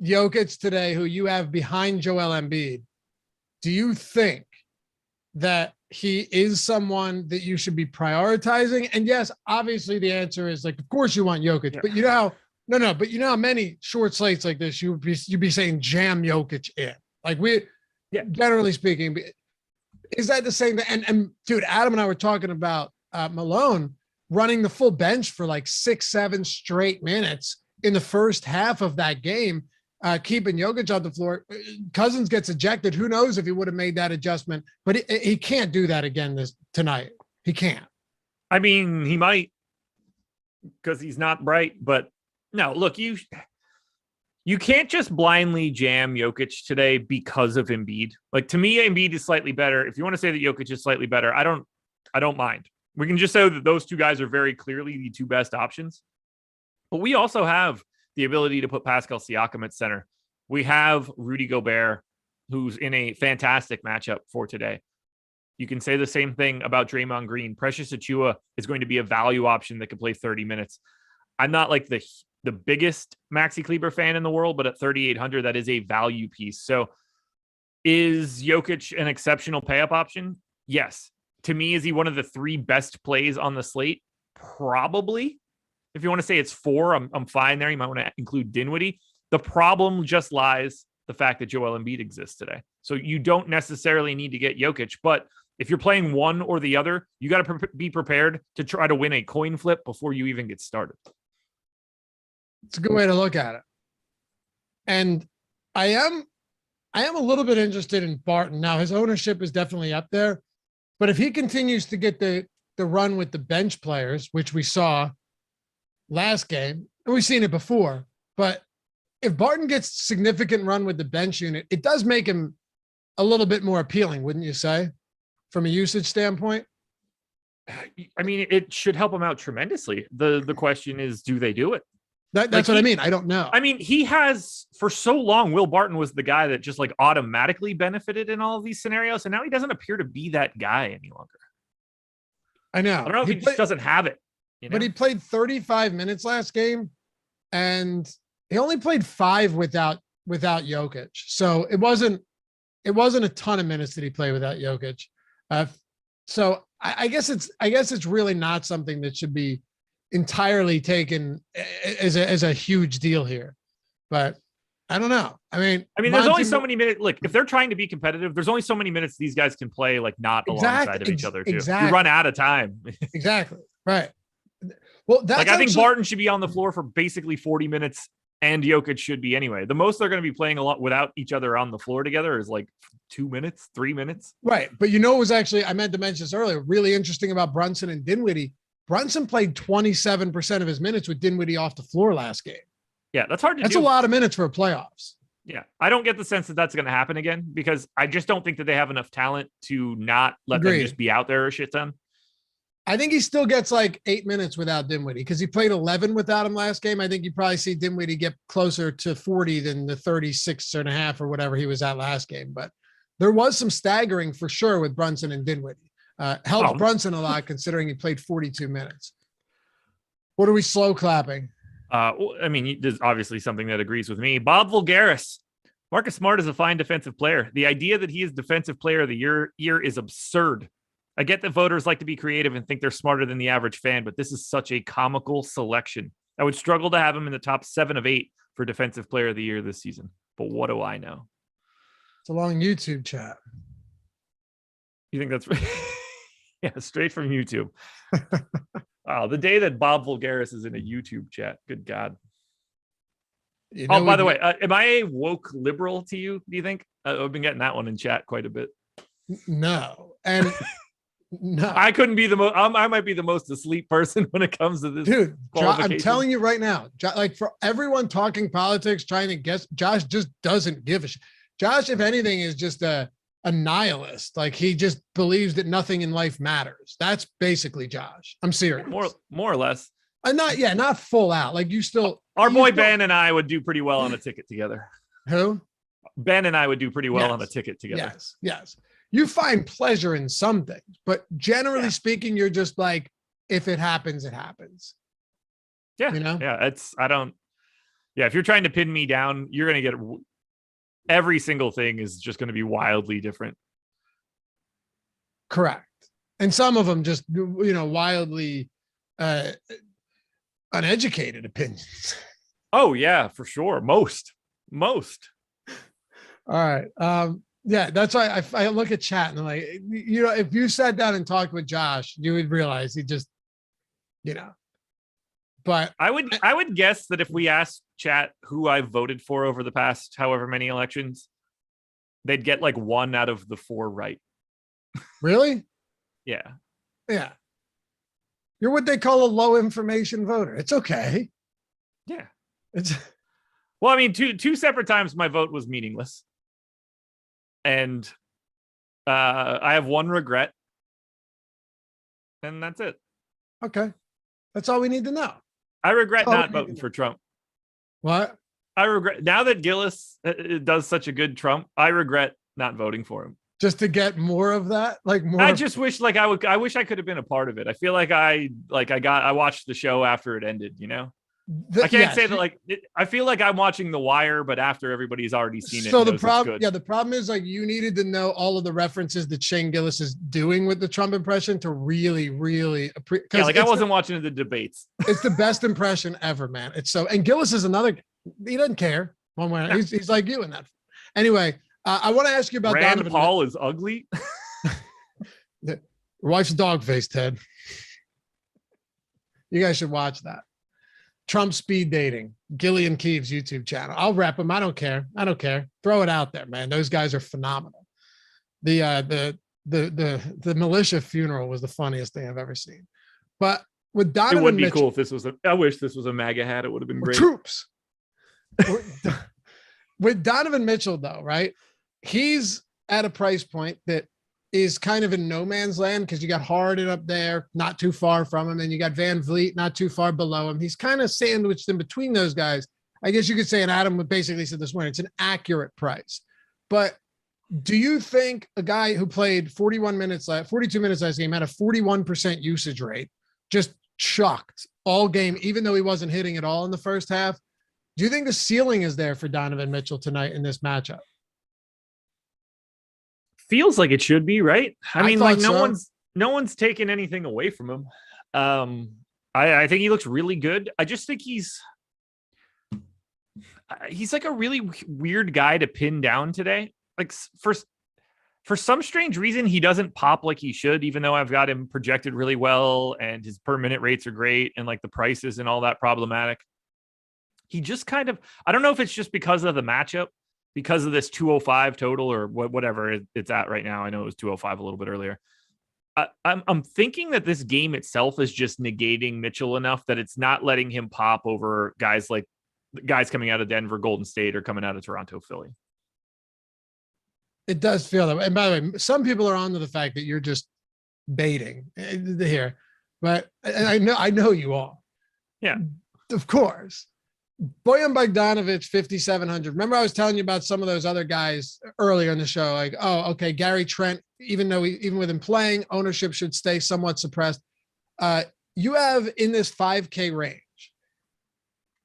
Jokic today, who you have behind Joel Embiid, do you think that he is someone that you should be prioritizing? And yes, obviously the answer is like, of course you want Jokic, but you know how No, but you know how many short slates like this you'd be saying jam Jokic in. Like generally speaking, is that the same thing? And dude, Adam and I were talking about Malone running the full bench for like 6-7 straight minutes in the first half of that game, keeping Jokic on the floor. Cousins gets ejected. Who knows if he would have made that adjustment, but he can't do that again tonight. He can't. I mean, he might, because he's not bright, but no, look, you can't just blindly jam Jokic today because of Embiid. Like, to me, Embiid is slightly better. If you want to say that Jokic is slightly better, I don't mind. We can just say that those two guys are very clearly the two best options. But we also have the ability to put Pascal Siakam at center. We have Rudy Gobert, who's in a fantastic matchup for today. You can say the same thing about Draymond Green. Precious Achiuwa is going to be a value option that can play 30 minutes. I'm not like the biggest Maxi Kleber fan in the world, but at 3,800, that is a value piece. So is Jokic an exceptional pay-up option? Yes. To me, is he one of the 3 best plays on the slate? Probably. If you want to say it's 4, I'm fine there. You might want to include Dinwiddie. The problem just lies the fact that Joel Embiid exists today. So you don't necessarily need to get Jokic, but if you're playing one or the other, you got to be prepared to try to win a coin flip before you even get started. It's a good way to look at it. And I am a little bit interested in Barton. Now, his ownership is definitely up there, but if he continues to get the run with the bench players, which we saw last game, and we've seen it before, but if Barton gets significant run with the bench unit, it does make him a little bit more appealing, wouldn't you say, from a usage standpoint? I mean, it should help him out tremendously. The question is, do they do it? That's what I mean. I don't know. I mean, he has for so long, Will Barton was the guy that just like automatically benefited in all of these scenarios. And now he doesn't appear to be that guy any longer. I know. I don't know if he just doesn't have it. You know? But he played 35 minutes last game and he only played 5 without Jokic. So it wasn't a ton of minutes that he played without Jokic. So I guess it's really not something that should be entirely taken as a huge deal here, but I don't know. I mean, there's only so many minutes. Look, if they're trying to be competitive, there's only so many minutes these guys can play, like not alongside of each other too. Exactly. You run out of time. Exactly. Right. Well, that's like, I think Barton should be on the floor for basically 40 minutes and Jokic should be anyway. The most they're going to be playing a lot without each other on the floor together is like 2 minutes, 3 minutes. Right. But you know, it was actually, I meant to mention this earlier, really interesting about Brunson and Dinwiddie. Brunson played 27% of his minutes with Dinwiddie off the floor last game. Yeah, that's hard to do. That's a lot of minutes for playoffs. Yeah, I don't get the sense that that's going to happen again because I just don't think that they have enough talent to not let them just be out there a shit ton. I think he still gets like 8 minutes without Dinwiddie because he played 11 without him last game. I think you probably see Dinwiddie get closer to 40 than the 36.5 or whatever he was at last game. But there was some staggering for sure with Brunson and Dinwiddie. Helped Brunson a lot considering he played 42 minutes. What are we slow clapping? I mean, there's obviously something that agrees with me. Bob Vulgaris. Marcus Smart is a fine defensive player. The idea that he is defensive player of the year is absurd. I get that voters like to be creative and think they're smarter than the average fan, but this is such a comical selection. I would struggle to have him in the top 7 of 8 for defensive player of the year this season. But what do I know? It's a long YouTube chat. You think that's yeah, straight from YouTube. Wow, the day that Bob Vulgaris is in a YouTube chat. Good God. You know, by the way, am I a woke liberal to you, do you think? I've been getting that one in chat quite a bit. No. And no. I couldn't be the most, I might be the most asleep person when it comes to this. Dude, I'm telling you right now, like for everyone talking politics, trying to guess, Josh just doesn't give a shit. Josh, if anything, is just a nihilist. Like he just believes that nothing in life matters. That's basically Josh. I'm serious. More or less. Not full out. Like you still. Our boy Ben and I would do pretty well on a ticket together. Who? Ben and I would do pretty well on a ticket together. Yes. You find pleasure in some things, but generally speaking, you're just like, if it happens, it happens. Yeah. You know? Yeah. If you're trying to pin me down, you're going to get every single thing is just going to be wildly different. Correct. And some of them just, wildly uneducated opinions. Oh yeah, for sure. Most. All right. Yeah, that's why I look at chat and I'm like, if you sat down and talked with Josh, you would realize he just, but I would guess that if we asked chat who I voted for over the past however many elections, they'd get like 1 out of the 4 right. Really? Yeah. Yeah. You're what they call a low information voter. It's okay. Yeah. It's well, I mean, two separate times my vote was meaningless. And I have one regret. And that's it. Okay. That's all we need to know. I regret not voting for Trump. What? I regret now that Gillis does such a good Trump. I regret not voting for him. Just to get more of that, like more. I just wish, like I wish I could have been a part of it. I feel like I watched the show after it ended. I can't say that. Like I feel like I'm watching The Wire, but after everybody's already seen it. So the problem, the problem is like you needed to know all of the references that Shane Gillis is doing with the Trump impression to really, really appreciate. Yeah, like I wasn't watching the debates. It's the best impression ever, man. It's so, and Gillis is another. He doesn't care one way. Yeah. He's like you in that. Anyway, I want to ask you about Rand Donovan. Paul is ugly. Your wife's dog face, Ted. You guys should watch that. Trump speed dating, Gillian Keeves YouTube channel. I'll rep them. I don't care. Throw it out there, man. Those guys are phenomenal. The militia funeral was the funniest thing I've ever seen. But with Donovan, it would be cool if this was I wish this was a MAGA hat. It would have been great. Troops. With Donovan Mitchell, though, right? He's at a price point that is kind of in no man's land because you got Harden up there, not too far from him, and you got Van Vliet not too far below him. He's kind of sandwiched in between those guys. I guess you could say, and Adam basically said this morning, it's an accurate price. But do you think a guy who played 42 minutes last game had a 41% usage rate, just chucked all game, even though he wasn't hitting at all in the first half? Do you think the ceiling is there for Donovan Mitchell tonight in this matchup? Feels like it should be, right? I mean, like no one's taking anything away from him. I think he looks really good. I just think he's like a really weird guy to pin down today. Like for some strange reason, he doesn't pop like he should, even though I've got him projected really well and his per minute rates are great and like the price isn't all that problematic. He just kind of, I don't know if it's just because of the matchup, because of this 205 total or whatever it's at right now. I know it was 205 a little bit earlier. I'm thinking that this game itself is just negating Mitchell enough that it's not letting him pop over guys coming out of Denver, Golden State, or coming out of Toronto, Philly. It does feel that way. And by the way, some people are on to the fact that you're just baiting here, but I know you are. Yeah, of course. Bojan Bogdanovic, 5,700. Remember I was telling you about some of those other guys earlier in the show, like, oh, okay, Gary Trent, even with him playing, ownership should stay somewhat suppressed. You have in this 5K range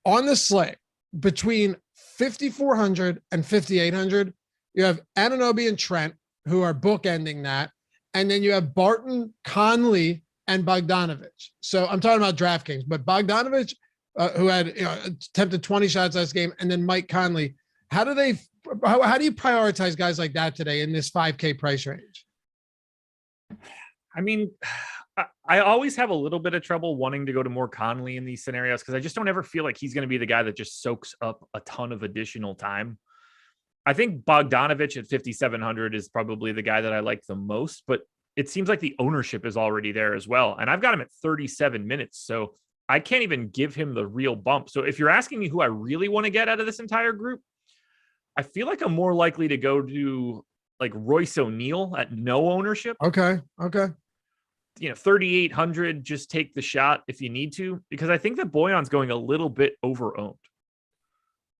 on the slate between 5,400 and 5,800, you have Anunoby and Trent, who are bookending that. And then you have Barton, Conley, and Bogdanovic. So I'm talking about DraftKings, but Bogdanovic, who had attempted 20 shots last game, and then Mike Conley. How do you prioritize guys like that today in this 5K price range? I mean, I always have a little bit of trouble wanting to go to more Conley in these scenarios because I just don't ever feel like he's going to be the guy that just soaks up a ton of additional time. I think Bogdanovic at 5,700 is probably the guy that I like the most, but it seems like the ownership is already there as well. And I've got him at 37 minutes. So I can't even give him the real bump. So if you're asking me who I really want to get out of this entire group, I feel like I'm more likely to go to like Royce O'Neal at no ownership. Okay. 3,800, just take the shot if you need to, because I think that Bojan's going a little bit over-owned.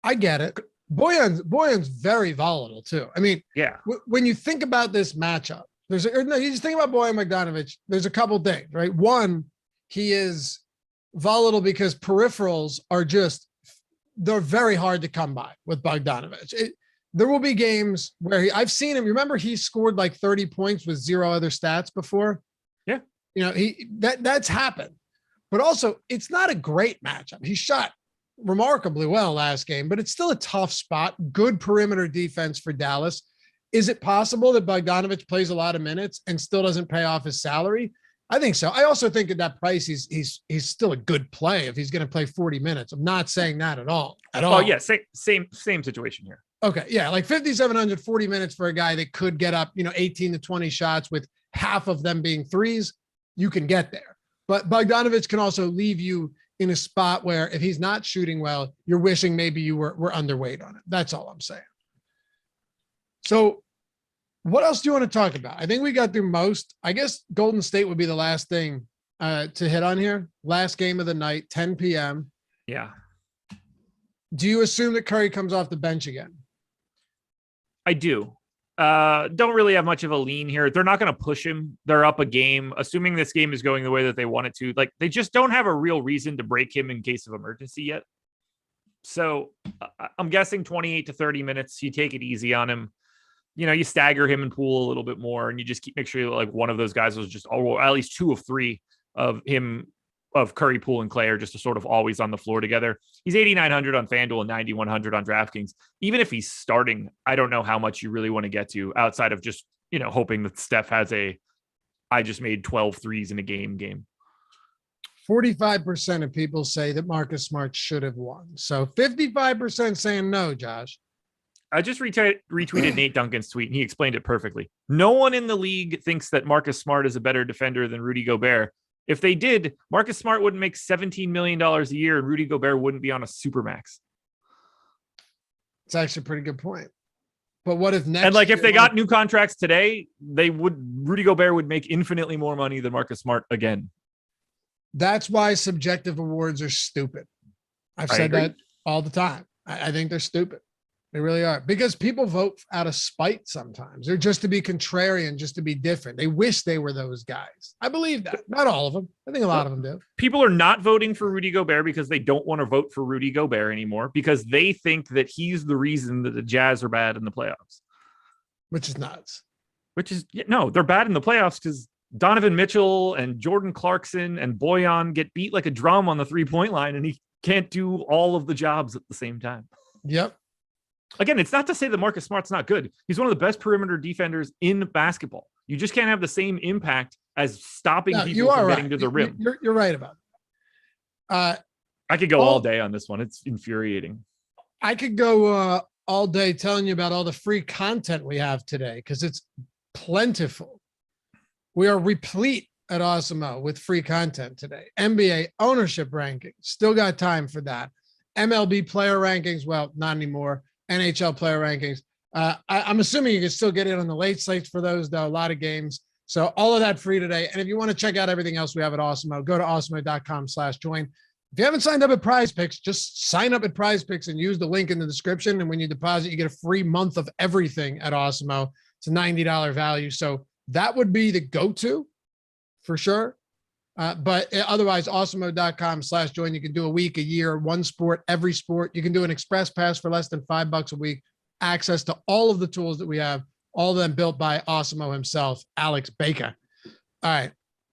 I get it. Bojan's very volatile too. I mean, yeah. When you think about this matchup, you just think about Bojan Bogdanovic, there's a couple things, right? One, he is volatile because peripherals are they're very hard to come by with Bogdanovic. There will be games where I've seen him. Remember, he scored like 30 points with zero other stats before. Yeah. That's happened, but also it's not a great matchup. He shot remarkably well last game, but it's still a tough spot. Good perimeter defense for Dallas. Is it possible that Bogdanovic plays a lot of minutes and still doesn't pay off his salary? I think so. I also think at that price, he's still a good play if he's going to play 40 minutes. I'm not saying that at all. Oh yeah, same situation here. Okay, yeah, like 5,700, 40 minutes for a guy that could get up, 18 to 20 shots with half of them being threes. You can get there, but Bogdanovic can also leave you in a spot where if he's not shooting well, you're wishing maybe you were underweight on it. That's all I'm saying. So what else do you want to talk about? I think we got through most. I guess Golden State would be the last thing to hit on here. Last game of the night, 10 p.m. Yeah. Do you assume that Curry comes off the bench again? I do. Don't really have much of a lean here. They're not going to push him. They're up a game. Assuming this game is going the way that they want it to, like they just don't have a real reason to break him in case of emergency yet. So I'm guessing 28 to 30 minutes. You take it easy on him. You stagger him and pool a little bit more, and you just make sure like one of those guys was just, or at least 2 of 3 of Curry, Poole, and Clay are just sort of always on the floor together. He's 8,900 on FanDuel and 9,100 on DraftKings. Even if he's starting, I don't know how much you really want to get to outside of just, hoping that Steph has I just made 12 threes in a game. 45% of people say that Marcus Smart should have won. So 55% saying no, Josh. I just retweeted Nate Duncan's tweet, and he explained it perfectly. No one in the league thinks that Marcus Smart is a better defender than Rudy Gobert. If they did, Marcus Smart wouldn't make $17 million a year, and Rudy Gobert wouldn't be on a supermax. It's actually a pretty good point. But what if next? And if they got new contracts today, Rudy Gobert would make infinitely more money than Marcus Smart again. That's why subjective awards are stupid. I've said that all the time. I think they're stupid. They really are, because people vote out of spite sometimes. They're just to be contrarian, just to be different. They wish they were those guys. I believe that. Not all of them. I think a lot of them do. People are not voting for Rudy Gobert because they don't want to vote for Rudy Gobert anymore, because they think that he's the reason that the Jazz are bad in the playoffs. Which is nuts. No, they're bad in the playoffs because Donovan Mitchell and Jordan Clarkson and Bojan get beat like a drum on the 3-point line, and he can't do all of the jobs at the same time. Yep. Again, it's not to say that Marcus Smart's not good. He's one of the best perimeter defenders in basketball. You just can't have the same impact as stopping people from getting to the rim. You're right about it. I could go all day on this one. It's infuriating. I could go all day telling you about all the free content we have today, because it's plentiful. We are replete at Awesemo with free content today. NBA ownership rankings, still got time for that. MLB player rankings, well, not anymore. NHL player rankings. I'm assuming you can still get in on the late slates for those, though. A lot of games. So all of that free today. And if you want to check out everything else we have at Awesemo, go to awesemo.com/join. If you haven't signed up at Prize Picks, just sign up at Prize Picks and use the link in the description. And when you deposit, you get a free month of everything at Awesemo. It's a $90 value. So that would be the go-to for sure. But otherwise, awesemo.com/join. You can do a week, a year, one sport, every sport. You can do an express pass for less than $5 a week. Access to all of the tools that we have, all of them built by Awesemo himself, Alex Baker. All right.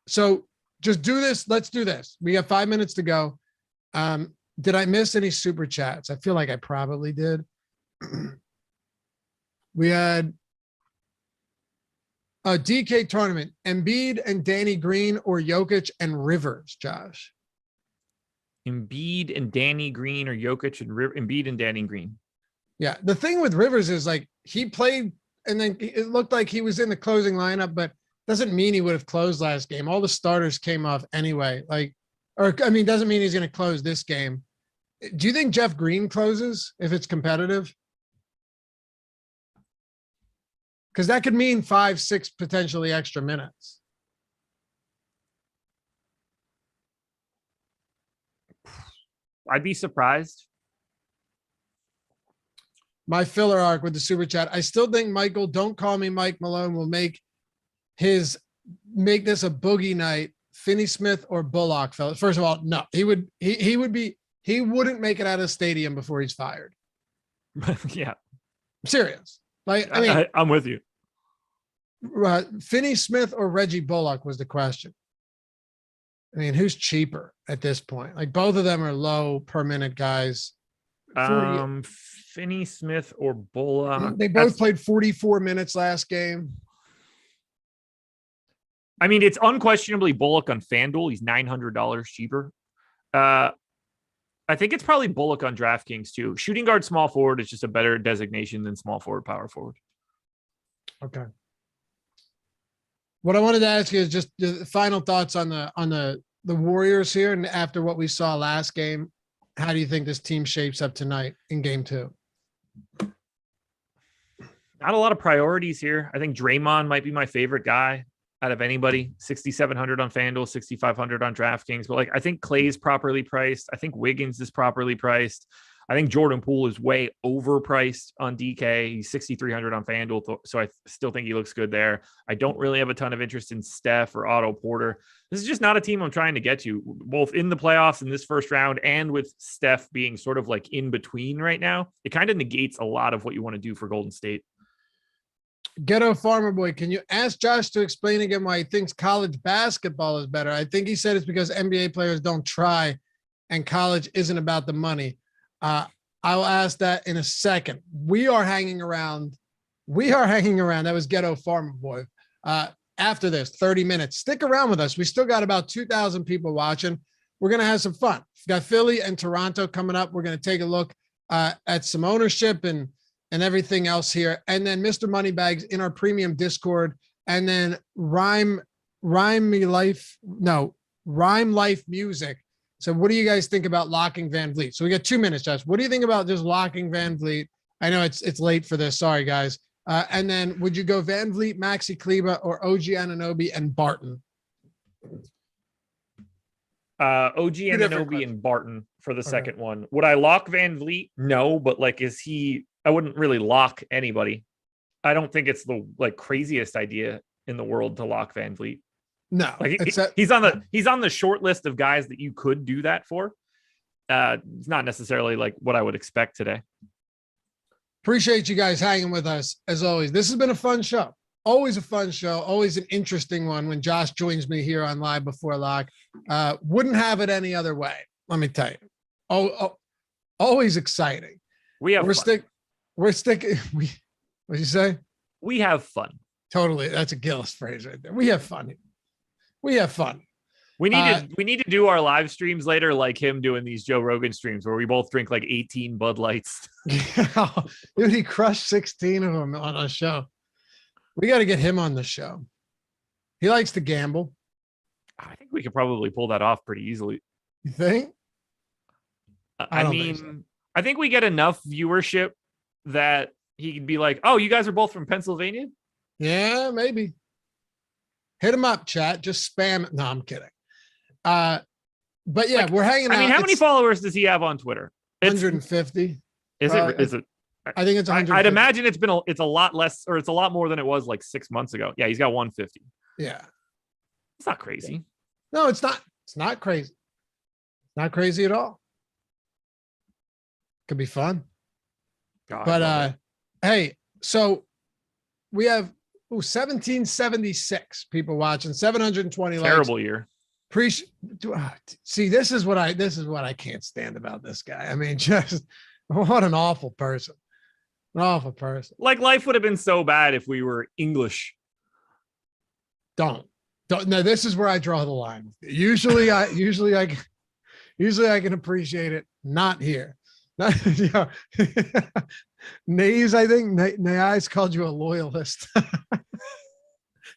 So just do this. Let's do this. We have 5 minutes to go. Did I miss any super chats? I feel like I probably did. We had a DK tournament, Embiid and Danny Green, or Jokic and Rivers, Josh? Embiid and Danny Green, or Jokic and Embiid and Danny Green. Yeah. The thing with Rivers is he played and then it looked like he was in the closing lineup, but doesn't mean he would have closed last game. All the starters came off anyway. Doesn't mean he's going to close this game. Do you think Jeff Green closes if it's competitive? Because that could mean 5-6 potentially extra minutes. I'd be surprised. My filler arc with the super chat. I still think Michael, don't call me Mike Malone, will make this a boogie night. Finney Smith or Bullock, fellas. First of all, no, he wouldn't make it out of the stadium before he's fired. Yeah. I'm serious. I'm with you. Finney Smith or Reggie Bullock was the question. I mean, who's cheaper at this point? Like both of them are low per minute guys. Finney Smith or Bullock. They both played 44 minutes last game. I mean, it's unquestionably Bullock on FanDuel. He's $900 cheaper. I think it's probably Bullock on DraftKings too. Shooting guard, small forward is just a better designation than small forward, power forward. Okay. What I wanted to ask you is just the final thoughts on the Warriors here, and after what we saw last game, how do you think this team shapes up tonight in game 2? Not a lot of priorities here. I think Draymond might be my favorite guy out of anybody. 6,700 on FanDuel, 6,500 on DraftKings. But like, I think Clay's properly priced. I think Wiggins is properly priced. I think Jordan Poole is way overpriced on DK. He's 6,300 on FanDuel, so I still think he looks good there. I don't really have a ton of interest in Steph or Otto Porter. This is just not a team I'm trying to get to, both in the playoffs in this first round and with Steph being sort of like in between right now. It kind of negates a lot of what you want to do for Golden State. Ghetto Farmer Boy, can you ask Josh to explain again why he thinks college basketball is better? I think he said it's because NBA players don't try and college isn't about the money. I'll ask that in a second. We are hanging around. That was Ghetto Farmer Boy. After this 30 minutes, stick around with us. We still got about 2,000 people watching. We're going to have some fun. We've got Philly and Toronto coming up. We're going to take a look at some ownership and everything else here. And then Mr. Moneybags in our premium Discord. And then Rhyme Life Music. So what do you guys think about locking Van Vliet? So we got 2 minutes, Josh. What do you think about just locking Van Vliet? I know it's late for this. Sorry, guys. And then would you go Van Vliet, Maxi Kleber, or OG Anunoby and Barton? OG Anunoby and Barton for the second one. Would I lock Van Vliet? No, but like, I wouldn't really lock anybody. I don't think it's the like craziest idea in the world to lock Van Vliet. No, like he's on the short list of guys that you could do that for. It's not necessarily like what I would expect today. Appreciate you guys hanging with us as always. This has been a fun show. Always a fun show. Always an interesting one when Josh joins me here on Live Before Lock. Wouldn't have it any other way. Let me tell you. Always exciting. We're sticking. What'd you say? We have fun. Totally. That's a Gillis phrase right there. We have fun. We have fun. We need to do our live streams later, like him doing these Joe Rogan streams where we both drink like 18 Bud Lights. Dude, he crushed 16 of them on a show. We got to get him on the show. He likes to gamble. I think we could probably pull that off pretty easily. You think? I mean, I think we get enough viewership that he could be like, "Oh, you guys are both from Pennsylvania?" Yeah, maybe. Hit him up, chat. Just spam it. No, I'm kidding. But yeah, we're hanging out. I mean, how many followers does he have on Twitter? 150. Is it? I think it's 150. I'd imagine it's a lot less, or it's a lot more than it was like 6 months ago. Yeah, he's got 150. Yeah. It's not crazy. No, it's not. It's not crazy. Not crazy at all. Could be fun. God, but hey, so we have 1776 people watching, 720 likes. Terrible year. See, this is what I can't stand about this guy. I mean, just what an awful person. An awful person. Like, life would have been so bad if we were English. Don't. No, this is where I draw the line. Usually I can appreciate it. Not here. Nays, I think Nays called you a loyalist.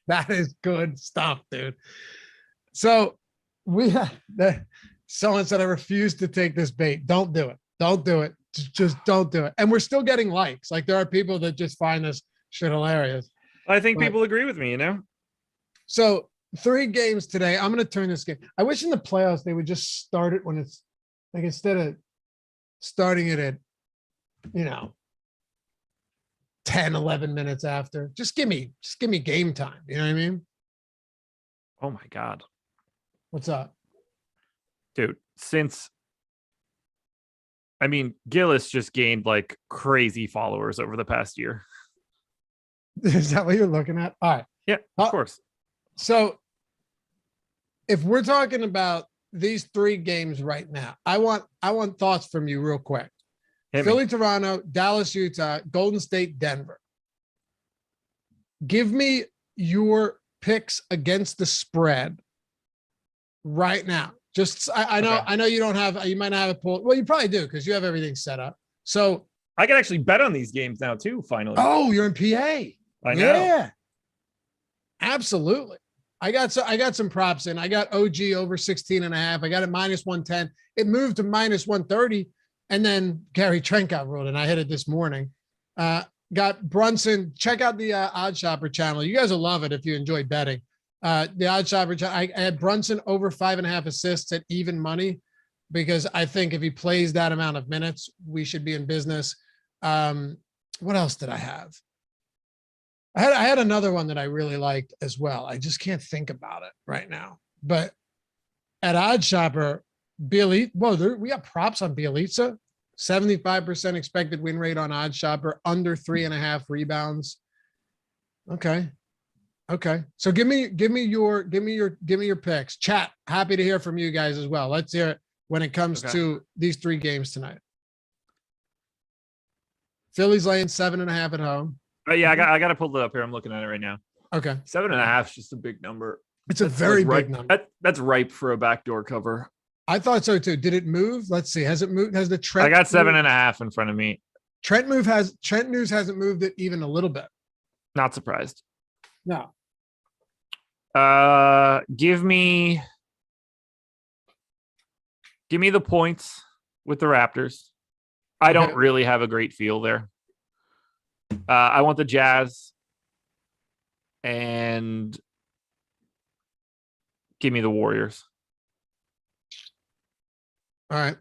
That is good stuff, dude. So someone said I refuse to take this bait. Don't do it. Don't do it. Just don't do it. And we're still getting likes. Like, there are people that just find this shit hilarious. I think people agree with me, So 3 games today. I'm going to turn this game. I wish in the playoffs they would just start it when it's like, instead of starting it at, 10, 11 minutes after. Just give me game time. You know what I mean? Oh my God. What's up? Dude, Gillis just gained like crazy followers over the past year. Is that what you're looking at? All right. Yeah, of course. So if we're talking about these 3 games right now, I want thoughts from you real quick. Philly, Toronto, Dallas, Utah, Golden State, Denver. Give me your picks against the spread right now. Just I know you don't have, you might not have a pool. Well, you probably do because you have everything set up. So I can actually bet on these games now too. Finally. Oh, you're in PA. I know. Yeah, absolutely. I got some props in. I got OG over 16.5. I got it -110. It moved to -130. And then Gary Trent got ruled, and I hit it this morning. Got Brunson. Check out the Odd Shopper channel. You guys will love it if you enjoy betting. The Odd Shopper channel. I had Brunson over 5.5 assists at even money because I think if he plays that amount of minutes, we should be in business. What else did I have? I had another one that I really liked as well. I just can't think about it right now. But at Odd Shopper, we got props on Bielitsa, 75% expected win rate on Odd Shopper, under 3.5 rebounds. Okay. So give me your picks. Chat. Happy to hear from you guys as well. Let's hear it when it comes to these 3 games tonight. Philly's laying 7.5 at home. Yeah, I got to pull it up here. I'm looking at it right now. Okay. 7.5 is just a big number. It's a very big number. That's ripe for a backdoor cover. I thought so too. Did it move? Let's see. Has it moved? Has the Trent? I got 7.5 in front of me. Trent News hasn't moved it even a little bit. Not surprised. No. Give me the points with the Raptors. I don't really have a great feel there. I want the Jazz, and give me the Warriors. All right.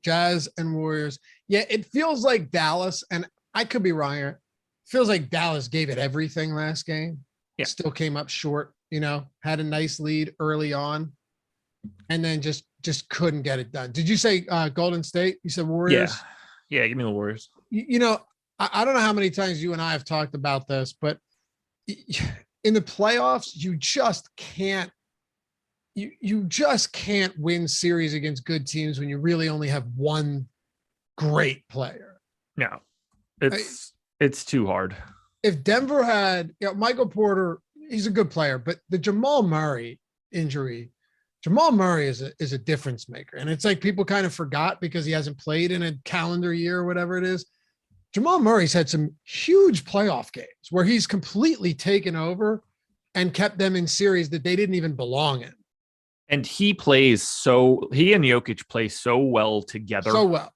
Jazz and Warriors. Yeah, it feels like Dallas, and I could be wrong here. Feels like Dallas gave it everything last game. Yeah. Still came up short, had a nice lead early on, and then just couldn't get it done. Did you say Golden State? You said Warriors? Yeah, give me the Warriors. I don't know how many times you and I have talked about this, but in the playoffs, you just can't win series against good teams when you really only have one great player. No, it's too hard. If Denver had, Michael Porter, he's a good player, but the Jamal Murray injury, Jamal Murray is a difference maker. And it's like people kind of forgot because he hasn't played in a calendar year or whatever it is. Jamal Murray's had some huge playoff games where he's completely taken over and kept them in series that they didn't even belong in. And he and Jokic play so well together. So well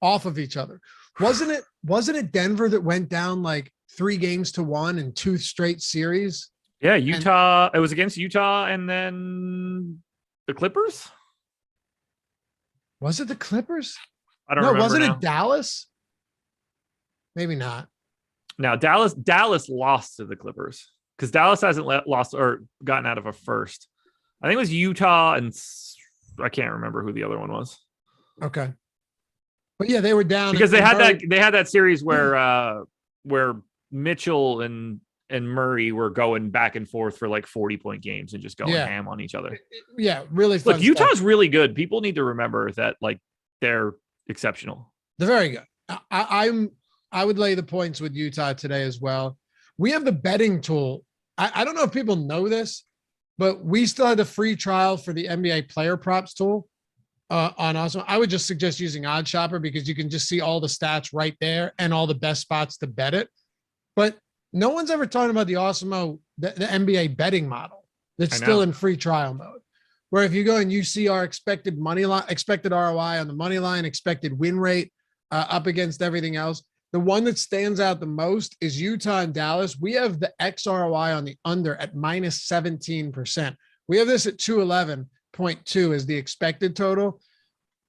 off of each other. Wasn't it Denver that went down like 3-1 in 2 straight series? Yeah. Utah. It was against Utah and then the Clippers. Was it the Clippers? I don't remember. Wasn't it Dallas? Maybe not. Now Dallas lost to the Clippers because Dallas hasn't lost or gotten out of a first. I think it was Utah, and I can't remember who the other one was. Okay, but yeah, they were down because they had that series where Mitchell and Murray were going back and forth for like 40-point games and just going ham on each other. Yeah, really fun. Look, Utah's really good. People need to remember that they're exceptional. They're very good. I would lay the points with Utah today as well. We have the betting tool. I don't know if people know this, but we still had the free trial for the NBA player props tool on Awesemo. I would just suggest using Odd Shopper because you can just see all the stats right there and all the best spots to bet it. But no one's ever talking about the Awesemo, the NBA betting model that's still in free trial mode, where if you go and you see our expected money line, expected ROI on the money line, expected win rate up against everything else, the one that stands out the most is Utah and Dallas. We have the XROI on the under at -17%. We have this at 211.2 as the expected total.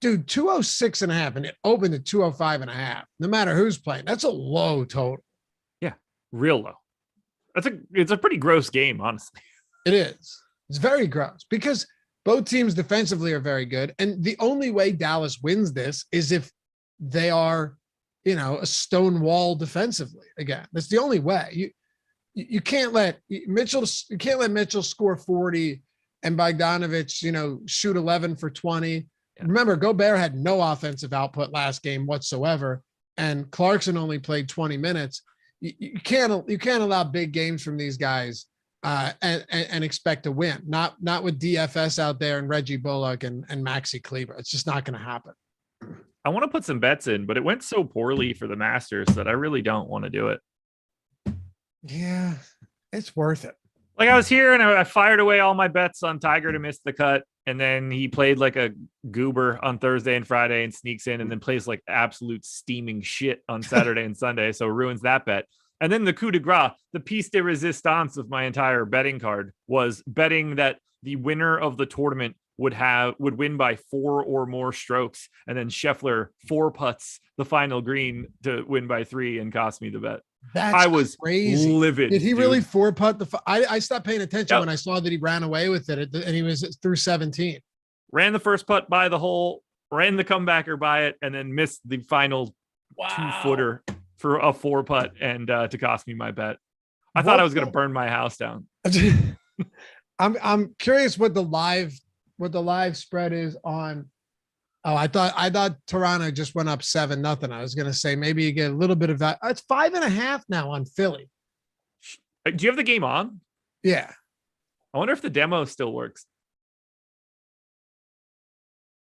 Dude, 206.5, and it opened at 205.5. No matter who's playing, that's a low total. Yeah, real low. It's a pretty gross game, honestly. It is. It's very gross because both teams defensively are very good, and the only way Dallas wins this is if they are, a stone wall defensively. Again, that's the only way. You can't let Mitchell score 40 and Bogdanovic, shoot 11 for 20. Yeah. Remember, Gobert had no offensive output last game whatsoever, and Clarkson only played 20 minutes. You can't allow big games from these guys and expect to win. Not with DFS out there and Reggie Bullock and Maxi Kleber. It's just not going to happen. I want to put some bets in, but it went so poorly for the Masters that I really don't want to do it. Yeah, it's worth it. Like I was here and I fired away all my bets on Tiger to miss the cut. And then he played like a goober on Thursday and Friday and sneaks in and then plays like absolute steaming shit on Saturday and Sunday. So ruins that bet. And then the coup de grace, the piece de resistance of my entire betting card was betting that the winner of the tournament would win by 4 or more strokes. And then Scheffler 4 putts the final green to win by 3 and cost me the bet. I was crazy. Livid. Did he really 4-putt the? I stopped paying attention when I saw that he ran away with it, and he was through 17. Ran the first putt by the hole, ran the comebacker by it, and then missed the final 2-footer for a 4-putt, and to cost me my bet. I thought I was going to burn my house down. I'm curious what the live spread is on. Oh, I thought Toronto just went up 7-0. I was going to say maybe you get a little bit of that. It's 5.5 now on Philly. Do you have the game on? Yeah. I wonder if the demo still works.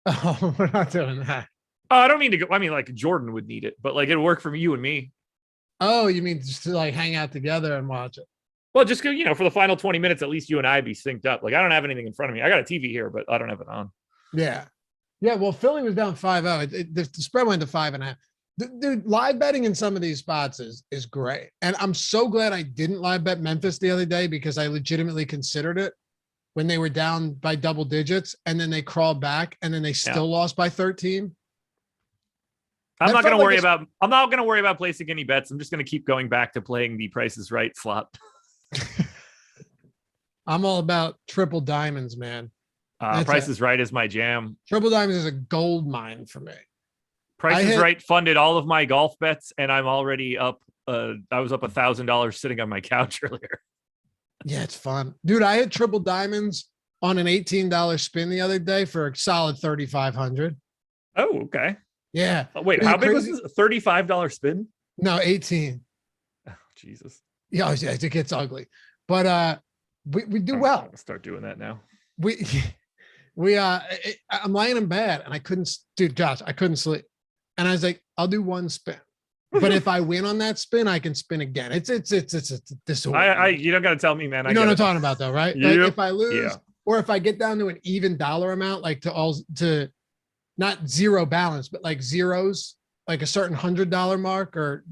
Oh, we're not doing that. Oh, I don't mean to go. I mean, like Jordan would need it, but like it'll work for you and me. Oh, you mean just to like hang out together and watch it? Well, just go, for the final 20 minutes, at least you and I be synced up. Like I don't have anything in front of me. I got a TV here, but I don't have it on. Yeah. Yeah, well, Philly was down 5-0. The spread went to 5.5. Dude, live betting in some of these spots is great. And I'm so glad I didn't live bet Memphis the other day because I legitimately considered it when they were down by double digits and then they crawled back and then they still lost by 13. I'm not going to worry about placing any bets. I'm just going to keep going back to playing the Price is Right slot. I'm all about triple diamonds, man. Price is Right is my jam. Triple diamonds is a gold mine for me. Price is Right funded all of my golf bets, and I'm already up. I was up $1,000 sitting on my couch earlier. Yeah, it's fun, dude. I had triple diamonds on an $18 spin the other day for a solid 3,500. Oh, okay. Yeah. Oh, wait, how big was this? A $35 spin? No, 18. Oh, Jesus. Yeah, it gets ugly, but we do well. I'll start doing that now. I'm lying in bed and I couldn't, dude, Josh, I couldn't sleep. And I was like, I'll do one spin. But if I win on that spin, I can spin again. It's disorder. You don't got to tell me, man. You know what I'm talking about though, right? Yep. Like if I lose or if I get down to an even dollar amount, like to not zero balance, but like zeros, like a certain $100 mark or,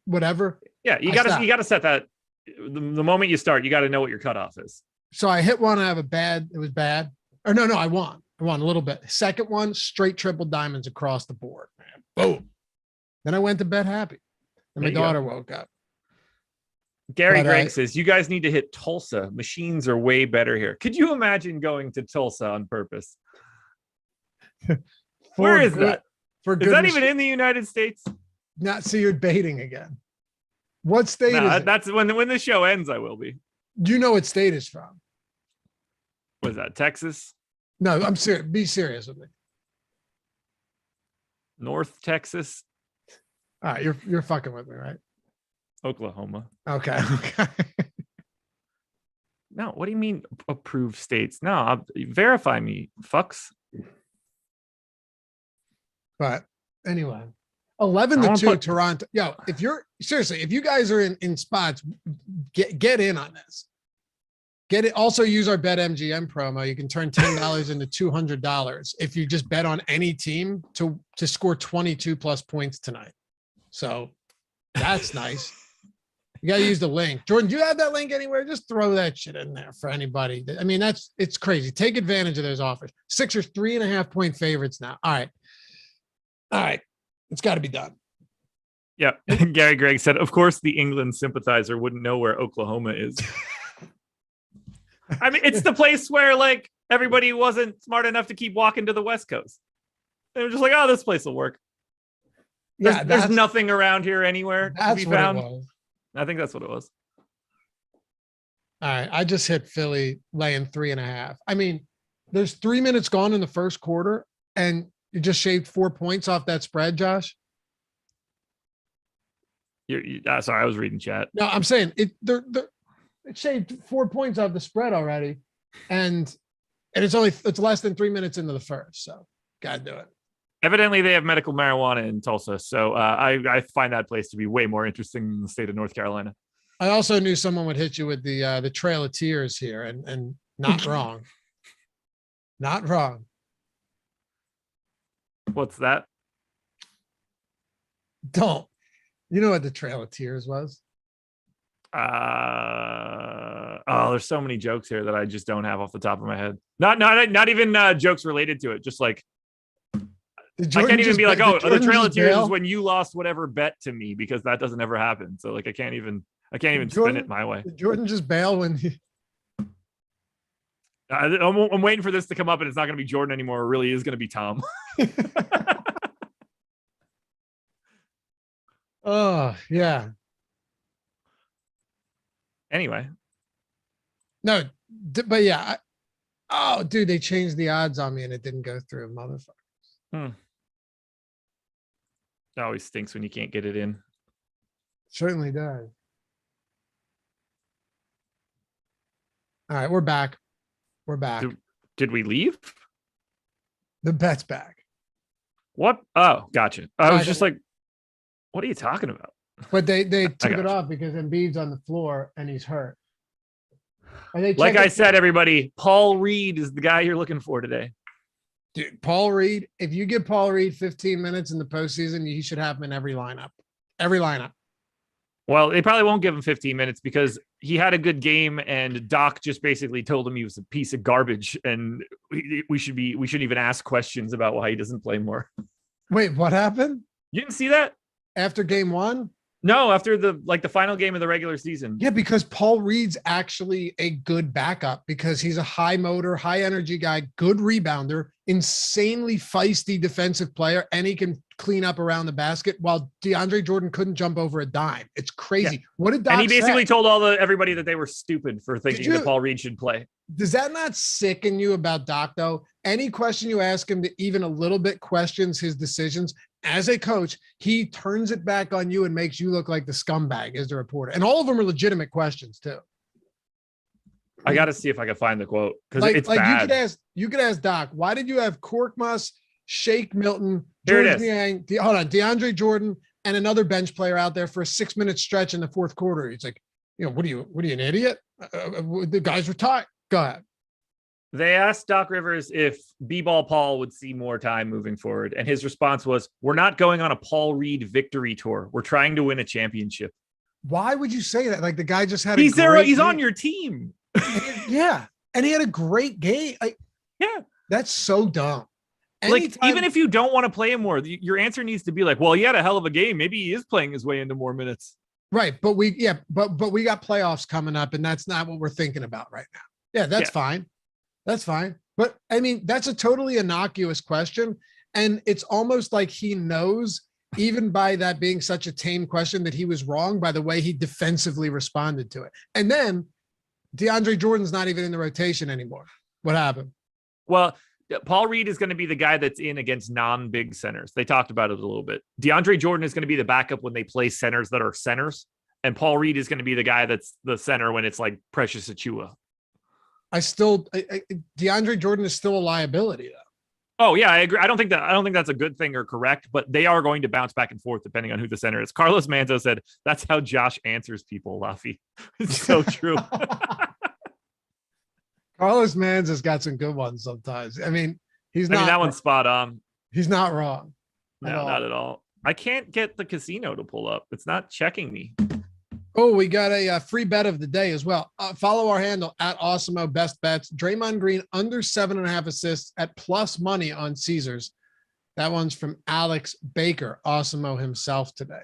whatever. Yeah. You got to set that the moment you start, you got to know what your cutoff is. So I hit one. It was bad. Or no, I won a little bit. Second one, straight triple diamonds across the board, man. Boom. Then I went to bed happy. And my daughter woke up. Gary Gregg says, you guys need to hit Tulsa. Machines are way better here. Could you imagine going to Tulsa on purpose? Where is that? Is that even in the United States? Not so you're baiting again. What state is it? That's when the show ends, I will be. Do you know what state it's from? Was that Texas? No, I'm serious. Be serious with me. North Texas. All right, you're fucking with me, right? Oklahoma. Okay. No, what do you mean approved states? No, verify me, fucks. But anyway, 11-2 Toronto. Yo, if you guys are in spots, get in on this. Get it. Also use our BetMGM promo. You can turn $10 into $200 if you just bet on any team to score 22 plus points tonight. So that's nice. You got to use the link. Jordan, do you have that link anywhere? Just throw that shit in there for anybody. I mean, it's crazy. Take advantage of those offers. Sixers 3.5-point favorites now. All right. It's got to be done. Yeah. Gary Gregg said, of course, the England sympathizer wouldn't know where Oklahoma is. I mean, it's the place where like everybody wasn't smart enough to keep walking to the West Coast. They were just like, oh, this place will work. There's nothing around here anywhere to be found. It was. I think that's what it was. All right. I just hit Philly laying 3.5. I mean, there's 3 minutes gone in the first quarter, and you just shaved 4 points off that spread, Josh. Sorry, I was reading chat. No, I'm saying it shaved 4 points off the spread already. And it's less than 3 minutes into the first. So gotta do it. Evidently, they have medical marijuana in Tulsa. So I find that place to be way more interesting than the state of North Carolina. I also knew someone would hit you with the Trail of Tears here, and not wrong. Not wrong. What's that? Don't. You know what the Trail of Tears was? There's so many jokes here that I just don't have off the top of my head. Not even jokes related to it. Just like I can't even be like, oh, the Trail of Tears is when you lost whatever bet to me, because that doesn't ever happen. So like I can't even spin it my way. Did Jordan just bail when he... I'm waiting for this to come up, and it's not going to be Jordan anymore. It really is going to be Tom. Oh, yeah. Anyway. No, but yeah. Dude, they changed the odds on me and it didn't go through, motherfuckers. It always stinks when you can't get it in. Certainly does. All right, we're back. We're back. Did we leave? The bet's back. What? Oh, gotcha. I was just like, what are you talking about? But they took it off because Embiid's on the floor and he's hurt. Like I said, everybody, Paul Reed is the guy you're looking for today. Dude, Paul Reed, if you give Paul Reed 15 minutes in the postseason, he should have him in every lineup. Every lineup. Well, they probably won't give him 15 minutes because he had a good game and Doc just basically told him he was a piece of garbage and we shouldn't even ask questions about why he doesn't play more. Wait, what happened? You didn't see that? After game one? No, after the final game of the regular season. Yeah, because Paul Reed's actually a good backup because he's a high motor, high energy guy, good rebounder, insanely feisty defensive player, and he can clean up around the basket while DeAndre Jordan couldn't jump over a dime. It's crazy. Yeah. What did Doc And he basically say? told everybody that they were stupid for thinking that Paul Reed should play. Does that not sicken you about Doc, though? Any question you ask him that even a little bit questions his decisions, as a coach, he turns it back on you and makes you look like the scumbag as the reporter. And all of them are legitimate questions, too. I got to see if I can find the quote because it's like bad. You could ask Doc, why did you have Korkmaz, Shake Milton, DeAndre Jordan, and another bench player out there for a 6-minute stretch in the fourth quarter? He's like, what are you, an idiot? The guys retired. Go ahead. They asked Doc Rivers if B-Ball Paul would see more time moving forward. And his response was, we're not going on a Paul Reed victory tour. We're trying to win a championship. Why would you say that? Like the guy just had he's there. He's on your team. Yeah. And he had a great game. Yeah. That's so dumb. Even if you don't want to play him more, your answer needs to be like, well, he had a hell of a game. Maybe he is playing his way into more minutes. Right. But we got playoffs coming up and that's not what we're thinking about right now. Yeah. That's fine. That's fine. But I mean, that's a totally innocuous question. And it's almost like he knows, even by that being such a tame question, that he was wrong by the way he defensively responded to it. And then DeAndre Jordan's not even in the rotation anymore. What happened? Well, Paul Reed is going to be the guy that's in against non-big centers. They talked about it a little bit. DeAndre Jordan is going to be the backup when they play centers that are centers. And Paul Reed is going to be the guy that's the center when it's like Precious Achiuwa. DeAndre Jordan is still a liability though. Oh yeah, I agree. I don't think that's a good thing or correct, but they are going to bounce back and forth depending on who the center is. Carlos Manzo said, that's how Josh answers people, Laffy. It's so true. Carlos Manzo's got some good ones sometimes. I mean, that one's spot on. He's not wrong. No, not at all. I can't get the casino to pull up. It's not checking me. Oh, we got a free bet of the day as well. Follow our handle at Awesemo Best Bets. Draymond Green under 7.5 assists at plus money on Caesars. That one's from Alex Baker, Awesemo himself today.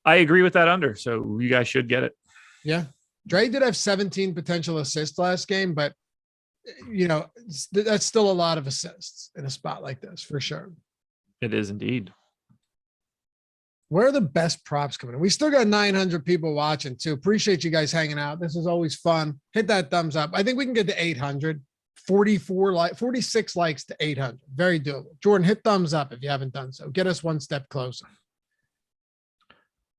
I agree with that under, so you guys should get it. Yeah. Dre did have 17 potential assists last game, but that's still a lot of assists in a spot like this for sure. It is indeed. Where are the best props coming in? We still got 900 people watching too. Appreciate you guys hanging out. This is always fun. Hit that thumbs up. I think we can get to 800. 46 likes to 800. Very doable. Jordan, hit thumbs up if you haven't done so. Get us one step closer.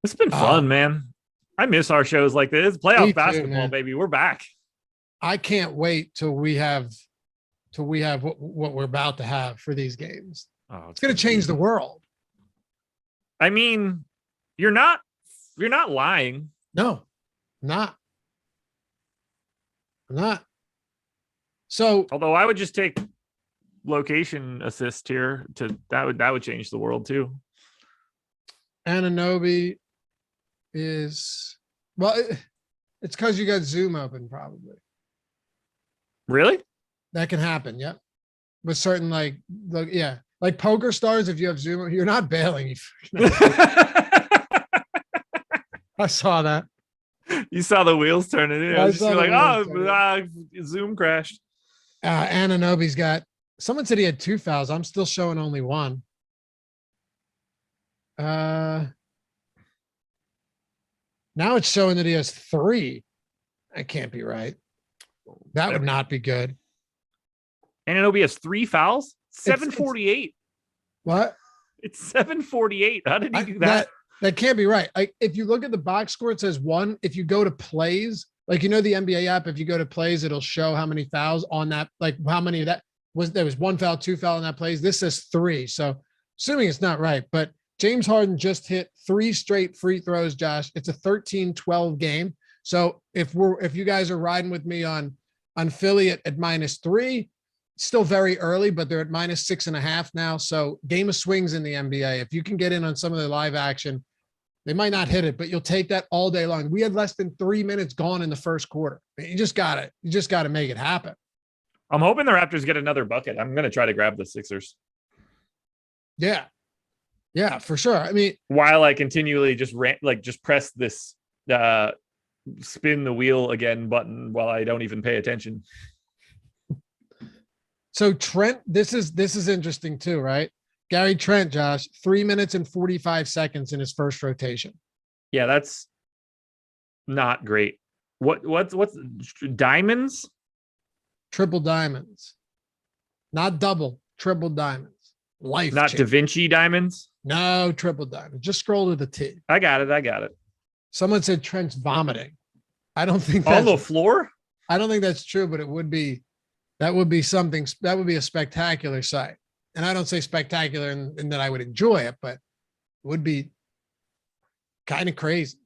It's been fun, man. I miss our shows like this. Playoff basketball, man. Baby. We're back. I can't wait till we have what we're about to have for these games. Oh, it's going to change the world. I mean, you're not lying. No, I'm not. So, although I would just take location assist here that would change the world too. Anunoby is it's because you got Zoom open, probably. Really? That can happen. Yep. With certain like poker stars, if you have Zoom, you're not bailing. I saw that. You saw the wheels turning. You're like, Zoom crashed. Anunoby's got. Someone said he had 2 fouls. I'm still showing only one. Now it's showing that he has 3. That can't be right. That would not be good. Anunoby has 3 fouls. 748. What? It's 748. How did he do that? That can't be right. Like if you look at the box score, it says 1. If you go to plays, like the NBA app, if you go to plays, it'll show how many fouls on that. Like how many of that was there was 1 foul, 2 foul in that plays. This says 3. So assuming it's not right, but James Harden just hit 3 straight free throws. Josh, it's a 13-12 game. So if you guys are riding with me on Philly at -3. Still very early, but they're at -6.5 now. So game of swings in the NBA. If you can get in on some of the live action, they might not hit it, but you'll take that all day long. We had less than 3 minutes gone in the first quarter. You just got to make it happen. I'm hoping the Raptors get another bucket. I'm going to try to grab the Sixers. Yeah, for sure. I mean, while I continually just press this spin the wheel again button while I don't even pay attention. So Trent, this is interesting too, right? Gary Trent, Josh, 3 minutes and 45 seconds in his first rotation. Yeah, that's not great. What's diamonds? Triple diamonds. Not double, triple diamonds. Life. Not changing. Da Vinci diamonds? No, triple diamonds. Just scroll to the T. I got it. Someone said Trent's vomiting. I don't think that's on the floor. I don't think that's true, but it would be. That would be something. That would be a spectacular sight. And I don't say spectacular in that I would enjoy it, but it would be kind of crazy.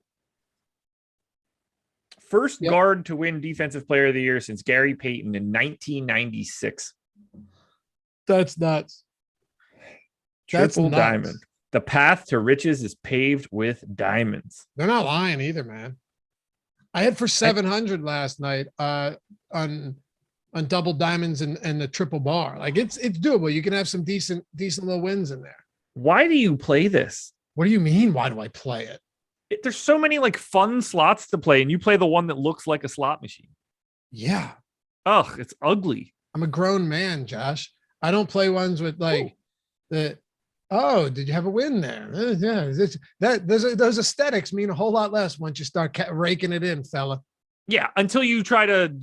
First guard to win Defensive Player of the Year since Gary Payton in 1996. That's nuts. Triple diamond. The path to riches is paved with diamonds. They're not lying either, man. I had for 700 last night on double diamonds and the triple bar. Like it's doable. You can have some decent little wins in there. Why do you play this? What do you mean? Why do I play it? There's so many like fun slots to play, and you play the one that looks like a slot machine. Yeah. Ugh, it's ugly. I'm a grown man, Josh. I don't play ones with like the. Oh, did you have a win there? Yeah, those aesthetics mean a whole lot less once you start raking it in, fella. Yeah, until you try to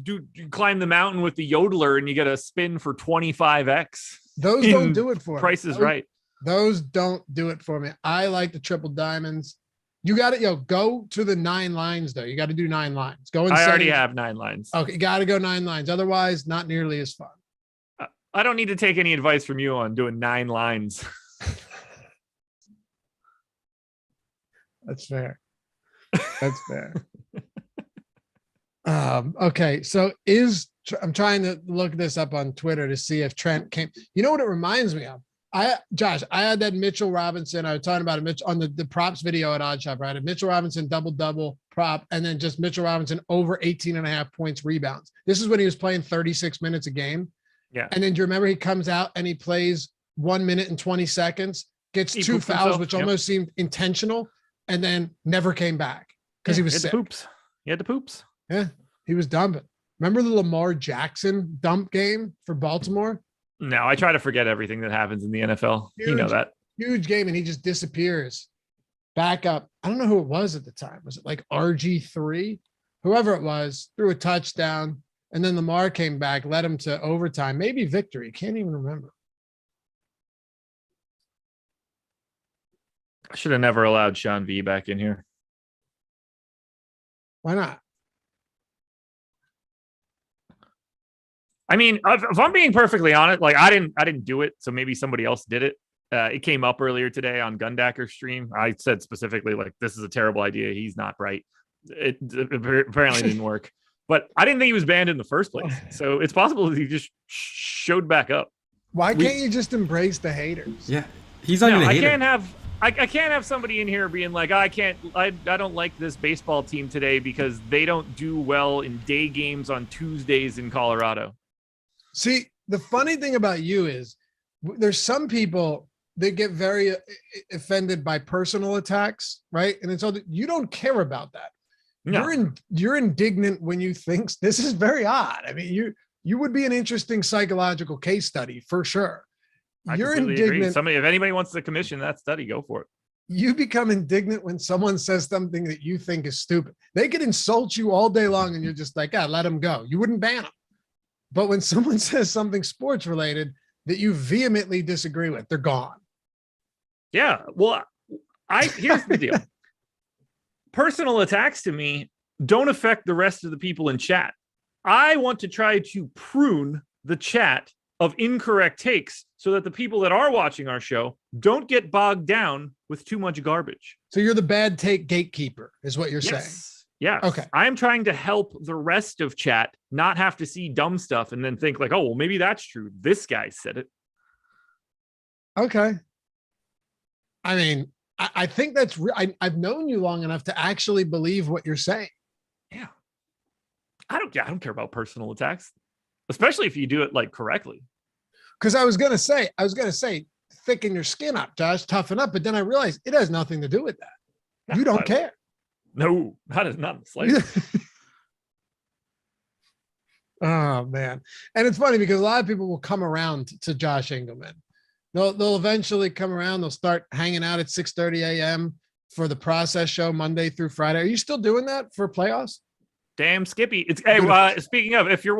climb the mountain with the yodeler and you get a spin for 25x. Those don't do it for me. Price is right. Those don't do it for me. I like the triple diamonds. You got to go to the 9 lines though. You got to do 9 lines. Go insane. I already have 9 lines. Okay, you got to go 9 lines. Otherwise, not nearly as fun. I don't need to take any advice from you on doing 9 lines. That's fair. That's fair. Okay, so I'm trying to look this up on Twitter to see if Trent came. You know what it reminds me of? Josh, I had that Mitchell Robinson. I was talking about it on the props video at Odd Shop, right? A Mitchell Robinson double prop, and then just Mitchell Robinson over 18.5 points rebounds. This is when he was playing 36 minutes a game. Yeah. And then do you remember he comes out and he plays 1 minute and 20 seconds, gets 2 fouls, himself, which almost seemed intentional, and then never came back because he was sick. He had the poops. Yeah, he was dumping. Remember the Lamar Jackson dump game for Baltimore? No, I try to forget everything that happens in the NFL. You know that. Huge game, and he just disappears. backup. I don't know who it was at the time. Was it like RG3? Whoever it was threw a touchdown, and then Lamar came back, led him to overtime, maybe victory. Can't even remember. I should have never allowed Sean V back in here. Why not? I mean, if I'm being perfectly honest, like I didn't do it, so maybe somebody else did it. It came up earlier today on Gundacker's stream. I said specifically, like, this is a terrible idea. He's not bright. It apparently didn't work. But I didn't think he was banned in the first place. So it's possible that he just showed back up. Why can't you just embrace the haters? Yeah, he's not even a hater. I can't have somebody in here being like, I don't like this baseball team today because they don't do well in day games on Tuesdays in Colorado. See, the funny thing about you is there's some people that get very offended by personal attacks, right? And it's all you don't care about that. No. You're indignant when you think this is very odd. I mean, you would be an interesting psychological case study for sure. You're indignant. If anybody wants to commission that study, go for it. You become indignant when someone says something that you think is stupid. They could insult you all day long and you're just like, let them go. You wouldn't ban them. But when someone says something sports related that you vehemently disagree with, they're gone. Yeah. Well, here's the deal. Personal attacks to me don't affect the rest of the people in chat. I want to try to prune the chat of incorrect takes so that the people that are watching our show don't get bogged down with too much garbage. So you're the bad take gatekeeper is what you're saying. Yeah. Okay. I'm trying to help the rest of chat not have to see dumb stuff and then think like, oh, well, maybe that's true. This guy said it. Okay. I mean, I think that's I've known you long enough to actually believe what you're saying. Yeah. I don't care about personal attacks, especially if you do it like correctly. Because I was gonna say, thicken your skin up, Josh, toughen up. But then I realized it has nothing to do with that. You don't care. No, not the slightest. Oh man. And it's funny because a lot of people will come around to Josh Engleman. They'll eventually come around. They'll start hanging out at 6:30 a.m. for the process show Monday through Friday. Are you still doing that for playoffs? Damn, Skippy. It's speaking of, if you're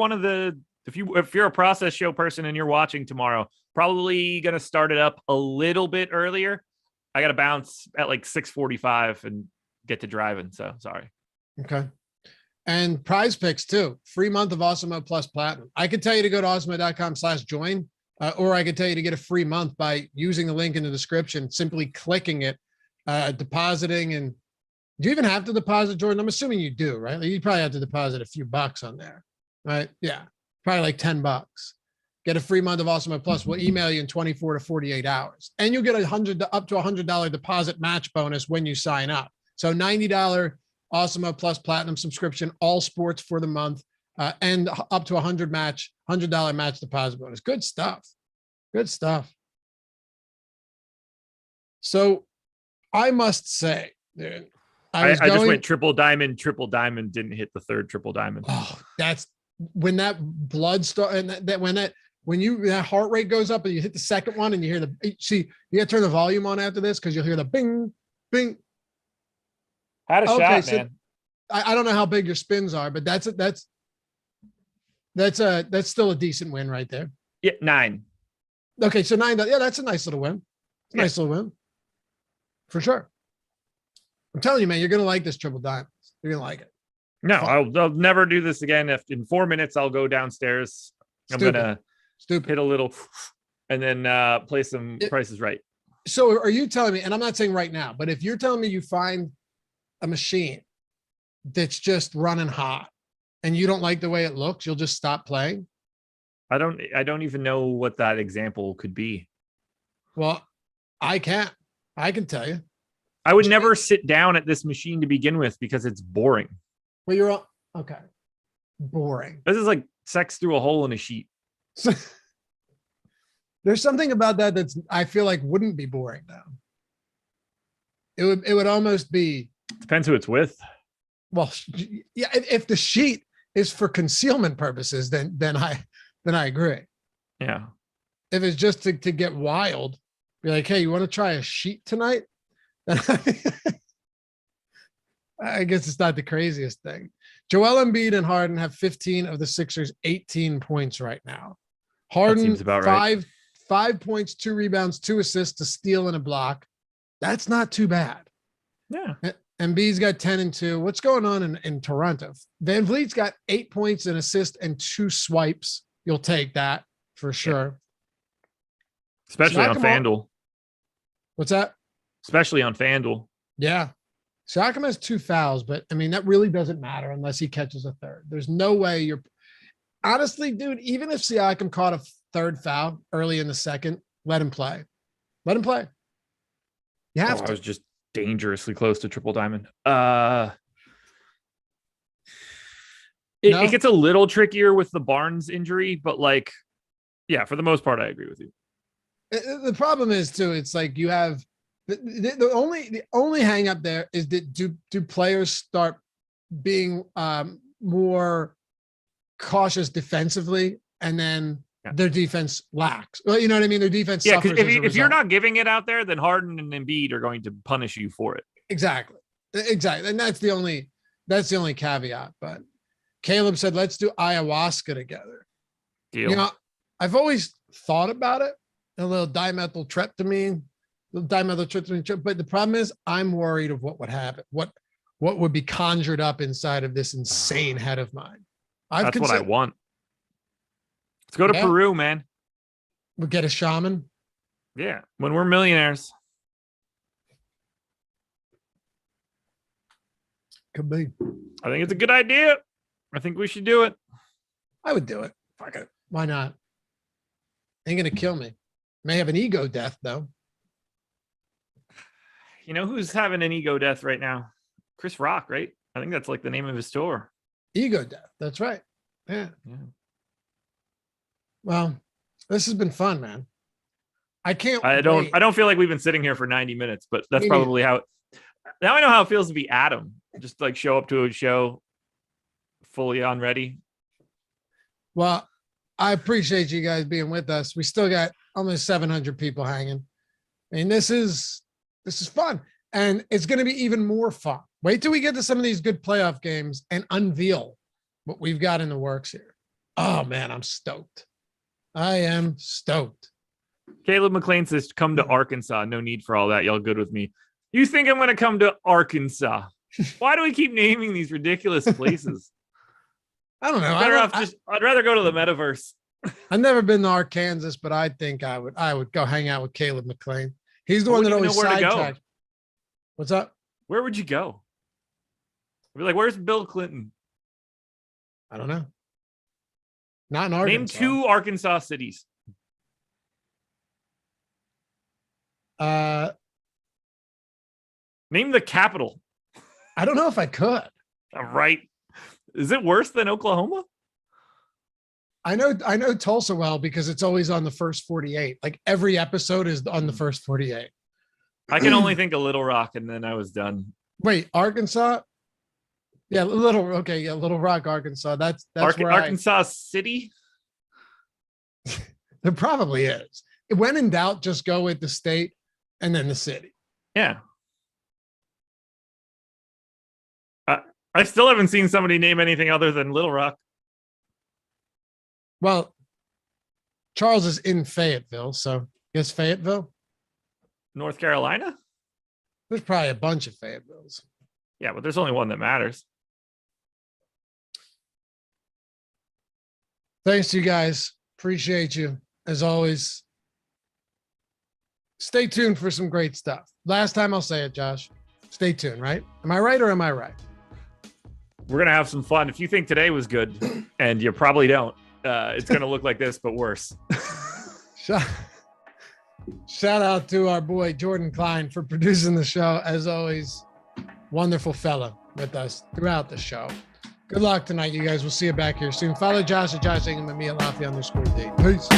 if you're a process show person and you're watching tomorrow, probably gonna start it up a little bit earlier. I gotta bounce at like 6:45 and get to driving. So sorry. Okay. And prize picks too. Free month of Awesemo Plus Platinum. I could tell you to go to awesemo.com/join. Or I could tell you to get a free month by using the link in the description, simply clicking it, depositing. And do you even have to deposit, Jordan? I'm assuming you do, right? Like you probably have to deposit a few bucks on there, right? Yeah, probably like $10. Get a free month of Awesemo Plus. We'll email you in 24 to 48 hours. And you'll get up to $100 deposit match bonus when you sign up. So $90 Awesemo Plus Platinum subscription, all sports for the month. And up to $100 match deposit bonus. Good stuff. Good stuff. So I must say, dude, I just went triple diamond, didn't hit the third triple diamond. Oh, that's when that blood and that heart rate goes up and you hit the second one and you hear you got to turn the volume on after this because you'll hear the bing, bing. Had a shot, so man. I don't know how big your spins are, but that's still a decent win right there. Yeah, 9. Okay, so 9. Yeah, that's a nice little win. Nice little win. For sure. I'm telling you, man, you're going to like this triple diamond. You're going to like it. No, I'll never do this again. If in 4 minutes, I'll go downstairs. I'm going to hit a little and then play some prices right. So are you telling me, and I'm not saying right now, but if you're telling me you find a machine that's just running hot, and you don't like the way it looks, you'll just stop playing? I don't even know what that example could be. Well, I can tell you. I would never sit down at this machine to begin with because it's boring. Well, you're all okay. Boring. This is like sex through a hole in a sheet. So, there's something about that that's I feel like wouldn't be boring though. It would almost be. Depends who it's with. Well, yeah. If the sheet is for concealment purposes, then I agree. Yeah. If it's just to get wild, be like, hey, you want to try a sheet tonight? I guess it's not the craziest thing. Joel Embiid and Harden have 15 of the Sixers' 18 points right now. Harden, seems about right. 5 points, 2 rebounds, 2 assists, a steal, and a block. That's not too bad. Yeah. Embiid's got 10 and 2. What's going on in Toronto? Van Vliet's got 8 points, an assist, and 2 swipes. You'll take that for sure. Especially on FanDuel. What's that? Especially on FanDuel. Yeah. Siakam has 2 fouls, but I mean, that really doesn't matter unless he catches a third. There's no way you're honestly, dude, even if Siakam caught a third foul early in the second, let him play. Let him play. You have to. I was just dangerously close to triple diamond. It gets a little trickier with the Barnes injury, but like, yeah, for the most part, I agree with you. The problem is too, it's like you have the only hang up there is that do players start being more cautious defensively, and then their defense lacks. Well, you know what I mean? Their defense. Yeah, because if you're not giving it out there, then Harden and Embiid are going to punish you for it. Exactly, and that's the only caveat. But Caleb said, "Let's do ayahuasca together." Deal. You know, I've always thought about it. A little dimethyltryptamine, but the problem is, I'm worried of what would happen. What would be conjured up inside of this insane head of mine. That's what I want. Let's go to Peru, man. We'll get a shaman. Yeah, when we're millionaires. Could be. I think it's a good idea. I think we should do it. I would do it. Fuck it. Why not? Ain't gonna kill me. May have an ego death though. You know who's having an ego death right now? Chris Rock, right? I think that's like the name of his tour. Ego death. That's right. Yeah. Well, this has been fun, man. I don't feel like we've been sitting here for 90 minutes, but that's probably how. Now I know how it feels to be Adam. Just like show up to a show fully on ready. Well, I appreciate you guys being with us. We still got almost 700 people hanging. I mean, this is fun, and it's going to be even more fun. Wait till we get to some of these good playoff games and unveil what we've got in the works here. Oh man, I'm stoked. I am stoked. Caleb McLean says, "Come to Arkansas. No need for all that. Y'all good with me? You think I'm going to come to Arkansas? Why do we keep naming these ridiculous places? I don't know. I'd rather go to the metaverse. I've never been to Arkansas, but I think I would go hang out with Caleb McLean. He's the one that always sidetracked. What's up? Where would you go? I'd be like, where's Bill Clinton? I don't know. Not in Arkansas. Name 2 Arkansas cities. Name the capital. I don't know if I could. All right. Is it worse than Oklahoma? I know Tulsa well because it's always on the first 48. Like every episode is on the first 48. I can only think of Little Rock, and then I was done. Wait, Arkansas? Yeah, Little Rock, Arkansas. That's where Arkansas City. There probably is. When in doubt, just go with the state and then the city. Yeah. I still haven't seen somebody name anything other than Little Rock. Well, Charles is in Fayetteville, so I guess Fayetteville. North Carolina? There's probably a bunch of Fayettevilles. Yeah, but there's only one that matters. Thanks to you guys. Appreciate you. As always, stay tuned for some great stuff. Last time I'll say it, Josh. Stay tuned, right? Am I right or am I right? We're going to have some fun. If you think today was good, and you probably don't, it's going to look like this, but worse. Shout out to our boy Jordan Klein for producing the show. As always, wonderful fellow with us throughout the show. Good luck tonight, you guys. We'll see you back here soon. Follow Josh at Josh Engleman, me at Lafayette _D. Peace.